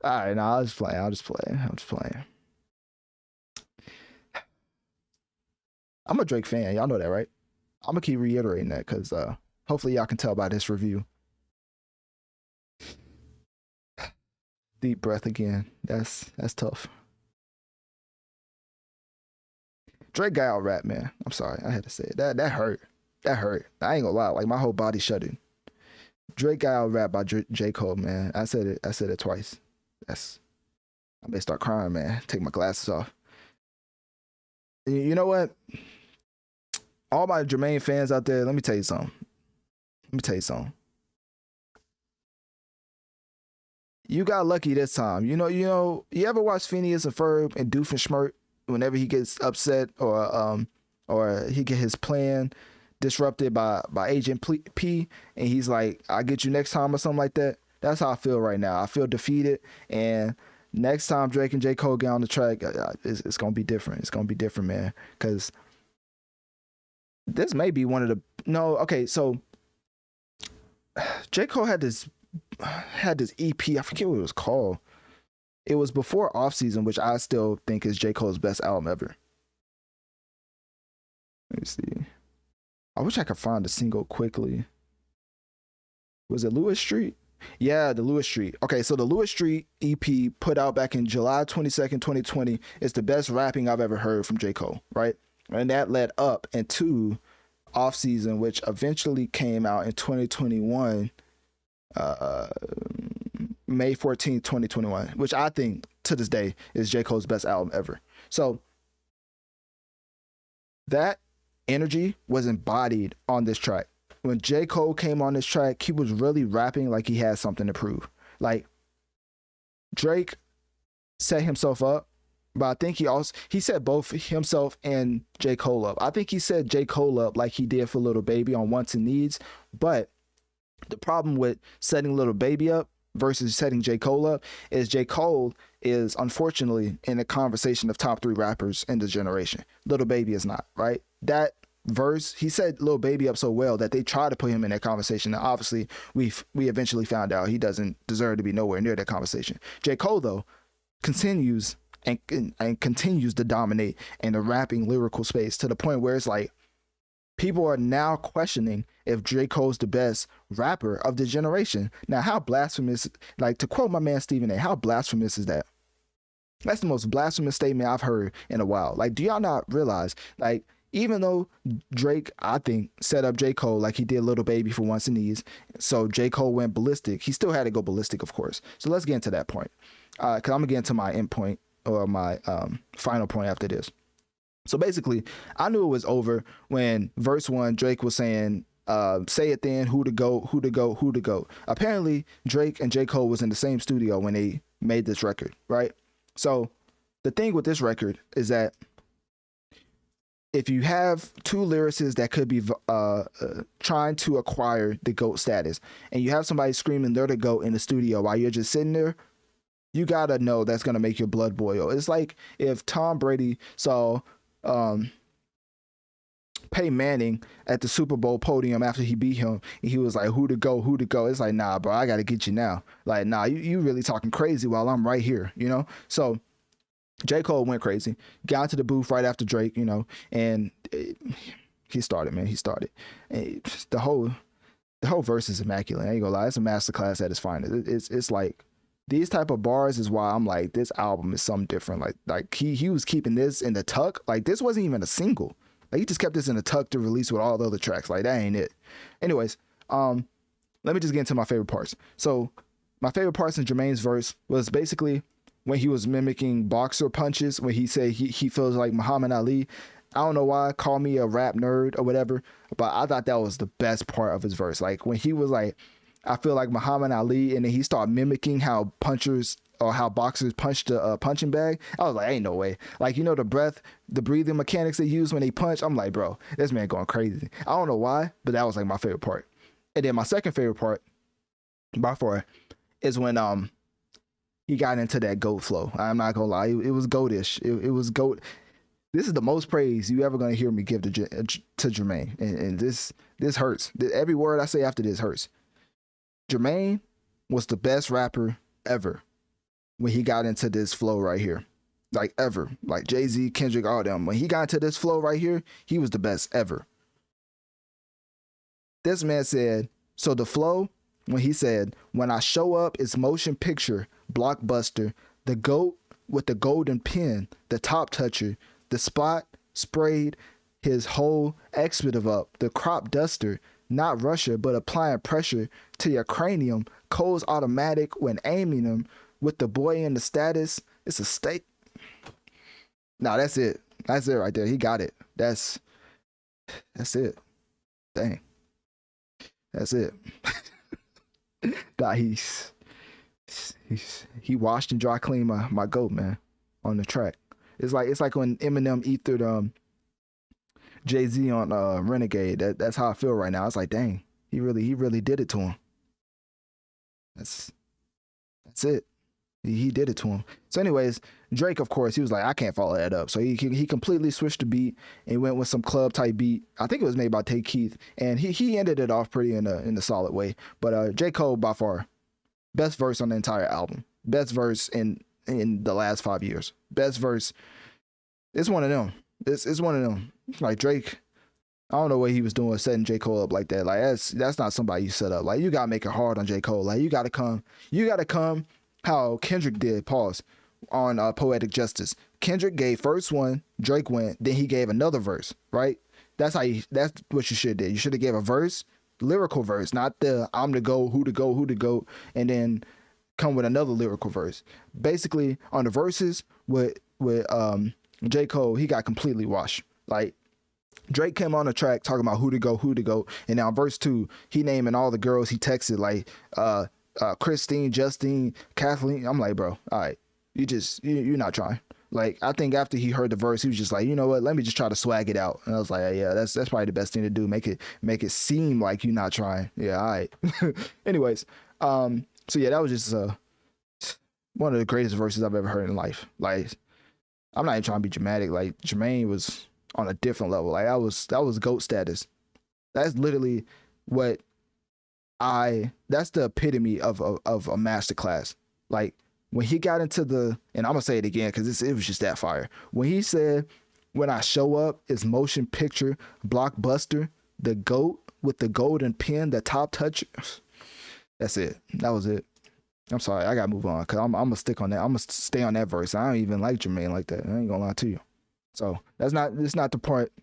All right, nah, I'm just playing. I'm a Drake fan. Y'all know that, right? I'm gonna keep reiterating that because hopefully y'all can tell by this review. Deep breath again. That's tough. Drake got out rap, man. I'm sorry, I had to say it. That hurt. That hurt. I ain't gonna lie. Like my whole body shuddered. Drake got out rap by J. Cole, man. I said it twice. I may start crying, man. Take my glasses off. You know what? All my Jermaine fans out there, let me tell you something. You got lucky this time. You ever watch Phineas and Ferb and Doofenshmirtz whenever he gets upset or he get his plan disrupted by Agent P and he's like, I'll get you next time or something like that? That's how I feel right now. I feel defeated, and next time Drake and J. Cole get on the track, it's going to be different. It's going to be different, man, because this may be one of the... No, okay, so J. Cole had this EP, I forget what it was called. It was before Off Season, which I still think is J. Cole's best album ever. Let me see. I wish I could find the single quickly. Was it Lewis Street? Yeah, the Lewis Street. Okay, so the Lewis Street EP put out back in July 22nd, 2020 is the best rapping I've ever heard from J. Cole, right? And that led up into Off Season, which eventually came out in 2021, May 14th, 2021, which I think to this day is J. Cole's best album ever. So that energy was embodied on this track. When J. Cole came on this track, he was really rapping like he had something to prove. Like, Drake set himself up, but I think he set both himself and J. Cole up. I think he set J. Cole up like he did for Lil Baby on Wants and Needs, but the problem with setting Lil Baby up versus setting J. Cole up is J. Cole is unfortunately in the conversation of top 3 rappers in this generation. Lil Baby is not, right? That verse, he set Lil Baby up so well that they tried to put him in that conversation. And obviously, we eventually found out he doesn't deserve to be nowhere near that conversation. J. Cole, though, continues and continues to dominate in the rapping lyrical space to the point where it's like people are now questioning if J. Cole's the best rapper of the generation. Now, how blasphemous, like to quote my man Stephen A., how blasphemous is that? That's the most blasphemous statement I've heard in a while. Like, do y'all not realize, like, even though Drake, I think, set up J. Cole like he did Lil Baby for Wants and Needs, so J. Cole went ballistic. He still had to go ballistic, of course. So let's get into that point. Because I'm going to get into my end point, or my final point after this. So basically, I knew it was over when verse 1, Drake was saying, say it then, who to go, who to go, who to go. Apparently, Drake and J. Cole was in the same studio when they made this record, right? So the thing with this record is that if you have 2 lyricists that could be trying to acquire the GOAT status, and you have somebody screaming they're the GOAT in the studio while you're just sitting there, you gotta know that's gonna make your blood boil. It's like if Tom Brady saw Peyton Manning at the Super Bowl podium after he beat him, and he was like, who to go, who to go. It's like, nah, bro, I gotta get you now. Like, nah, you really talking crazy while I'm right here, you know? So J. Cole went crazy, got into the booth right after Drake, you know, and he started, man. He started. And the whole verse is immaculate. I ain't gonna lie, it's a masterclass at its finest. It's like these type of bars is why I'm like, this album is something different. Like he was keeping this in the tuck. Like, this wasn't even a single. Like, he just kept this in the tuck to release with all the other tracks. Like, that ain't it. Anyways, let me just get into my favorite parts. So my favorite parts in Jermaine's verse was basically when he was mimicking boxer punches, when he said he feels like Muhammad Ali. I don't know why, call me a rap nerd or whatever, but I thought that was the best part of his verse. Like, when he was like, I feel like Muhammad Ali, and then he started mimicking how punchers or how boxers punch the punching bag. I was like, ain't no way. Like, you know, the breathing mechanics they use when they punch. I'm like, bro, this man going crazy. I don't know why, but that was like my favorite part. And then my second favorite part, by far, is when he got into that GOAT flow. I'm not gonna lie, it was GOAT-ish. It was GOAT. This is the most praise you ever gonna hear me give to Jermaine, and this hurts. Every word I say after this hurts. Jermaine was the best rapper ever when he got into this flow right here, like ever. Like Jay-Z, Kendrick, all them. When he got into this flow right here, he was the best ever. This man said, so the flow, when he said, when I show up, it's motion picture, blockbuster, the GOAT with the golden pen, the top toucher, the spot sprayed his whole expletive up, the crop duster, not rusher, but applying pressure to your cranium, Cole's automatic when aiming him, with the boy in the status, it's a state. Nah, that's it. That's it right there. He got it. That's it. Dang. That's it. Nah, he washed and dry cleaned my GOAT, man, on the track. It's like when Eminem ethered Jay-Z on Renegade. That's how I feel right now. It's like, dang, he really did it to him. That's it. He did it to him. So anyways, Drake, of course, he was like, I can't follow that up. So he completely switched the beat and went with some club type beat. I think it was made by Tay Keith, and he ended it off pretty in a solid way. But J. Cole, by far, best verse on the entire album. Best verse in in the last 5 years. Best verse. It's one of them. It's one of them. Like Drake, I don't know what he was doing setting J. Cole up like that. Like that's not somebody you set up. Like you gotta make it hard on J. Cole. Like you gotta come how Kendrick did, pause, on Poetic Justice. Kendrick gave first one, Drake went, then he gave another verse, right? That's what you should have did. You should have gave a verse, lyrical verse, not the I'm the go, who to go, and then come with another lyrical verse. Basically, on the verses with J. Cole, he got completely washed. Like Drake came on the track talking about who to go, and now verse 2, he naming all the girls he texted like Christine, Justine, Kathleen. I'm like, bro, all right, you're not trying. Like I think after he heard the verse, he was just like, you know what, let me just try to swag it out. And I was like, yeah, that's probably the best thing to do. Make it seem like you're not trying. Yeah, all right. Anyways, so yeah, that was just one of the greatest verses I've ever heard in life. Like I'm not even trying to be dramatic. Like Jermaine was on a different level. Like that was GOAT status. That's literally that's the epitome of a masterclass. Like when he got into and I'm gonna say it again because it was just that fire. When he said, "When I show up, it's motion picture blockbuster, the GOAT with the golden pen, the top touch." That's it. That was it. I'm sorry, I gotta move on because I'm gonna stick on that. I'm gonna stay on that verse. I don't even like Jermaine like that. I ain't gonna lie to you. So it's not the part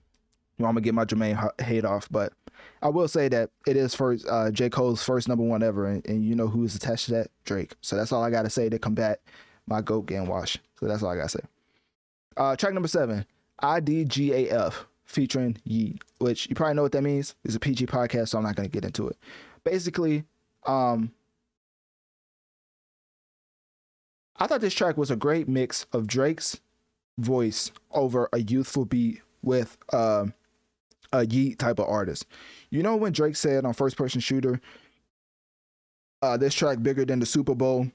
where I'm gonna get my Jermaine hate off, but I will say that it is first J. Cole's first #1 ever, and you know who is attached to that? Drake. So that's all I gotta say to combat my GOAT getting washed. So that's all I gotta say. Track number 7, IDGAF featuring Yeet, which you probably know what that means. It's a PG podcast, so I'm not gonna get into it. Basically, I thought this track was a great mix of Drake's voice over a youthful beat with a Yeet type of artist. You know when Drake said on First Person Shooter, this track bigger than the Super Bowl?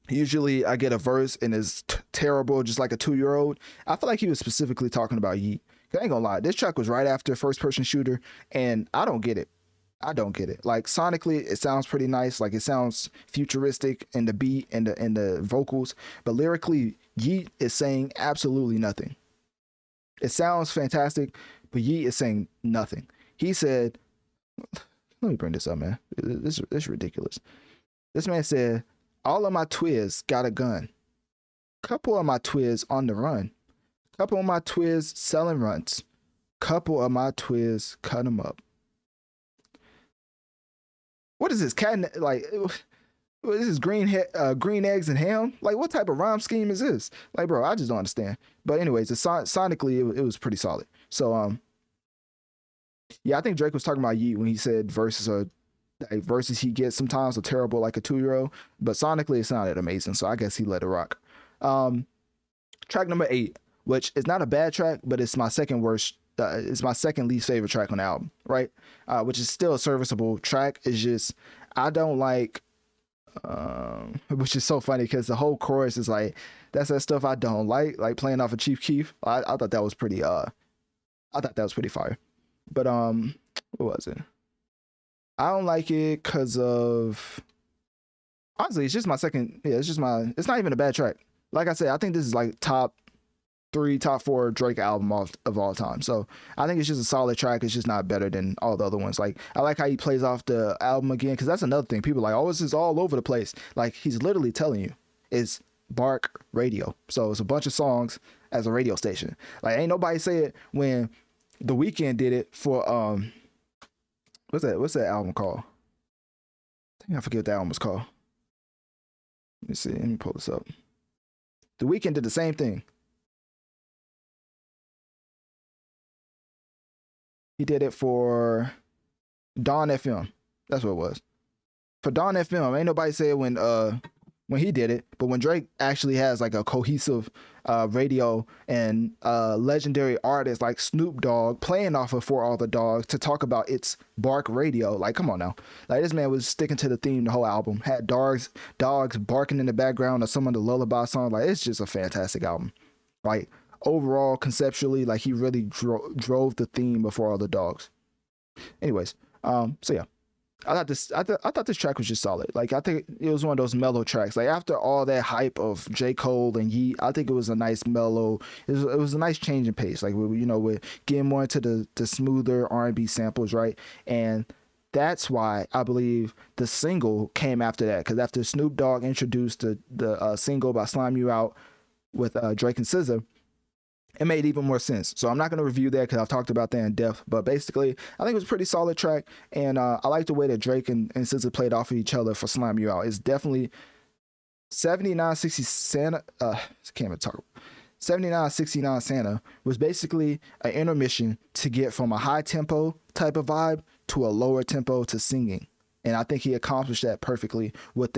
Usually I get a verse and it's terrible, just like a 2-year-old. I feel like he was specifically talking about Yeet. I ain't gonna lie, this track was right after First Person Shooter, and I don't get it. Like sonically, it sounds pretty nice. Like it sounds futuristic in the beat and the vocals, but lyrically, Yeet is saying absolutely nothing. It sounds fantastic, but Yeet is saying nothing. He said, "Let me bring this up, man. This is ridiculous." This man said, "All of my twiz got a gun. Couple of my twiz on the run. Couple of my twiz selling runs. Couple of my twiz cut them up." What is this cat? Like, what is this green eggs and ham? Like, what type of rhyme scheme is this? Like, bro, I just don't understand. But anyways, sonically, it was pretty solid. So, yeah, I think Drake was talking about Yeet when he said verses he gets sometimes are terrible like a 2-year-old, but sonically it sounded amazing. So I guess he let it rock. Track number 8, which is not a bad track, but it's my second worst. It's my second least favorite track on the album, right? Which is still a serviceable track. It's just I don't like, which is so funny because the whole chorus is like that's that stuff I don't like playing off of Chief Keef. I thought that was pretty. I thought that was pretty fire. But what was it? I don't like it because of honestly, it's just my second. Yeah, it's not even a bad track. Like I said, I think this is like top 3, top 4 Drake album of all time. So I think it's just a solid track. It's just not better than all the other ones. Like I like how he plays off the album again, because that's another thing. People are like, oh, this is all over the place. Like he's literally telling you it's Bark Radio. So it's a bunch of songs as a radio station. Like ain't nobody say it when The Weeknd did it for what's that album called? I think I forget what that album was called. Let me see. Let me pull this up. The Weeknd did the same thing. He did it for Dawn FM. That's what it was. For Dawn FM, ain't nobody said when he did it, but when Drake actually has like a cohesive radio and legendary artists like Snoop Dogg playing off of For All the Dogs to talk about its Bark Radio, like come on now. Like this man was sticking to the theme the whole album. Had dogs barking in the background of some of the lullaby songs. Like it's just a fantastic album. Like overall, conceptually, like he really drove the theme before all the dogs. Anyways, so yeah, I thought this track was just solid. Like I think it was one of those mellow tracks. Like after all that hype of J. Cole and Yeet, I think it was a nice mellow. It was a nice change in pace. Like we're getting more into the smoother R&B samples, right? And that's why I believe the single came after that. Because after Snoop Dogg introduced the single by Slime You Out with Drake and SZA, it made even more sense. So I'm not going to review that because I've talked about that in depth. But basically, I think it was a pretty solid track, and I like the way that Drake and SZA played off of each other for Slime You Out. It's definitely 7960 Santa. Can't even talk. 7969 Santa was basically an intermission to get from a high tempo type of vibe to a lower tempo to singing. And I think he accomplished that perfectly with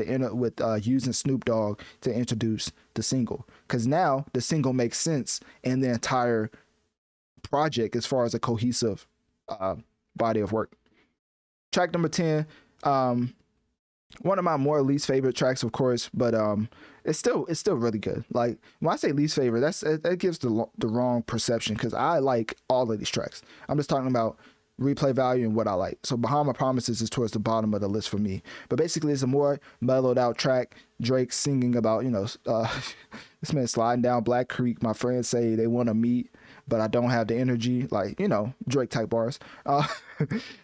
using Snoop Dogg to introduce the single. Because now the single makes sense in the entire project as far as a cohesive body of work. Track number 10, one of my more least favorite tracks, of course, but it's still really good. Like when I say least favorite, that gives the wrong perception because I like all of these tracks. I'm just talking about replay value and what I like. So Bahama Promises is towards the bottom of the list for me. But basically it's a more mellowed out track. Drake singing about, this man sliding down Black Creek. My friends say they want to meet, but I don't have the energy. Like, Drake type bars.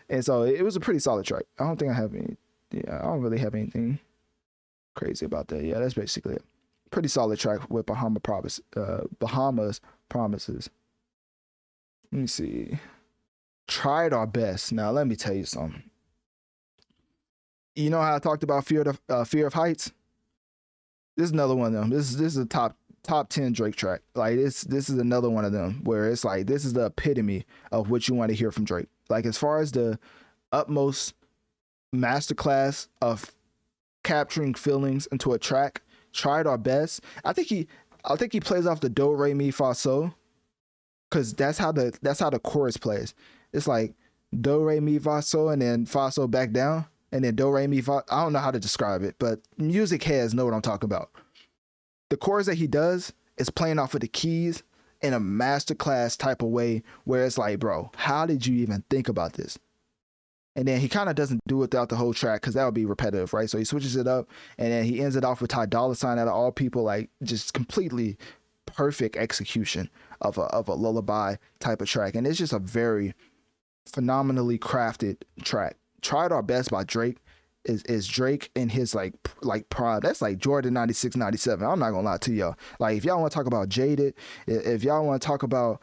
And so it was a pretty solid track. I don't really have anything crazy about that. Yeah, that's basically it. Pretty solid track with Bahamas Promises. Let me see. Tried our best. Now let me tell you something. You know how I talked about Fear of Heights? This is another one of them. This is a top 10 Drake track. Like this is another one of them where it's like this is the epitome of what you want to hear from Drake. Like as far as the utmost masterclass of capturing feelings into a track, Tried our best. I think he plays off the do re mi fa so, because that's how the chorus plays. It's like do re mi fa so and then fa so back down and then do re mi fa. I don't know how to describe it, but music heads know what I'm talking about. The chorus that he does is playing off of the keys in a masterclass type of way where it's like, bro, how did you even think about this? And then he kind of doesn't do it throughout the whole track because that would be repetitive, right? So he switches it up and then he ends it off with Ty Dolla $ign out of all people, like just completely perfect execution of a lullaby type of track. And it's just a very phenomenally crafted track. Tried Our Best by Drake is Drake in his like prime. That's like Jordan 96, 97. I'm not gonna lie to y'all. Like if y'all want to talk about Jaded, if y'all want to talk about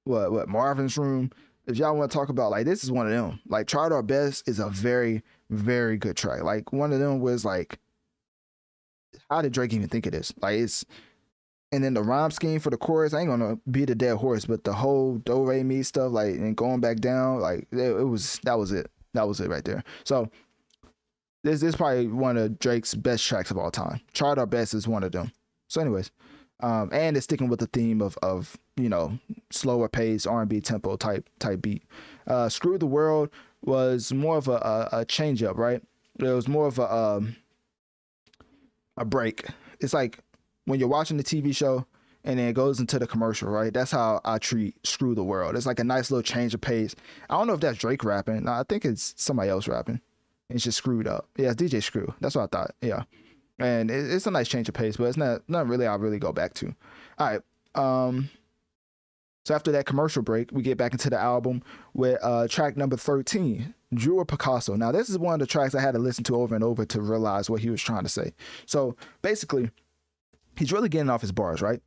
what Marvin's Room, if y'all want to talk about like this is one of them. Like Tried Our Best is a very, very good track. Like one of them was like, how did Drake even think of this? Like it's, and then the rhyme scheme for the chorus, I ain't gonna beat a dead horse, but the whole do re mi stuff, like and going back down, like that was it right there. So this is probably one of Drake's best tracks of all time. Tried Our Best is one of them. So anyways, and it's sticking with the theme of slower pace R&B tempo type beat. Screw the World was more of a change up, right? It was more of a break. It's like when you're watching the TV show and then it goes into the commercial, right? That's how I treat Screw the World. It's like a nice little change of pace. I don't know if that's Drake rapping. No, I think it's somebody else rapping. It's just screwed up. Yeah, it's DJ Screw. That's what I thought. Yeah. And it's a nice change of pace, but it's not really I really go back to. All right. So after that commercial break, we get back into the album with track number 13, Drew or Picasso. Now, this is one of the tracks I had to listen to over and over to realize what he was trying to say. So basically, he's really getting off his bars, right?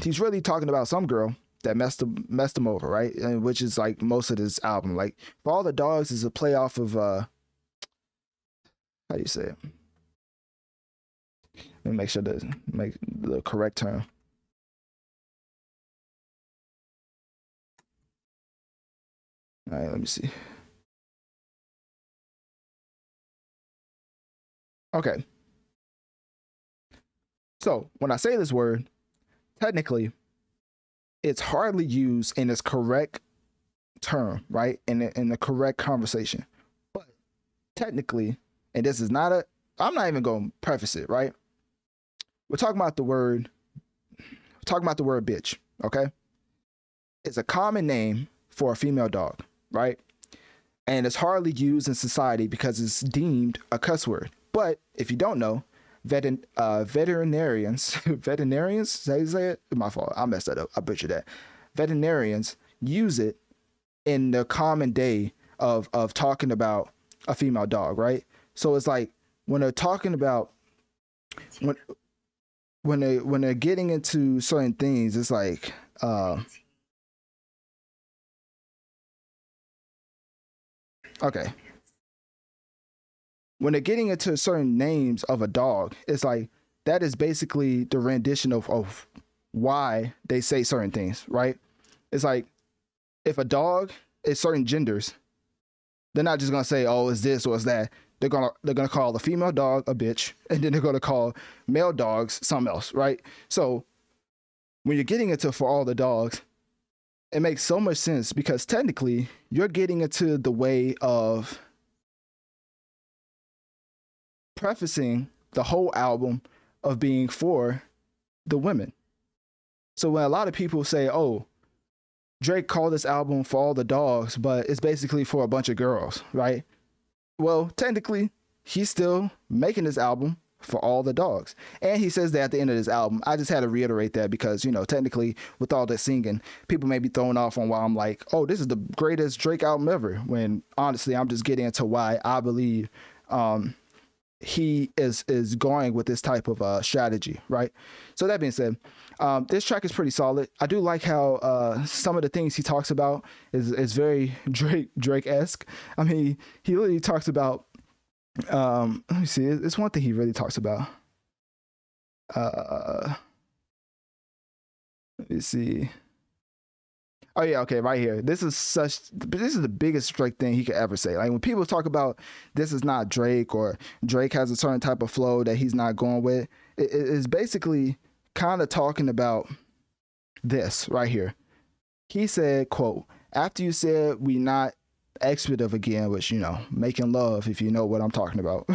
He's really talking about some girl that messed him over, right? And which is like most of this album. Like For All the Dogs is a play off of how do you say it? Let me make sure to make the correct term. All right, let me see. Okay. So when I say this word, technically, it's hardly used in its correct term, right? In the correct conversation. But technically, and this is not I'm not even going to preface it, right? We're talking about the word bitch, okay? It's a common name for a female dog, right? and it's hardly used in society because it's deemed a cuss word. But if you don't know, veterinarians, veterinarians, say it? My fault. I messed that up. I butchered that. Veterinarians use it in the common day of talking about a female dog, right? So it's like when they're talking about when when they're getting into certain things, it's like okay. When they're getting into certain names of a dog, it's like that is basically the rendition of why they say certain things, right? It's like if a dog is certain genders, they're not just gonna say, "Oh, it's this or it's that." They're gonna call the female dog a bitch, and then they're gonna call male dogs something else, right? So when you're getting into for all the dogs, it makes so much sense because technically you're getting into the way of prefacing the whole album of being for the women. So when a lot of people say, "Oh, Drake called this album for all the dogs, but it's basically for a bunch of girls," right? Well, technically, he's still making this album for all the dogs. And he says that at the end of this album. I just had to reiterate that because, technically with all that singing, people may be thrown off on why I'm like, oh, this is the greatest Drake album ever. When honestly, I'm just getting into why I believe he is going with this type of strategy, right? So that being said, this track is pretty solid. I do like how some of the things he talks about is very Drake-esque. I mean, he literally talks about let me see, it's one thing he really talks about. Let me see. Oh yeah, okay, right here. This is the biggest Drake thing he could ever say. Like when people talk about this is not Drake or Drake has a certain type of flow that he's not going with, it's basically kind of talking about this right here. He said, quote, "After you said we not expletive again," which, making love, if you know what I'm talking about.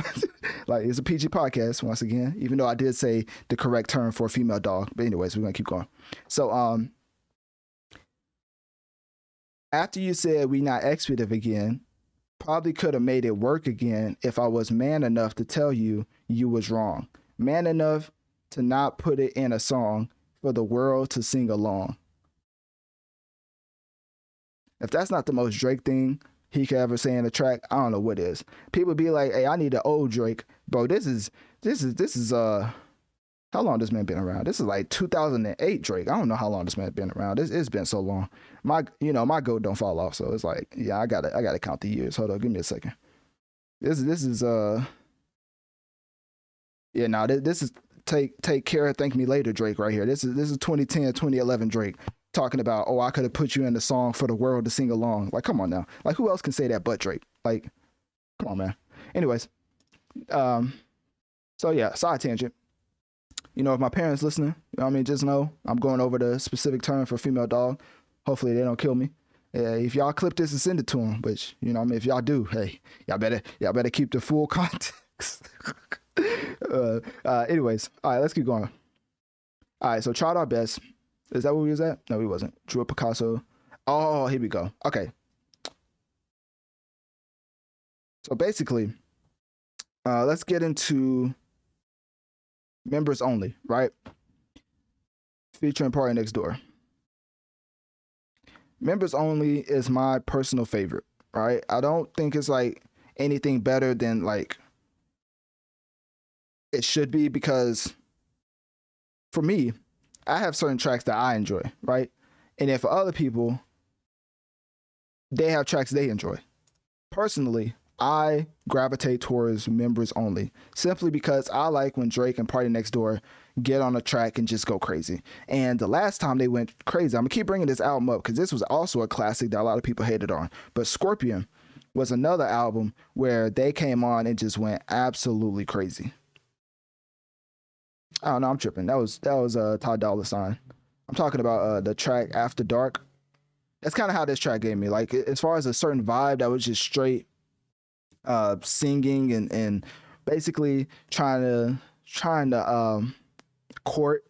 Like it's a PG podcast once again, even though I did say the correct term for a female dog. But anyways, we're gonna keep going. So after you said we not expletive again, probably could have made it work again if I was man enough to tell you you was wrong. Man enough to not put it in a song for the world to sing along. If that's not the most Drake thing he could ever say in a track, I don't know what is. People be like, "Hey, I need an old Drake." Bro, this is how long this man been around? This is like 2008 Drake. I don't know how long this man been around. It's been so long. My goat don't fall off, so it's like, yeah, I gotta count the years. Hold on, give me a second. This is yeah, no, this is take care, thank me later Drake right here. This is 2010, 2011 Drake talking about, "Oh, I could have put you in the song for the world to sing along." Like, come on now. Like, who else can say that but Drake? Like, come on, man. Anyways, so yeah, side tangent. If my parents listening, just know I'm going over the specific term for female dog. Hopefully they don't kill me. If y'all clip this and send it to them, which, if y'all do, hey, y'all better keep the full context. Anyways, all right, let's keep going. All right, so tried our best. Is that where we was at? No, we wasn't. Drew a Picasso. Oh, here we go. Okay. So basically, let's get into members only, right? Featuring Party Next Door. Members only is my personal favorite, right? I don't think it's like anything better than like it should be, because for me, I have certain tracks that I enjoy, right? And then for other people, they have tracks they enjoy. Personally, I gravitate towards members only simply because I like when Drake and Party Next Door get on a track and just go crazy. And the last time they went crazy, I'm gonna keep bringing this album up because this was also a classic that a lot of people hated on. But Scorpion was another album where they came on and just went absolutely crazy. I don't know, I'm tripping. That was Ty Dolla $ign. I'm talking about the track After Dark. That's kind of how this track gave me. Like, as far as a certain vibe that was just straight singing and basically trying to court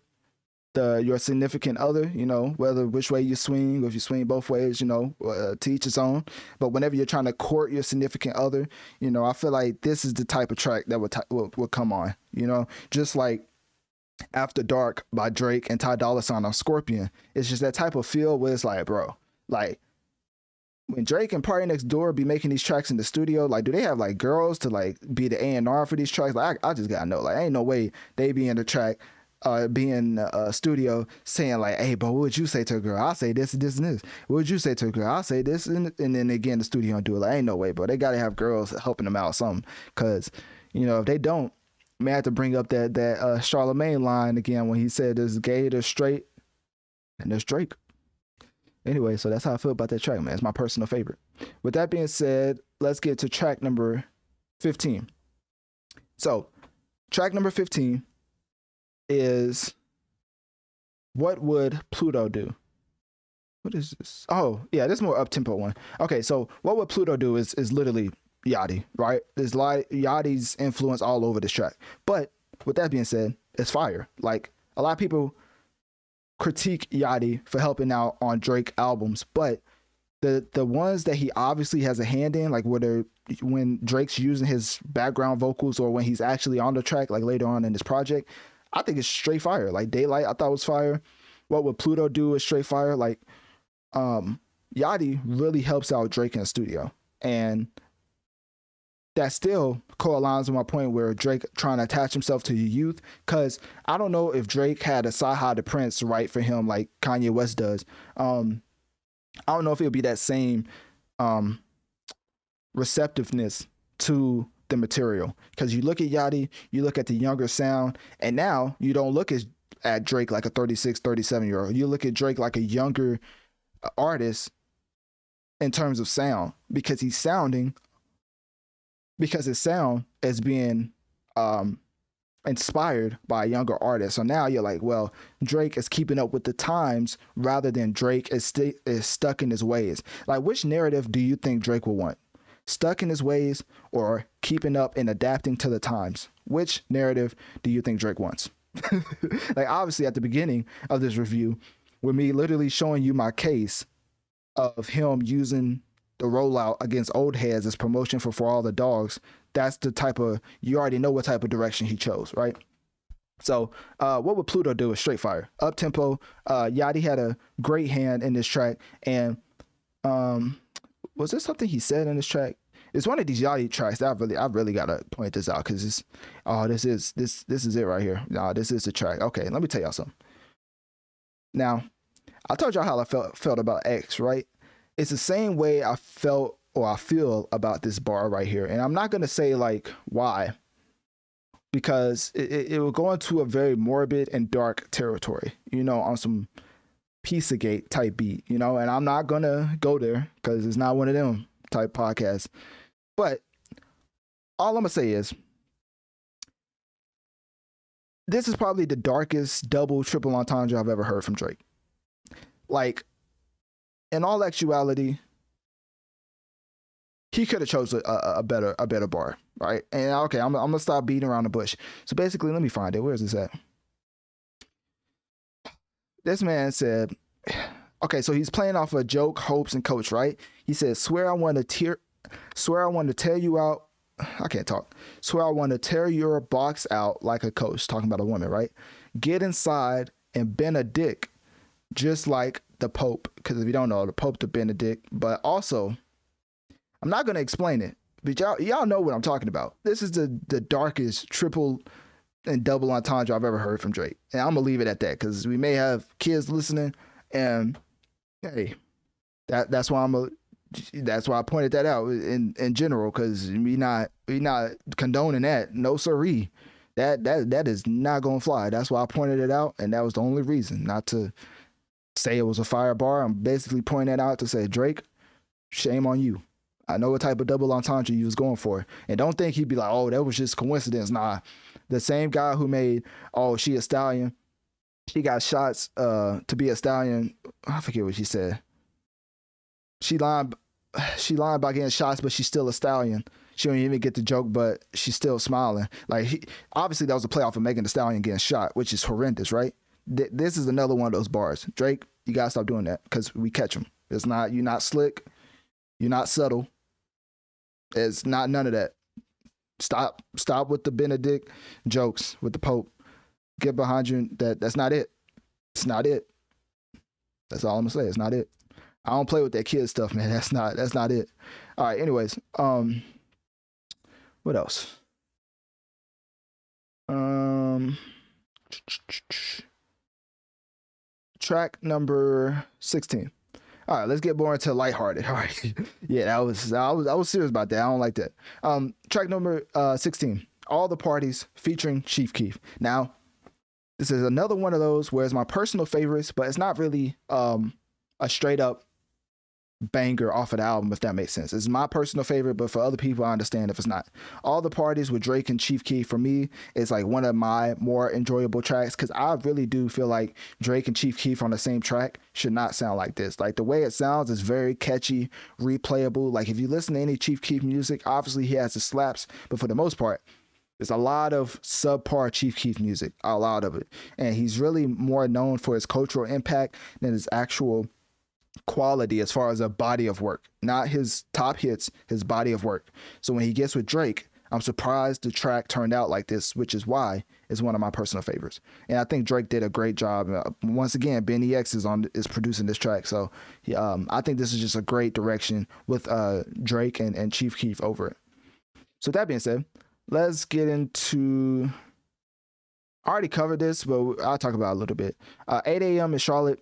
your significant other, you know, whether which way you swing or if you swing both ways, you know, to each his own. But whenever you're trying to court your significant other, you know, I feel like this is the type of track that would come on, you know, just like After Dark by Drake and Ty Dolla $ign on Scorpion. It's just that type of feel where it's like, bro, like when Drake and Party Next Door be making these tracks in the studio, like, do they have like girls to like be the A&R for these tracks? Like, I just gotta know, like, ain't no way they be in the track, be in a studio saying like, hey, but what would you say to a girl? I'll say this, this, and this. What would you say to a girl? I'll say this, and then they get in the studio and do it. Like, ain't no way, bro. They gotta have girls helping them out something, cause you know if they don't, may have to bring up that Charlemagne line again when he said there's gay, there's straight, and there's Drake. Anyway, so that's how I feel about that track, man. It's my personal favorite. With that being said, let's get to track number 15. So, track number 15 is What Would Pluto Do? What is this? Oh, yeah, this is more up-tempo one. Okay, so What Would Pluto Do is literally Yachty, right? There's like Yachty's influence all over this track. But with that being said, it's fire. Like, a lot of people critique Yachty for helping out on Drake albums, but the ones that he obviously has a hand in, like when Drake's using his background vocals or when he's actually on the track, like later on in this project, I think it's straight fire. Like Daylight, I thought was fire. What Would Pluto Do is straight fire. Like Yachty really helps out Drake in the studio, and that still co-aligns with my point where Drake trying to attach himself to the youth, because I don't know if Drake had a Sci-Hi the Prince write for him like Kanye West does. I don't know if it'll be that same receptiveness to the material, because you look at Yachty, you look at the younger sound, and now you don't look at Drake like a 36, 37-year-old. You look at Drake like a younger artist in terms of sound, because his sound is being inspired by a younger artist. So now you're like, well, Drake is keeping up with the times rather than Drake is stuck in his ways. Like, which narrative do you think Drake will want? Stuck in his ways or keeping up and adapting to the times? Which narrative do you think Drake wants? Like, obviously at the beginning of this review, with me literally showing you my case of him using the rollout against old heads as promotion for All the Dogs, that's the type of, you already know what type of direction he chose, right? So What Would Pluto Do is straight fire. Up tempo. Yachty had a great hand in this track, and was there something he said in this track? It's one of these Yachty tracks that I really gotta point this out, because it's this is it right here. No, this is the track. Okay, let me tell y'all something. Now, I told y'all how I felt about X, right? It's the same way I felt or I feel about this bar right here. And I'm not going to say like why, because it will go into a very morbid and dark territory, you know, on some Pizzagate type beat, you know, and I'm not going to go there because it's not one of them type podcasts. But all I'm going to say is this is probably the darkest double triple entendre I've ever heard from Drake. Like, in all actuality, he could have chose a better bar, right? And okay, I'm gonna stop beating around the bush. So basically, let me find it. Where is this at? This man said, okay, so he's playing off of Joke, Hopes, and Coach, right? He said, swear I want to tear you out. I can't talk. Swear I want to tear your box out like a coach, talking about a woman, right? Get inside and bend a dick just like the Pope, because if you don't know, the Pope to Benedict. But also, I'm not going to explain it, but y'all know what I'm talking about. This is the darkest triple and double entendre I've ever heard from Drake, and I'm gonna leave it at that, because we may have kids listening, and hey, that's why I pointed that out in general, because we not condoning that. No siree. That is not gonna fly. That's why I pointed it out, and that was the only reason, not to say it was a fire bar. I'm basically pointing that out to say, Drake, shame on you. I know what type of double entendre you was going for. And don't think he'd be like, oh, that was just coincidence. Nah, the same guy who made, oh, she a stallion, she got shots to be a stallion. I forget what she said. She lied by getting shots, but she's still a stallion. She don't even get the joke, but she's still smiling. Like, obviously that was a play off of Megan Thee Stallion getting shot, which is horrendous, right? this is another one of those bars. Drake, you gotta stop doing that because we catch him. It's not, you're not slick, you're not subtle. It's not none of that. Stop with the Benedict jokes with the Pope. Get behind you. That's not it. It's not it. That's all I'm gonna say. It's not it. I don't play with that kid stuff, man. That's not it. All right. Anyways, what else? Track number 16. All right, let's get more into lighthearted. All right. Yeah, I was serious about that. I don't like that. Track number 16. All the Parties featuring Chief Keef. Now, this is another one of those where it's my personal favorites, but it's not really a straight up banger off of the album, if that makes sense. It's my personal favorite, but for other people, I understand if it's not. All the Parties with Drake and Chief Keef, for me, is like one of my more enjoyable tracks, because I really do feel like Drake and Chief Keef on the same track should not sound like this. Like, the way it sounds is very catchy, replayable. Like, if you listen to any Chief Keef music, obviously he has the slaps, but for the most part, there's a lot of subpar Chief Keef music, a lot of it. And he's really more known for his cultural impact than his actual quality as far as a body of work, not his top hits, his body of work. So when he gets with Drake, I'm surprised the track turned out like this, which is why it's one of my personal favorites. And I think Drake did a great job. Once again, Benny X is producing this track, so I think this is just a great direction with Drake and Chief Keef over it. So that being said, let's get into. I already covered this, but I'll talk about it a little bit. 8 a.m. in Charlotte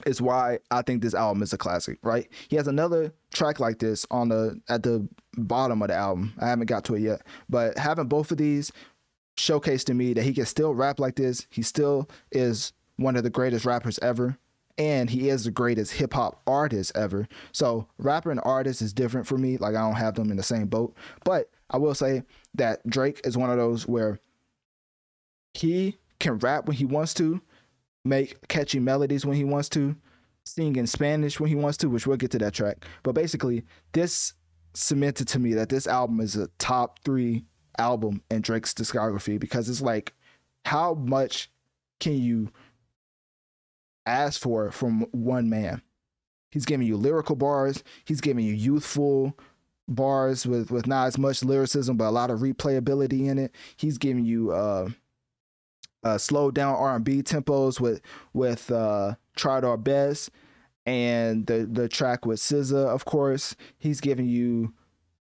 is why I think this album is a classic, right? He has another track like this at the bottom of the album. I haven't got to it yet, but having both of these showcased to me that he can still rap like this. He still is one of the greatest rappers ever, and he is the greatest hip hop artist ever. So rapper and artist is different for me. Like, I don't have them in the same boat, but I will say that Drake is one of those where he can rap when he wants to, make catchy melodies when he wants to, sing in Spanish when he wants to, which we'll get to that track. But basically, this cemented to me that this album is a top 3 album in Drake's discography, because it's like, how much can you ask for from one man? He's giving you lyrical bars. He's giving you youthful bars with not as much lyricism, but a lot of replayability in it. He's giving you slowed down R&B tempos with Tried Our Best, and the track with SZA, of course. He's giving you,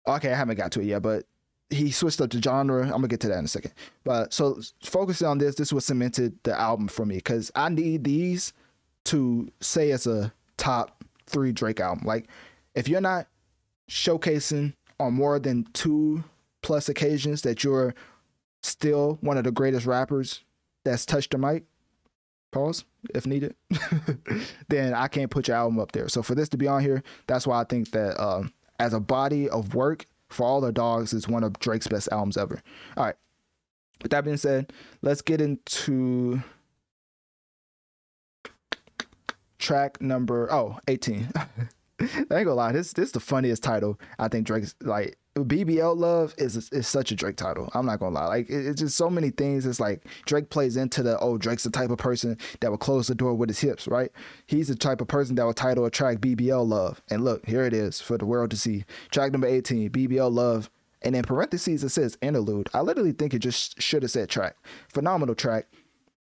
okay, I haven't got to it yet, but he switched up the genre. I'm gonna get to that in a second. But so focusing on this was cemented the album for me, because I need these to say it's a top 3 Drake album. Like, if you're not showcasing on more than 2+ occasions that you're still one of the greatest rappers that's touched the mic, pause if needed, then I can't put your album up there. So for this to be on here, that's why I think that as a body of work, For All the Dogs is one of Drake's best albums ever. All right, with that being said, let's get into track number 18. I ain't gonna lie, this is the funniest title I think Drake's, like, BBL Love is such a Drake title. I'm not gonna lie. Like, it's just so many things. It's like Drake plays into Drake's the type of person that will close the door with his hips, right? He's the type of person that will title a track BBL Love. And look, here it is for the world to see. Track number 18, BBL Love. And in parentheses, it says interlude. I literally think it just should have said track. Phenomenal track.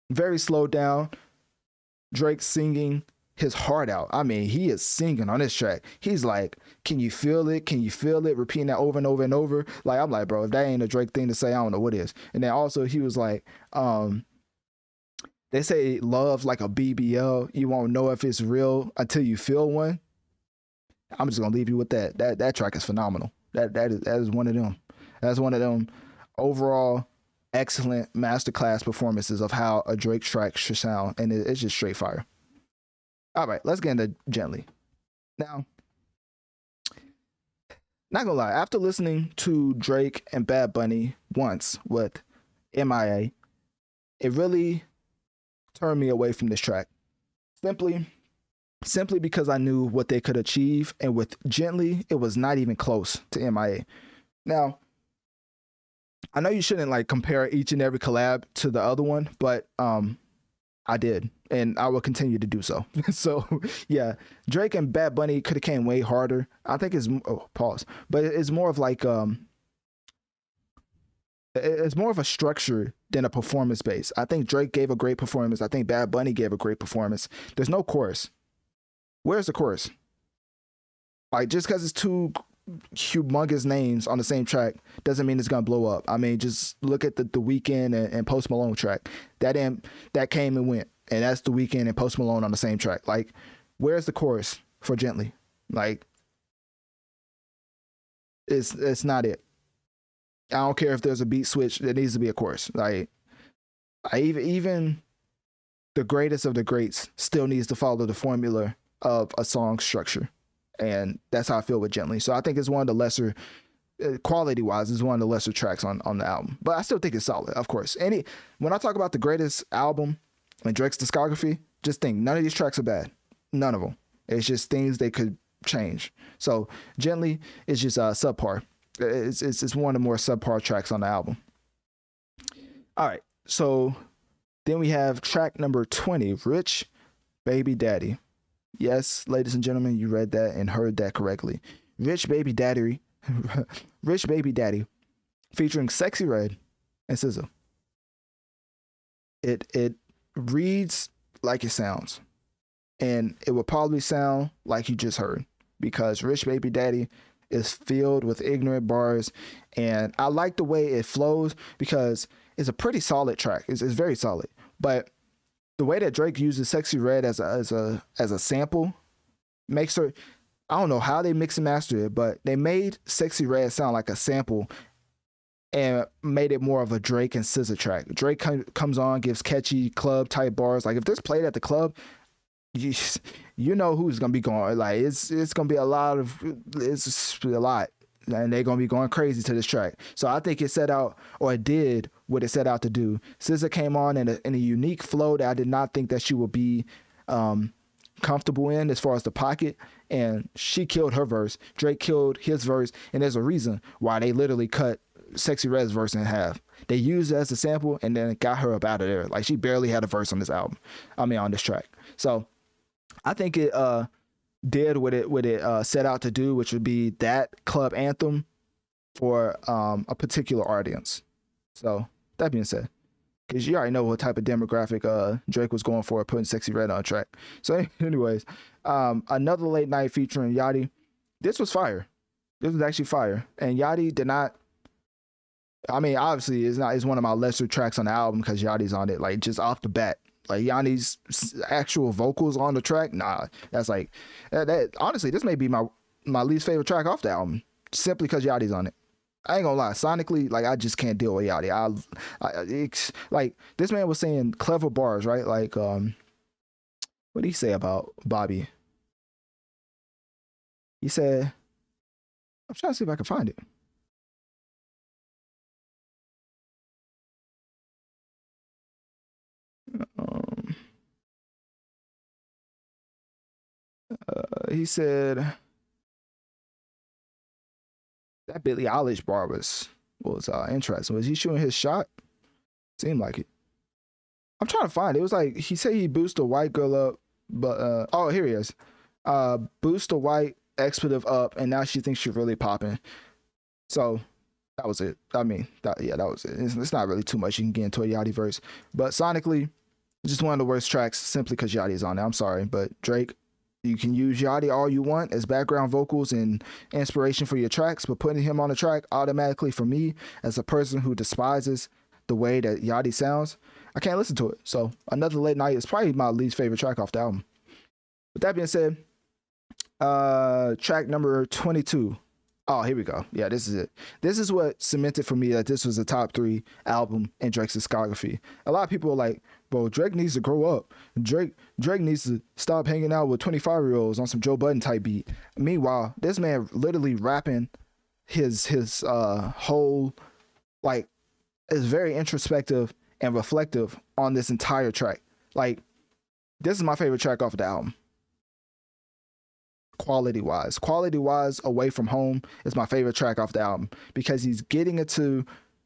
Very slowed down. Drake singing his heart out. I mean, he is singing on this track. He's like, can you feel it? Can you feel it? Repeating that over and over and over. Like, I'm like, bro, if that ain't a Drake thing to say, I don't know what is. And then also he was like, they say love like a BBL. You won't know if it's real until you feel one. I'm just gonna leave you with that. That track is phenomenal. That is one of them. That's one of them overall excellent masterclass performances of how a Drake track should sound, and it's just straight fire. All right, let's get into Gently. Now, not gonna lie, after listening to Drake and Bad Bunny once with MIA, it really turned me away from this track. Simply because I knew what they could achieve, and with Gently, it was not even close to MIA. Now, I know you shouldn't like compare each and every collab to the other one, but I did, and I will continue to do so. So, yeah, Drake and Bad Bunny could have came way harder. I think it's pause, but it's more of like it's more of a structure than a performance base. I think Drake gave a great performance. I think Bad Bunny gave a great performance. There's no chorus. Where's the chorus? Like, just because it's two humongous names on the same track doesn't mean it's gonna blow up. I mean, just look at the Weeknd and Post Malone track. That came and went, and that's the Weeknd and Post Malone on the same track. Like, where's the chorus for Gently? Like, it's not it. I don't care if there's a beat switch. There needs to be a chorus. Like, even the greatest of the greats still needs to follow the formula of a song structure, and that's how I feel with Gently. So I think it's one of the lesser, quality wise, is one of the lesser tracks on the album. But I still think it's solid, of course. When I talk about the greatest album in Drake's discography, just think none of these tracks are bad. None of them. It's just things they could change. So Gently is just subpar. It's one of the more subpar tracks on the album. All right, so then we have track number 20, Rich Baby Daddy. Yes, ladies and gentlemen, you read that and heard that correctly. Rich Baby Daddy, Rich Baby Daddy, featuring Sexy Red and SZA. It reads like it sounds, and it will probably sound like you just heard, because Rich Baby Daddy is filled with ignorant bars, and I like the way it flows because it's a pretty solid track. It's very solid, but the way that Drake uses Sexy Red as a sample makes her, I don't know how they mix and master it, but they made Sexy Red sound like a sample and made it more of a Drake and SZA track. Drake comes on, gives catchy club type bars. Like, if this played at the club, you know who's gonna be going. Like, it's gonna be a lot, and they're gonna be going crazy to this track. So I think it set out, or it did what it set out to do. SZA came on in a unique flow that I did not think that she would be comfortable in, as far as the pocket, and she killed her verse. Drake killed his verse, and there's a reason why they literally cut Sexy Red's verse in half. They used it as a sample and then got her up out of there. Like, she barely had a verse on this album. I mean, on this track. So I think it did what it set out to do, which would be that club anthem for a particular audience. So that being said, because you already know what type of demographic Drake was going for putting Sexy Red on track. So anyways, another late night featuring Yachty. This was fire. This was actually fire. And Yachty did not, I mean, obviously it's one of my lesser tracks on the album because Yachty's on it, like, just off the bat. Like, Yanni's actual vocals on the track, nah, that's like that honestly, this may be my least favorite track off the album, simply because Yachty's on it. I ain't gonna lie, sonically, like, I just can't deal with Yachty. It's like, this man was saying clever bars, right? Like, what did he say about Bobby? He said, I'm trying to see if I can find it. He said that Billie Eilish bar was interesting. Was he shooting his shot? Seemed like it. I'm trying to find it. It was like, he said he boosted a white girl up, but oh, here he is. Boost a white expletive up, and now she thinks she's really popping. So that was it. I mean, that was it. It's not really too much you can get into a Yachty verse, but sonically, just one of the worst tracks simply because Yachty's on it. I'm sorry, but Drake, you can use Yachty all you want as background vocals and inspiration for your tracks, but putting him on the track automatically, for me, as a person who despises the way that Yachty sounds, I can't listen to it. So another late night is probably my least favorite track off the album. With that being said, track number 22. Oh, here we go. Yeah, this is it. This is what cemented for me that this was a top 3 album in Drake's discography. A lot of people are like, bro, Drake needs to grow up. Drake needs to stop hanging out with 25-year-olds on some Joe Budden type beat. Meanwhile, this man literally rapping his whole, like, is very introspective and reflective on this entire track. Like, this is my favorite track off of the album. Quality wise, Away From Home is my favorite track off the album because he's getting into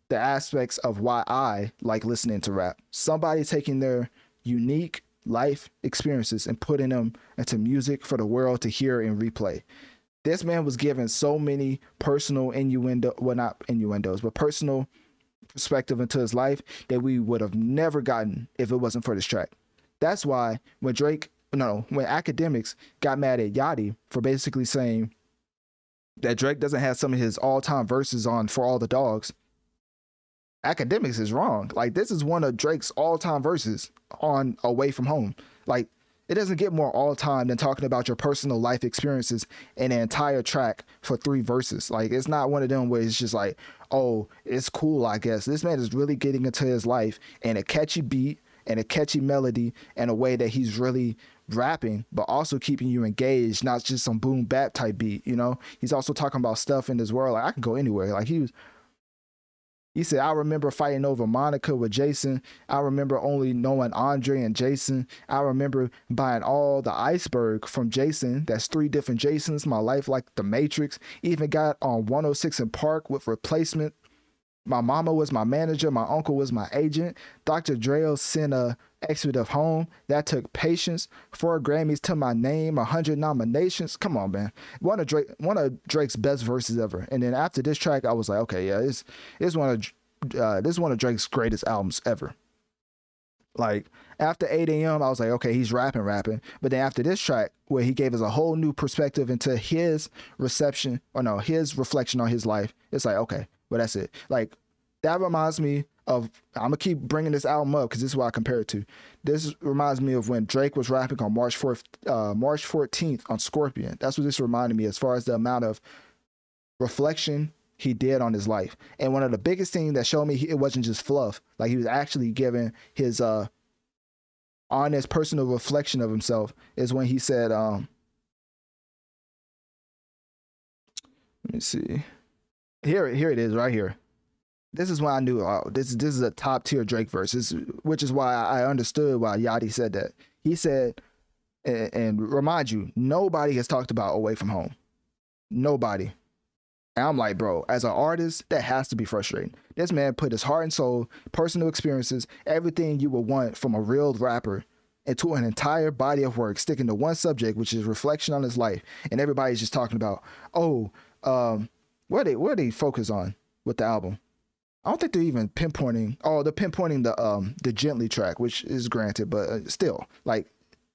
the aspects of why I like listening to rap. Somebody taking their unique life experiences and putting them into music for the world to hear and replay. This man was given so many personal not innuendos, but personal perspective into his life that we would have never gotten if it wasn't for this track. That's why when Academics got mad at Yachty for basically saying that Drake doesn't have some of his all-time verses on For All the Dogs, Academics is wrong. Like, this is one of Drake's all-time verses on Away From Home. Like, it doesn't get more all-time than talking about your personal life experiences in an entire track for 3 verses. Like, it's not one of them where it's just like, oh, it's cool, I guess. This man is really getting into his life in a catchy beat and a catchy melody and a way that he's really rapping, but also keeping you engaged, not just some boom bap type beat, you know? He's also talking about stuff in this world. Like, I can go anywhere. Like, he said, I remember fighting over Monica with Jason. I remember only knowing Andre and Jason. I remember buying all the iceberg from Jason. That's 3 different Jasons. My life like the Matrix. Even got on 106 in Park with Replacement. My mama was my manager. My uncle was my agent. Dr. Dre sent a expletive home. That took patience. 4 Grammys to my name. 100 nominations. Come on, man. One of Drake's best verses ever. And then after this track, I was like, okay, yeah, this is one of Drake's greatest albums ever. Like, after 8 a.m., I was like, okay, he's rapping. But then after this track, where he gave us a whole new perspective into his reflection on his life, it's like, okay, well, that's it. Like, that reminds me of, I'm going to keep bringing this album up because this is what I compare it to. This reminds me of when Drake was rapping on March 14th on Scorpion. That's what this reminded me as far as the amount of reflection he did on his life. And one of the biggest things that showed me it wasn't just fluff. Like, he was actually giving his honest personal reflection of himself is when he said, let me see. Here it is right here. This is when I knew, this is a top tier Drake verse, which is why I understood why Yachty said that. He said, and remind you, nobody has talked about Away From Home. Nobody. And I'm like, bro, as an artist, that has to be frustrating. This man put his heart and soul, personal experiences, everything you would want from a real rapper into an entire body of work, sticking to one subject, which is reflection on his life. And everybody's just talking about, what they focus on with the album. I don't think they're even pinpointing. Oh, they're pinpointing the Gently track, which is granted, but still, like,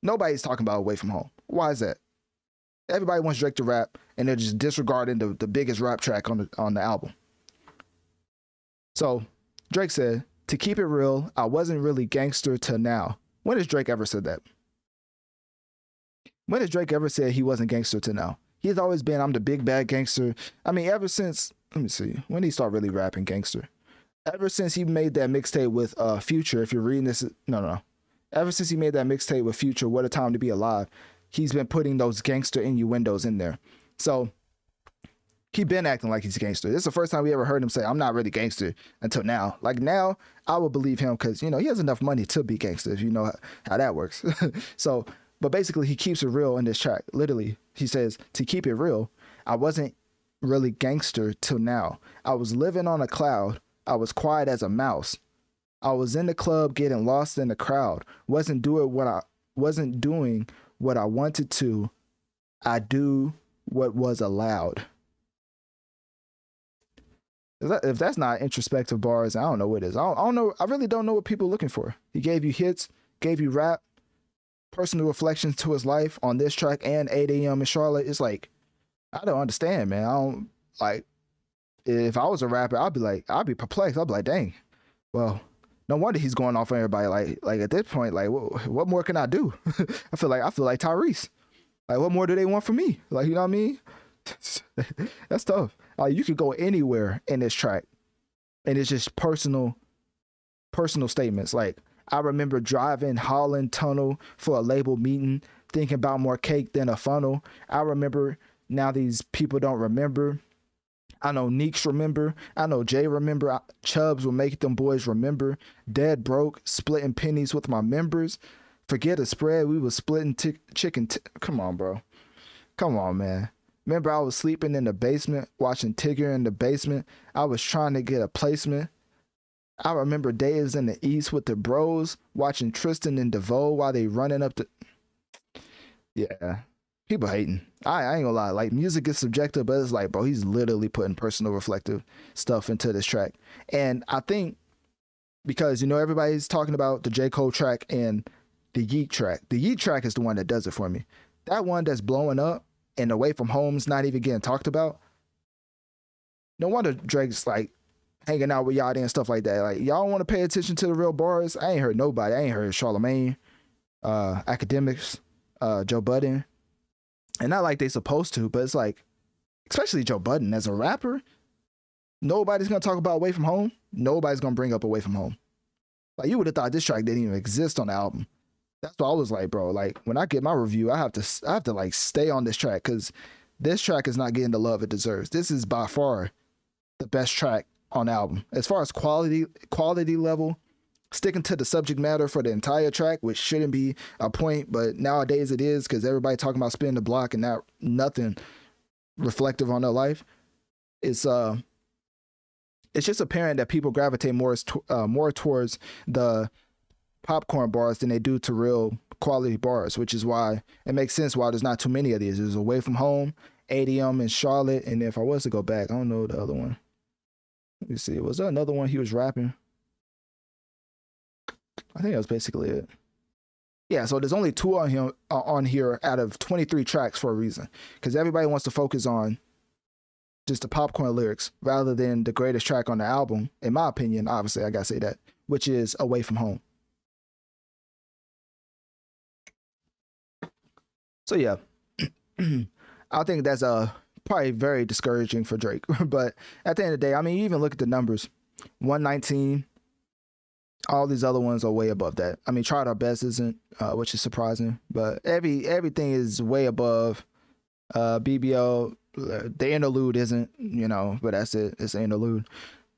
nobody's talking about Away From Home. Why is that? Everybody wants Drake to rap, and they're just disregarding the biggest rap track on the album. So Drake said, to keep it real, I wasn't really gangster till now. When has Drake ever said that? When has Drake ever said he wasn't gangster till now? He's always been, I'm the big bad gangster. I mean, ever since, let me see, when did he start really rapping gangster? Ever since he made that mixtape with Future, if you're reading this, no. Ever since he made that mixtape with Future, What a Time to Be Alive, he's been putting those gangster innuendos in there. So he been acting like he's gangster. This is the first time we ever heard him say, I'm not really gangster until now. Like, now I would believe him because, he has enough money to be gangster, if you know how that works. So, but basically he keeps it real in this track. Literally, he says, to keep it real, I wasn't really gangster till now. I was living on a cloud. I was quiet as a mouse. I was in the club getting lost in the crowd. Wasn't doing what I wanted to. I do what was allowed. If that's not introspective bars, I don't know what it is. I don't know. I really don't know what people are looking for. He gave you hits, gave you rap, personal reflections to his life on this track and 8 a.m. in Charlotte. It's like, I don't understand, man. I don't, like, if I was a rapper, I'd be perplexed. I'd be like, dang, well, no wonder he's going off on everybody. Like at this point, like, what more can I do? I feel like Tyrese. Like, what more do they want from me? Like, you know what I mean? That's tough. Like, you could go anywhere in this track, and it's just personal statements. Like, I remember driving Holland Tunnel for a label meeting, thinking about more cake than a funnel. I remember, now these people don't remember. I know Neeks remember. I know Jay remember. Chubbs will make them boys remember. Dead broke, splitting pennies with my members. Forget a spread, we was splitting chicken. Come on, bro. Come on, man. Remember, I was sleeping in the basement, watching Tigger in the basement. I was trying to get a placement. I remember days in the East with the bros watching Tristan and DeVoe while they running up the. Yeah, people hating. I ain't gonna lie. Like music is subjective, but it's like, bro, he's literally putting personal reflective stuff into this track, and I think because everybody's talking about the J. Cole track and the Yeet track. The Yeet track is the one that does it for me. That one that's blowing up and Away From Home's not even getting talked about. No wonder Drake's like hanging out with Yachty and stuff like that. Like, y'all want to pay attention to the real bars? I ain't heard nobody. I ain't heard Charlamagne, Academics, Joe Budden. And not like they supposed to, but it's like, especially Joe Budden as a rapper, nobody's going to talk about Away From Home. Nobody's going to bring up Away From Home. Like, you would have thought this track didn't even exist on the album. That's what I was like, bro. Like, when I get my review, I have to like stay on this track because this track is not getting the love it deserves. This is by far the best track on the album. As far as quality level, sticking to the subject matter for the entire track, which shouldn't be a point, but nowadays it is because everybody talking about spinning the block and not nothing reflective on their life. It's just apparent that people gravitate more towards the popcorn bars than they do to real quality bars, which is why it makes sense why there's not too many of these. There's Away From Home, ADM, and Charlotte, and if I was to go back, I don't know the other one. Let me see. Was there another one he was rapping? I think that was basically it. Yeah, so there's only 2 on here out of 23 tracks for a reason, because everybody wants to focus on just the popcorn lyrics rather than the greatest track on the album, in my opinion. Obviously, I gotta say that, which is Away From Home. So yeah, I think that's probably very discouraging for Drake. But at the end of the day, I mean, you even look at the numbers, 119. All these other ones are way above that. I mean, Tried Our Best isn't, which is surprising, but everything is way above. BBL, the interlude isn't, but that's it. It's an interlude.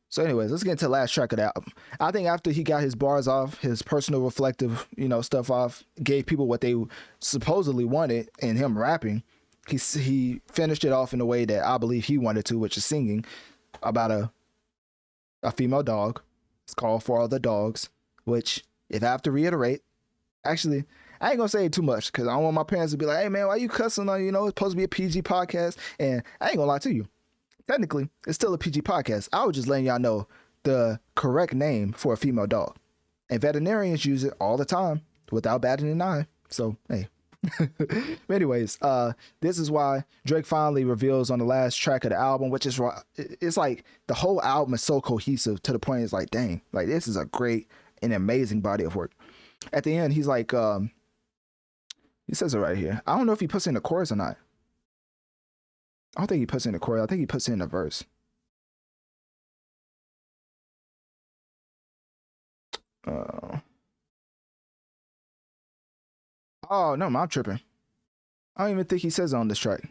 So anyways, let's get into the last track of the album. I think after he got his bars off, his personal reflective, stuff off, gave people what they supposedly wanted in him rapping, he finished it off in a way that I believe he wanted to, which is singing about a female dog. It's called For All the Dogs, which, if I have to reiterate, actually, I ain't gonna say too much because I don't want my parents to be like, hey man, why you cussing on, it's supposed to be a PG podcast. And I ain't gonna lie to you. Technically, it's still a PG podcast. I was just letting y'all know the correct name for a female dog. And veterinarians use it all the time without batting an eye. So, hey. But anyways, this is why Drake finally reveals on the last track of the album, which is why it's like the whole album is so cohesive to the point it's like, dang, like this is a great and amazing body of work. At the end, he's like, he says it right here. I don't know if he puts in the chorus or not. I don't think he puts in the chorus. I think he puts in the verse. Oh, no, I'm tripping. I don't even think he says it on this track.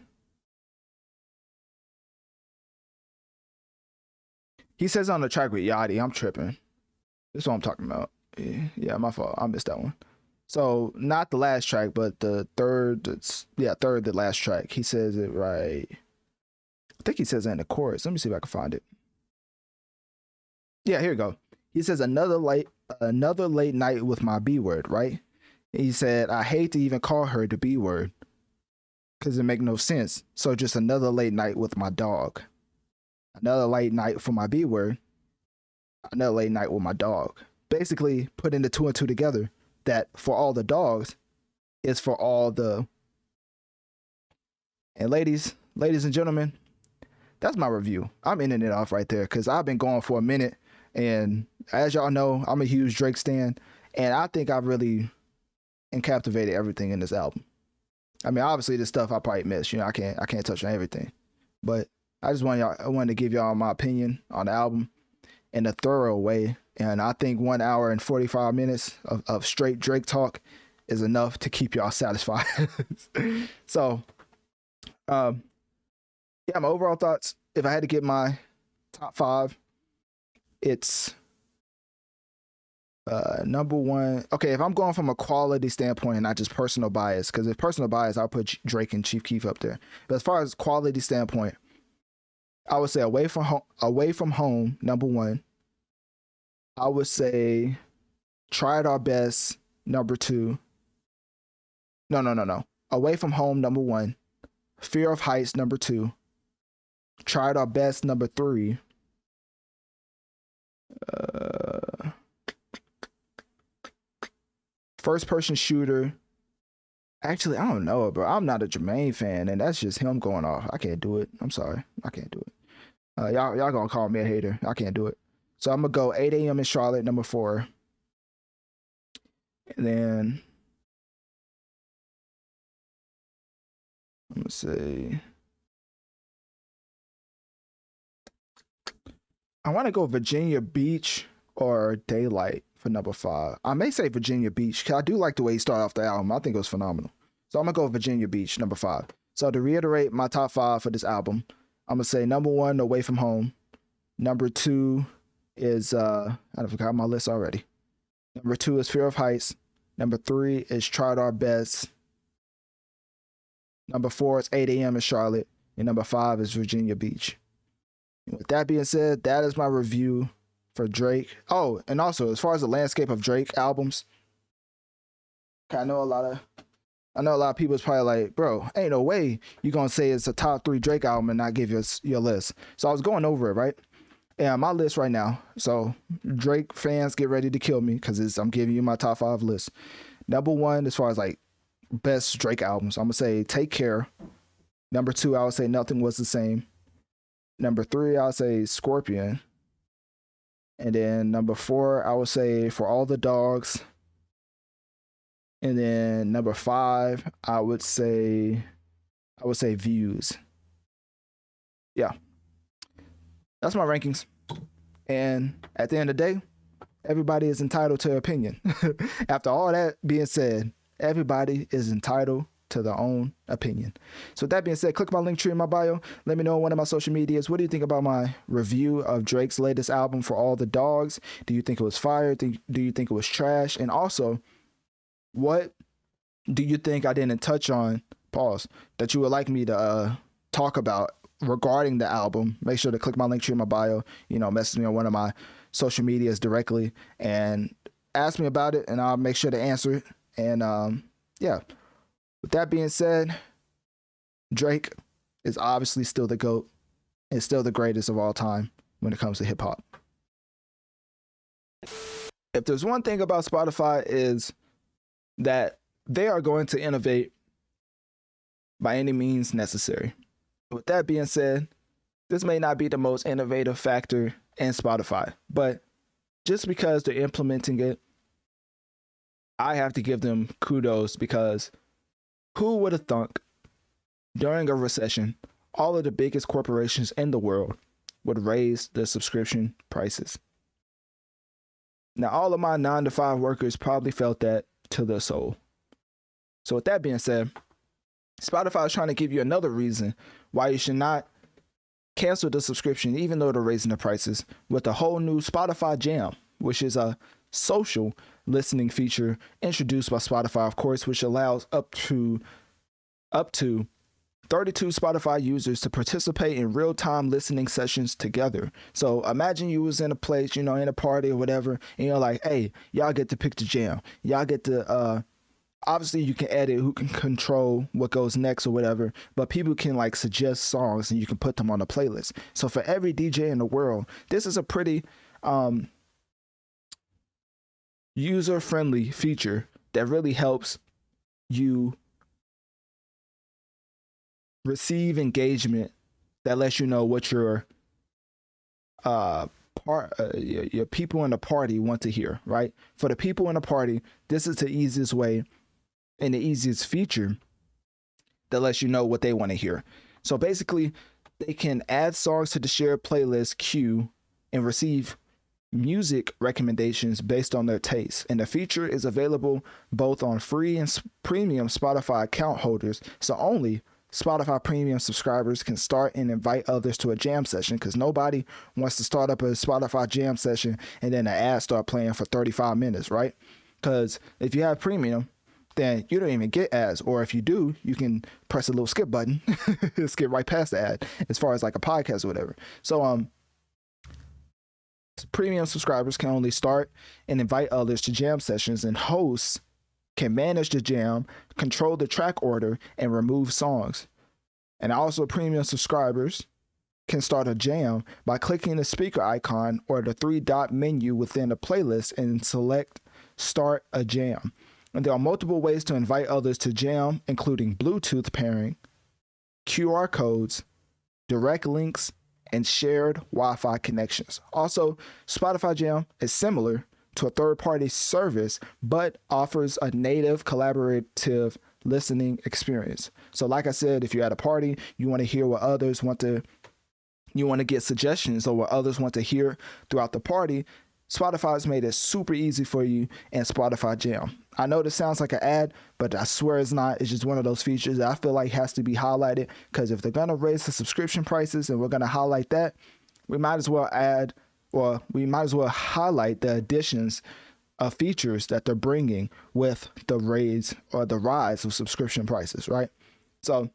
He says on the track with Yachty. I'm tripping. That's what I'm talking about. Yeah, my fault. I missed that one. So, not the last track, but the third, the last track. He says it right. I think he says it in the chorus. Let me see if I can find it. Yeah, here we go. He says another late night with my B word, right? He said, I hate to even call her the B word because it make no sense. So just another late night with my dog. Another late night for my B word. Another late night with my dog. Basically putting the 2 and 2 together that For All the Dogs is for all the... And ladies and gentlemen, that's my review. I'm ending it off right there because I've been going for a minute. And as y'all know, I'm a huge Drake stan. And I think I've really encapsulated everything in this album. I mean, obviously this stuff I probably missed. I can't touch on everything. But I wanted to give y'all my opinion on the album in a thorough way. And I think 1 hour and 45 minutes of straight Drake talk is enough to keep y'all satisfied. So, yeah, my overall thoughts, if I had to get my top 5, it's number 1. Okay, if I'm going from a quality standpoint and not just personal bias, because if personal bias, I'll put Drake and Chief Keef up there. But as far as quality standpoint, I would say Away From Home, number 1. I would say Tried Our Best, number 2. No. Away from Home, number 1. Fear of Heights, number 2. Tried Our Best, number 3. First person shooter. Actually, I don't know, bro. I'm not a Jermaine fan, and that's just him going off. I can't do it. I'm sorry. I can't do it. Y'all gonna call me a hater. I can't do it. So I'm gonna go 8 a.m. in Charlotte, number 4. And then I'm gonna say I want to go Virginia Beach or Daylight for number 5. I may say Virginia Beach because I do like the way he started off the album. I think it was phenomenal. So I'm gonna go Virginia Beach, number 5. So to reiterate my top 5 for this album, I'm gonna say number 1, Away from Home. Number 2 is I forgot my list already. Number 2 is Fear of Heights. Number 3 is Tried Our Best. Number 4 is 8 a.m. in Charlotte. And number 5 is Virginia Beach. And with that being said, that is my review for Drake. Oh, and also as far as the landscape of Drake albums, I know a lot of people is probably like, bro, ain't no way you gonna say it's a top 3 Drake album and not give us your list. So I was going over it, right? And my list right now. So Drake fans, get ready to kill me because I'm giving you my top 5 list. Number 1, as far as like best Drake albums, I'm gonna say Take Care. Number 2, I would say Nothing Was the Same. Number 3, I would say Scorpion. And then number 4, I would say For All the Dogs. And then number 5, I would say Views. Yeah. That's my rankings. And at the end of the day, everybody is entitled to opinion. After all that being said, everybody is entitled to their own opinion. So with that being said, click my link tree in my bio. Let me know on one of my social medias. What do you think about my review of Drake's latest album, For All the Dogs? Do you think it was fire? Do you think it was trash? And also, what do you think I didn't touch on, that you would like me to talk about regarding the album? Make sure to click my link tree in my bio, message me on one of my social medias directly and ask me about it, and I'll make sure to answer it. And yeah, with that being said, Drake is obviously still the GOAT and still the greatest of all time when it comes to hip hop. If there's one thing about Spotify is that they are going to innovate by any means necessary. With that being said, this may not be the most innovative factor in Spotify, but just because they're implementing it, I have to give them kudos, because who would have thunk during a recession, all of the biggest corporations in the world would raise their subscription prices? Now, all of my 9-to-5 workers probably felt that to their soul. So with that being said, Spotify is trying to give you another reason why you should not cancel the subscription, even though they're raising the prices, with a whole new Spotify Jam, which is a social listening feature introduced by Spotify, of course, which allows up to 32 Spotify users to participate in real-time listening sessions together. So imagine you was in a place, in a party or whatever, and you're like, hey, y'all get to pick the jam. Y'all get to obviously you can edit who can control what goes next or whatever, but people can like suggest songs and you can put them on a playlist. So for every DJ in the world, this is a pretty user-friendly feature that really helps you receive engagement that lets you know what your people in the party want to hear, right? For the people in the party, this is the easiest way and the easiest feature that lets you know what they want to hear. So basically, they can add songs to the shared playlist queue and receive music recommendations based on their taste. And the feature is available both on free and premium Spotify account holders. So only Spotify premium subscribers can start and invite others to a jam session, because nobody wants to start up a Spotify jam session and then the ads start playing for 35 minutes, right? Because if you have premium, then you don't even get ads, or if you do, you can press a little skip button, skip right past the ad, as far as like a podcast or whatever. So Premium subscribers can only start and invite others to jam sessions, and hosts can manage the jam, control the track order, and remove songs. And also, premium subscribers can start a jam by clicking the speaker icon or the three-dot menu within a playlist and select Start a Jam. And there are multiple ways to invite others to jam, including Bluetooth pairing, QR codes, direct links, and shared Wi-Fi connections. Also, Spotify Jam is similar to a third-party service, but offers a native collaborative listening experience. So like I said, if you're at a party, you want to hear what others want to, you want to get suggestions or what others want to hear throughout the party, Spotify's made it super easy for you in Spotify Jam. I know this sounds like an ad, but I swear it's not. It's just one of those features that I feel like has to be highlighted, because if they're going to raise the subscription prices and we're going to highlight that, we might as well highlight the additions of features that they're bringing with the rise of subscription prices, right? So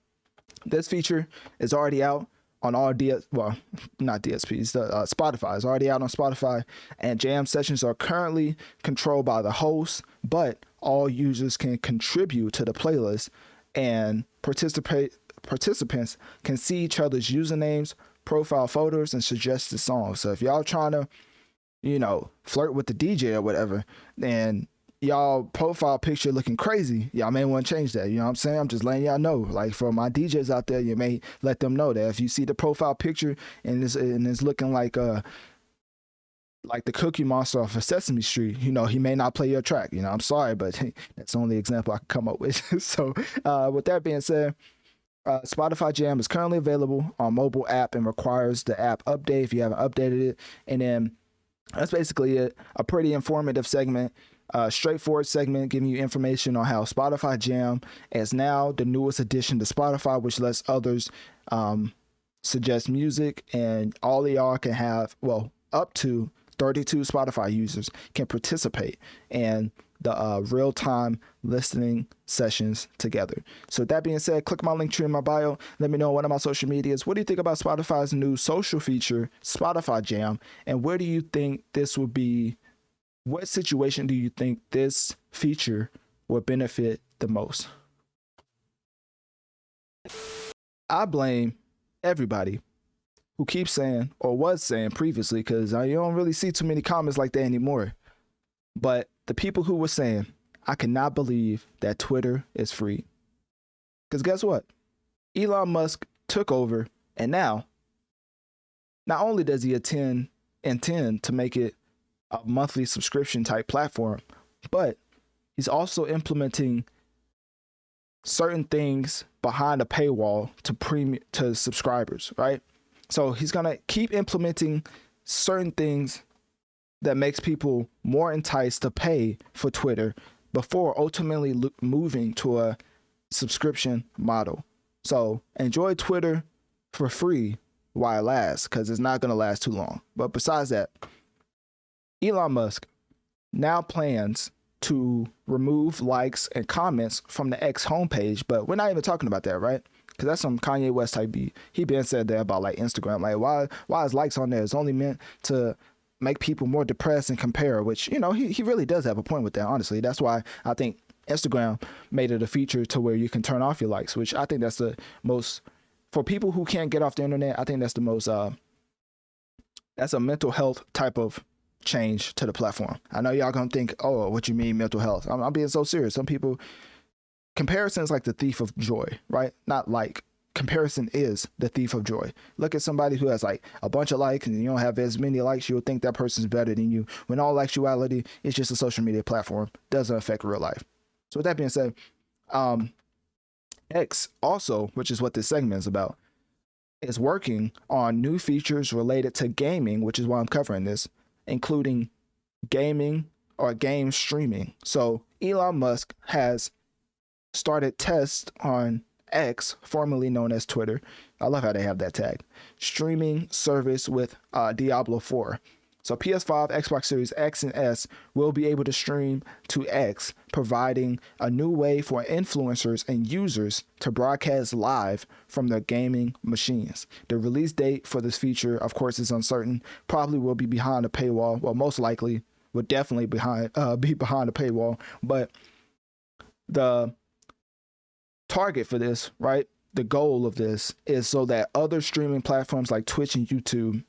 this feature is already out on all not DSPs. Spotify is already out on Spotify, and jam sessions are currently controlled by the host, but all users can contribute to the playlist, and participants can see each other's usernames, profile photos, and suggested songs. So if y'all trying to, flirt with the DJ or whatever, and y'all profile picture looking crazy, y'all may want to change that. You know what I'm saying? I'm just letting y'all know. Like, for my DJs out there, you may let them know that if you see the profile picture and it's looking like the Cookie Monster off of Sesame Street, he may not play your track. I'm sorry, but that's the only example I can come up with. So with that being said, Spotify Jam is currently available on mobile app and requires the app update if you haven't updated it. And then that's basically it. A pretty informative segment, straightforward segment giving you information on how Spotify Jam is now the newest addition to Spotify, which lets others suggest music, and all of y'all can have, up to 32 Spotify users can participate in the real-time listening sessions together. So with that being said, click my link tree in my bio. Let me know on one of my social medias. What do you think about Spotify's new social feature, Spotify Jam? And where do you think this would be? What situation do you think this feature will benefit the most? I blame everybody who keeps saying, or was saying previously, because you don't really see too many comments like that anymore, but the people who were saying, I cannot believe that Twitter is free. Because guess what? Elon Musk took over, and now, not only does he intend to make it a monthly subscription type platform, but he's also implementing certain things behind a paywall to subscribers, right? So he's gonna keep implementing certain things that makes people more enticed to pay for Twitter before ultimately moving to a subscription model. So enjoy Twitter for free while it lasts, because it's not going to last too long. But besides that, Elon Musk now plans to remove likes and comments from the X homepage, but we're not even talking about that, right? Because that's some Kanye West type beat. He been said that about like Instagram. Like, why is likes on there? It's only meant to make people more depressed and compare, which, he really does have a point with that, honestly. That's why I think Instagram made it a feature to where you can turn off your likes, which I think that's the most, for people who can't get off the internet, I think that's the most, that's a mental health type of change to the platform. I know y'all gonna think, oh, what you mean mental health? I'm being so serious. Some people, comparison is like the thief of joy, right? Not like, comparison is the thief of joy. Look at somebody who has like a bunch of likes and you don't have as many likes, you'll think that person's better than you, when all actuality it's just a social media platform, doesn't affect real life. So with that being said, X also, which is what this segment is about, is working on new features related to gaming, which is why I'm covering this, including gaming or game streaming. So Elon Musk has started tests on X, formerly known as Twitter. I love how they have that tag. Streaming service with Diablo 4. So PS5, Xbox Series X and S will be able to stream to X, providing a new way for influencers and users to broadcast live from their gaming machines. The release date for this feature, of course, is uncertain. Probably will be behind a paywall. Well, most likely would definitely be behind a paywall. But the target for this, right? The goal of this is so that other streaming platforms like Twitch and YouTube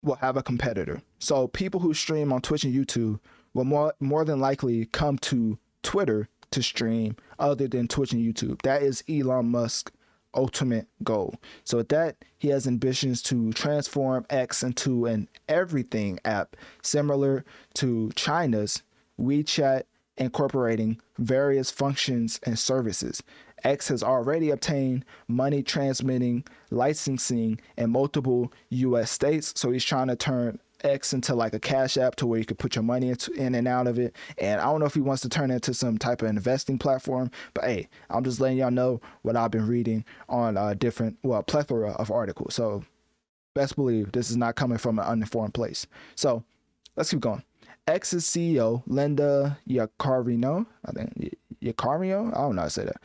will have a competitor. So people who stream on Twitch and YouTube will more than likely come to Twitter to stream other than Twitch and YouTube. That is Elon Musk's ultimate goal. So with that, he has ambitions to transform X into an everything app similar to China's WeChat, incorporating various functions and services. X has already obtained money transmitting licensing in multiple US states, so he's trying to turn X into like a cash app to where you could put your money in and out of it. And I don't know if he wants to turn it into some type of investing platform, but hey, I'm just letting y'all know what I've been reading on plethora of articles. So best believe this is not coming from an uninformed place. So let's keep going. X's CEO, Linda Yaccarino, I don't know how to say that,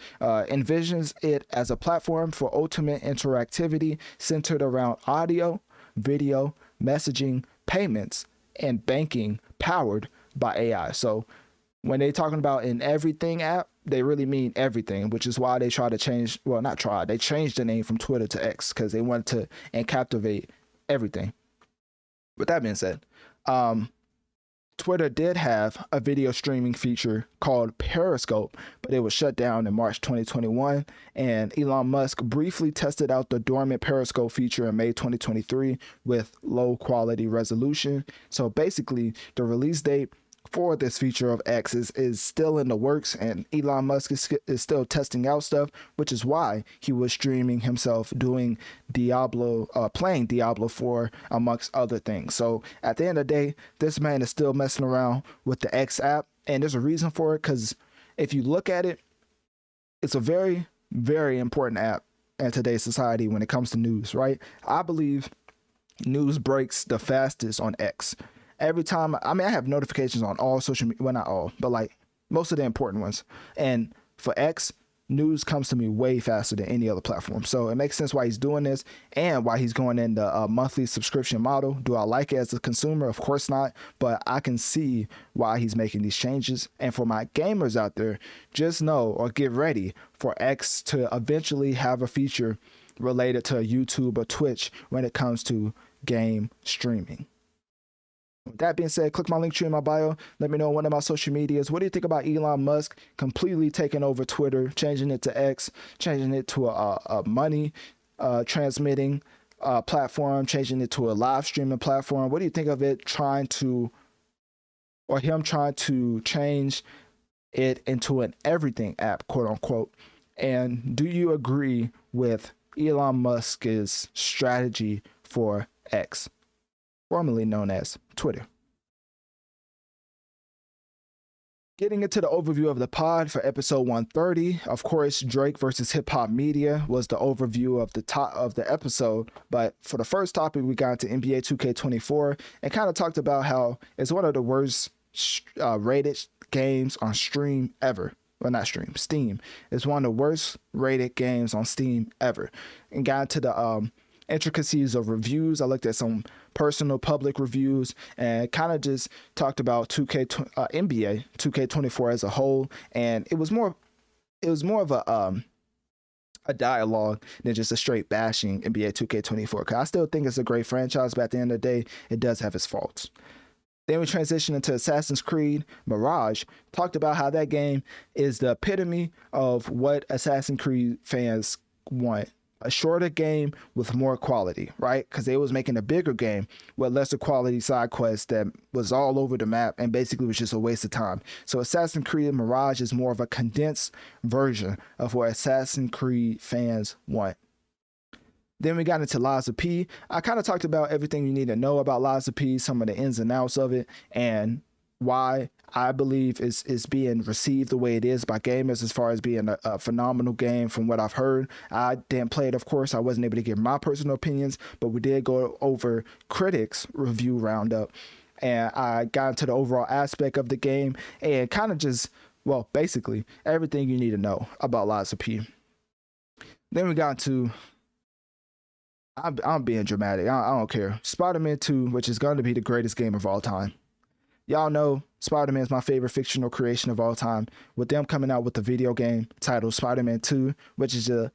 envisions it as a platform for ultimate interactivity centered around audio, video, messaging, payments, and banking powered by AI. So when they're talking about an everything app, they really mean everything, which is why they try to change, well, not try, they changed the name from Twitter to X because they wanted to encapsulate everything. With that being said, Twitter did have a video streaming feature called Periscope, but it was shut down in March 2021. And Elon Musk briefly tested out the dormant Periscope feature in May 2023 with low quality resolution. So basically, the release date for this feature of X is still in the works, and Elon Musk is still testing out stuff, which is why he was streaming himself doing playing Diablo 4 amongst other things. So at the end of the day, this man is still messing around with the X app, and there's a reason for it, because if you look at it, it's a very, very important app in today's society when it comes to news, right? I believe news breaks the fastest on X. Every time, I have notifications on all social media, well, not all, but like most of the important ones. And for X, news comes to me way faster than any other platform. So it makes sense why he's doing this and why he's going in the monthly subscription model. Do I like it as a consumer? Of course not, but I can see why he's making these changes. And for my gamers out there, just know or get ready for X to eventually have a feature related to YouTube or Twitch when it comes to game streaming. With that being said, click my link tree in my bio. Let me know on one of my social medias. What do you think about Elon Musk completely taking over Twitter, changing it to X, changing it to a money transmitting platform, changing it to a live streaming platform? What do you think of it trying to change it into an everything app, quote unquote? And do you agree with Elon Musk's strategy for X, formerly known as Twitter? Getting into the overview of the pod for episode 130, of course, Drake versus Hip Hop Media was the overview of the top of the episode. But for the first topic, we got into NBA 2K24 and kind of talked about how it's one of the worst rated games on Steam ever. Well, not Steam. It's one of the worst rated games on Steam ever. And got into the intricacies of reviews. I looked at some personal public reviews and kind of just talked about NBA 2K24 as a whole, and it was more of a dialogue than just a straight bashing NBA 2K24, because I still think it's a great franchise, but at the end of the day, it does have its faults. Then we transitioned into Assassin's Creed Mirage, talked about how that game is the epitome of what Assassin's Creed fans want. A shorter game with more quality, right? Because they was making a bigger game with lesser quality side quests that was all over the map and basically was just a waste of time. So Assassin's Creed Mirage is more of a condensed version of what Assassin's Creed fans want. Then we got into Lies of P. I kind of talked about everything you need to know about Lies of P, some of the ins and outs of it, and why I believe is being received the way it is by gamers as far as being a phenomenal game from what I've heard. I didn't play it, of course. I wasn't able to give my personal opinions, but we did go over critics review roundup, and I got into the overall aspect of the game and kind of just, well, basically everything you need to know about Lies of P. Then we got to, I'm being dramatic. I don't care. Spider-Man 2, which is going to be the greatest game of all time. Y'all know Spider-Man is my favorite fictional creation of all time. With them coming out with the video game titled Spider-Man 2, which is a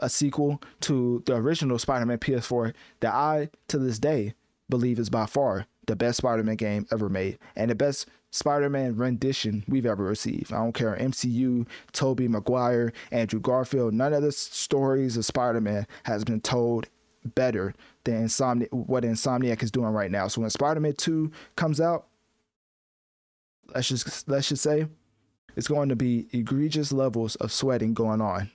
sequel to the original Spider-Man PS4 that I, to this day, believe is by far the best Spider-Man game ever made and the best Spider-Man rendition we've ever received. I don't care MCU, Tobey Maguire, Andrew Garfield, none of the stories of Spider-Man has been told better than what Insomniac is doing right now. So when Spider-Man 2 comes out, let's just say it's going to be egregious levels of sweating going on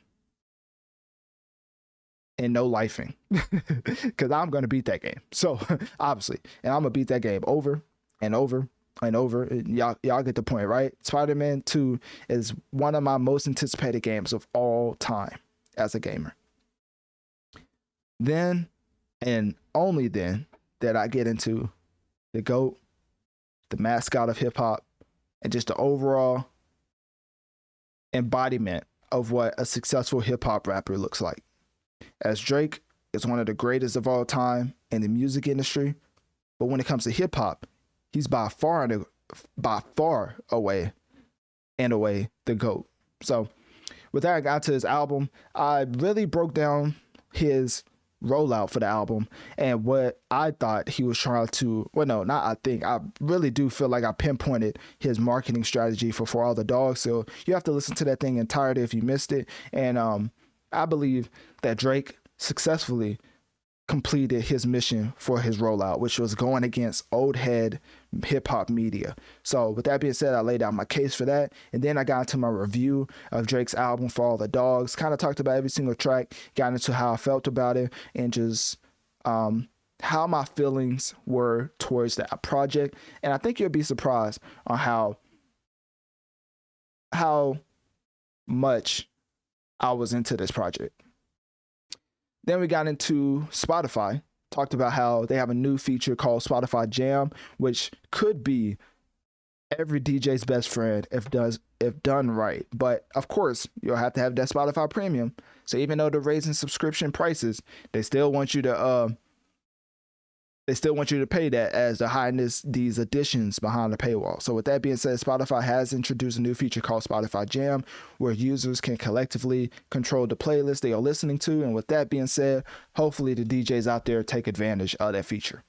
and no lifing, because I'm going to beat that game. So obviously, and I'm going to beat that game over and over and over. Y'all get the point, right? Spider-Man 2 is one of my most anticipated games of all time as a gamer. Then, and only then, that I get into the GOAT, the mascot of hip hop, and just the overall embodiment of what a successful hip hop rapper looks like. As Drake is one of the greatest of all time in the music industry, but when it comes to hip hop, he's by far away the GOAT. So with that, I got to his album. I really broke down his rollout for the album and what I thought he was trying to, well, no, not I think, I really do feel like I pinpointed his marketing strategy for All the Dogs. So you have to listen to that thing entirely if you missed it. And I believe that Drake successfully completed his mission for his rollout, which was going against old head hip hop media. So with that being said, I laid out my case for that. And then I got into my review of Drake's album For All the Dogs, kind of talked about every single track, got into how I felt about it and just how my feelings were towards that project. And I think you'll be surprised on how much I was into this project. Then we got into Spotify, talked about how they have a new feature called Spotify Jam, which could be every DJ's best friend if done right. But of course, you'll have to have that Spotify Premium. So even though they're raising subscription prices, they still want you to pay that as to hide these additions behind the paywall. So with that being said, Spotify has introduced a new feature called Spotify Jam, where users can collectively control the playlist they are listening to. And with that being said, hopefully the DJs out there take advantage of that feature.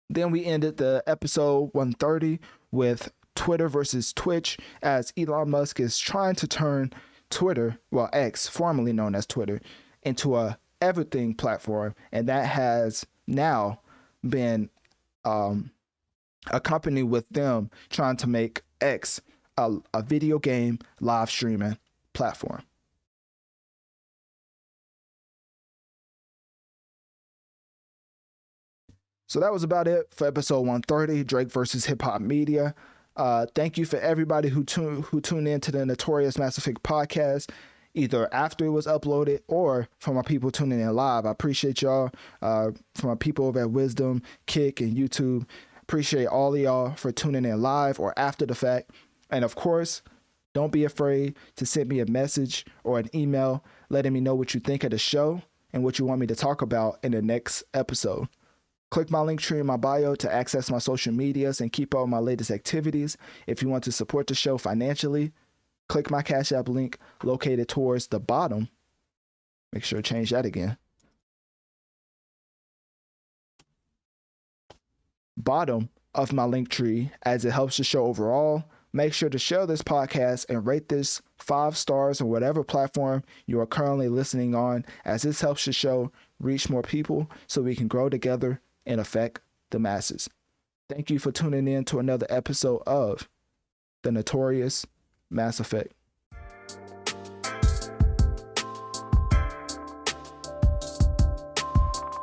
Then we ended the episode 130 with Twitter versus Twitch, as Elon Musk is trying to turn Twitter, well, X, formerly known as Twitter, into a everything platform. And that has now been accompanied with them trying to make X a video game live streaming platform. So that was about it for episode 130, Drake versus Hip Hop Media. Thank you for everybody who tuned in to the Notorious Mass Effect podcast, either after it was uploaded or for my people tuning in live. I appreciate y'all. For my people over at Wisdom, Kick, and YouTube, appreciate all of y'all for tuning in live or after the fact. And of course, don't be afraid to send me a message or an email letting me know what you think of the show and what you want me to talk about in the next episode. Click my link tree in my bio to access my social medias and keep up with my latest activities. If you want to support the show financially, click my Cash App link located towards the bottom. Make sure to change that again. Bottom of my link tree, as it helps the show overall. Make sure to share this podcast and rate this 5 stars on whatever platform you are currently listening on, as this helps the show reach more people so we can grow together and affect the masses. Thank you for tuning in to another episode of the Notorious Mass Effect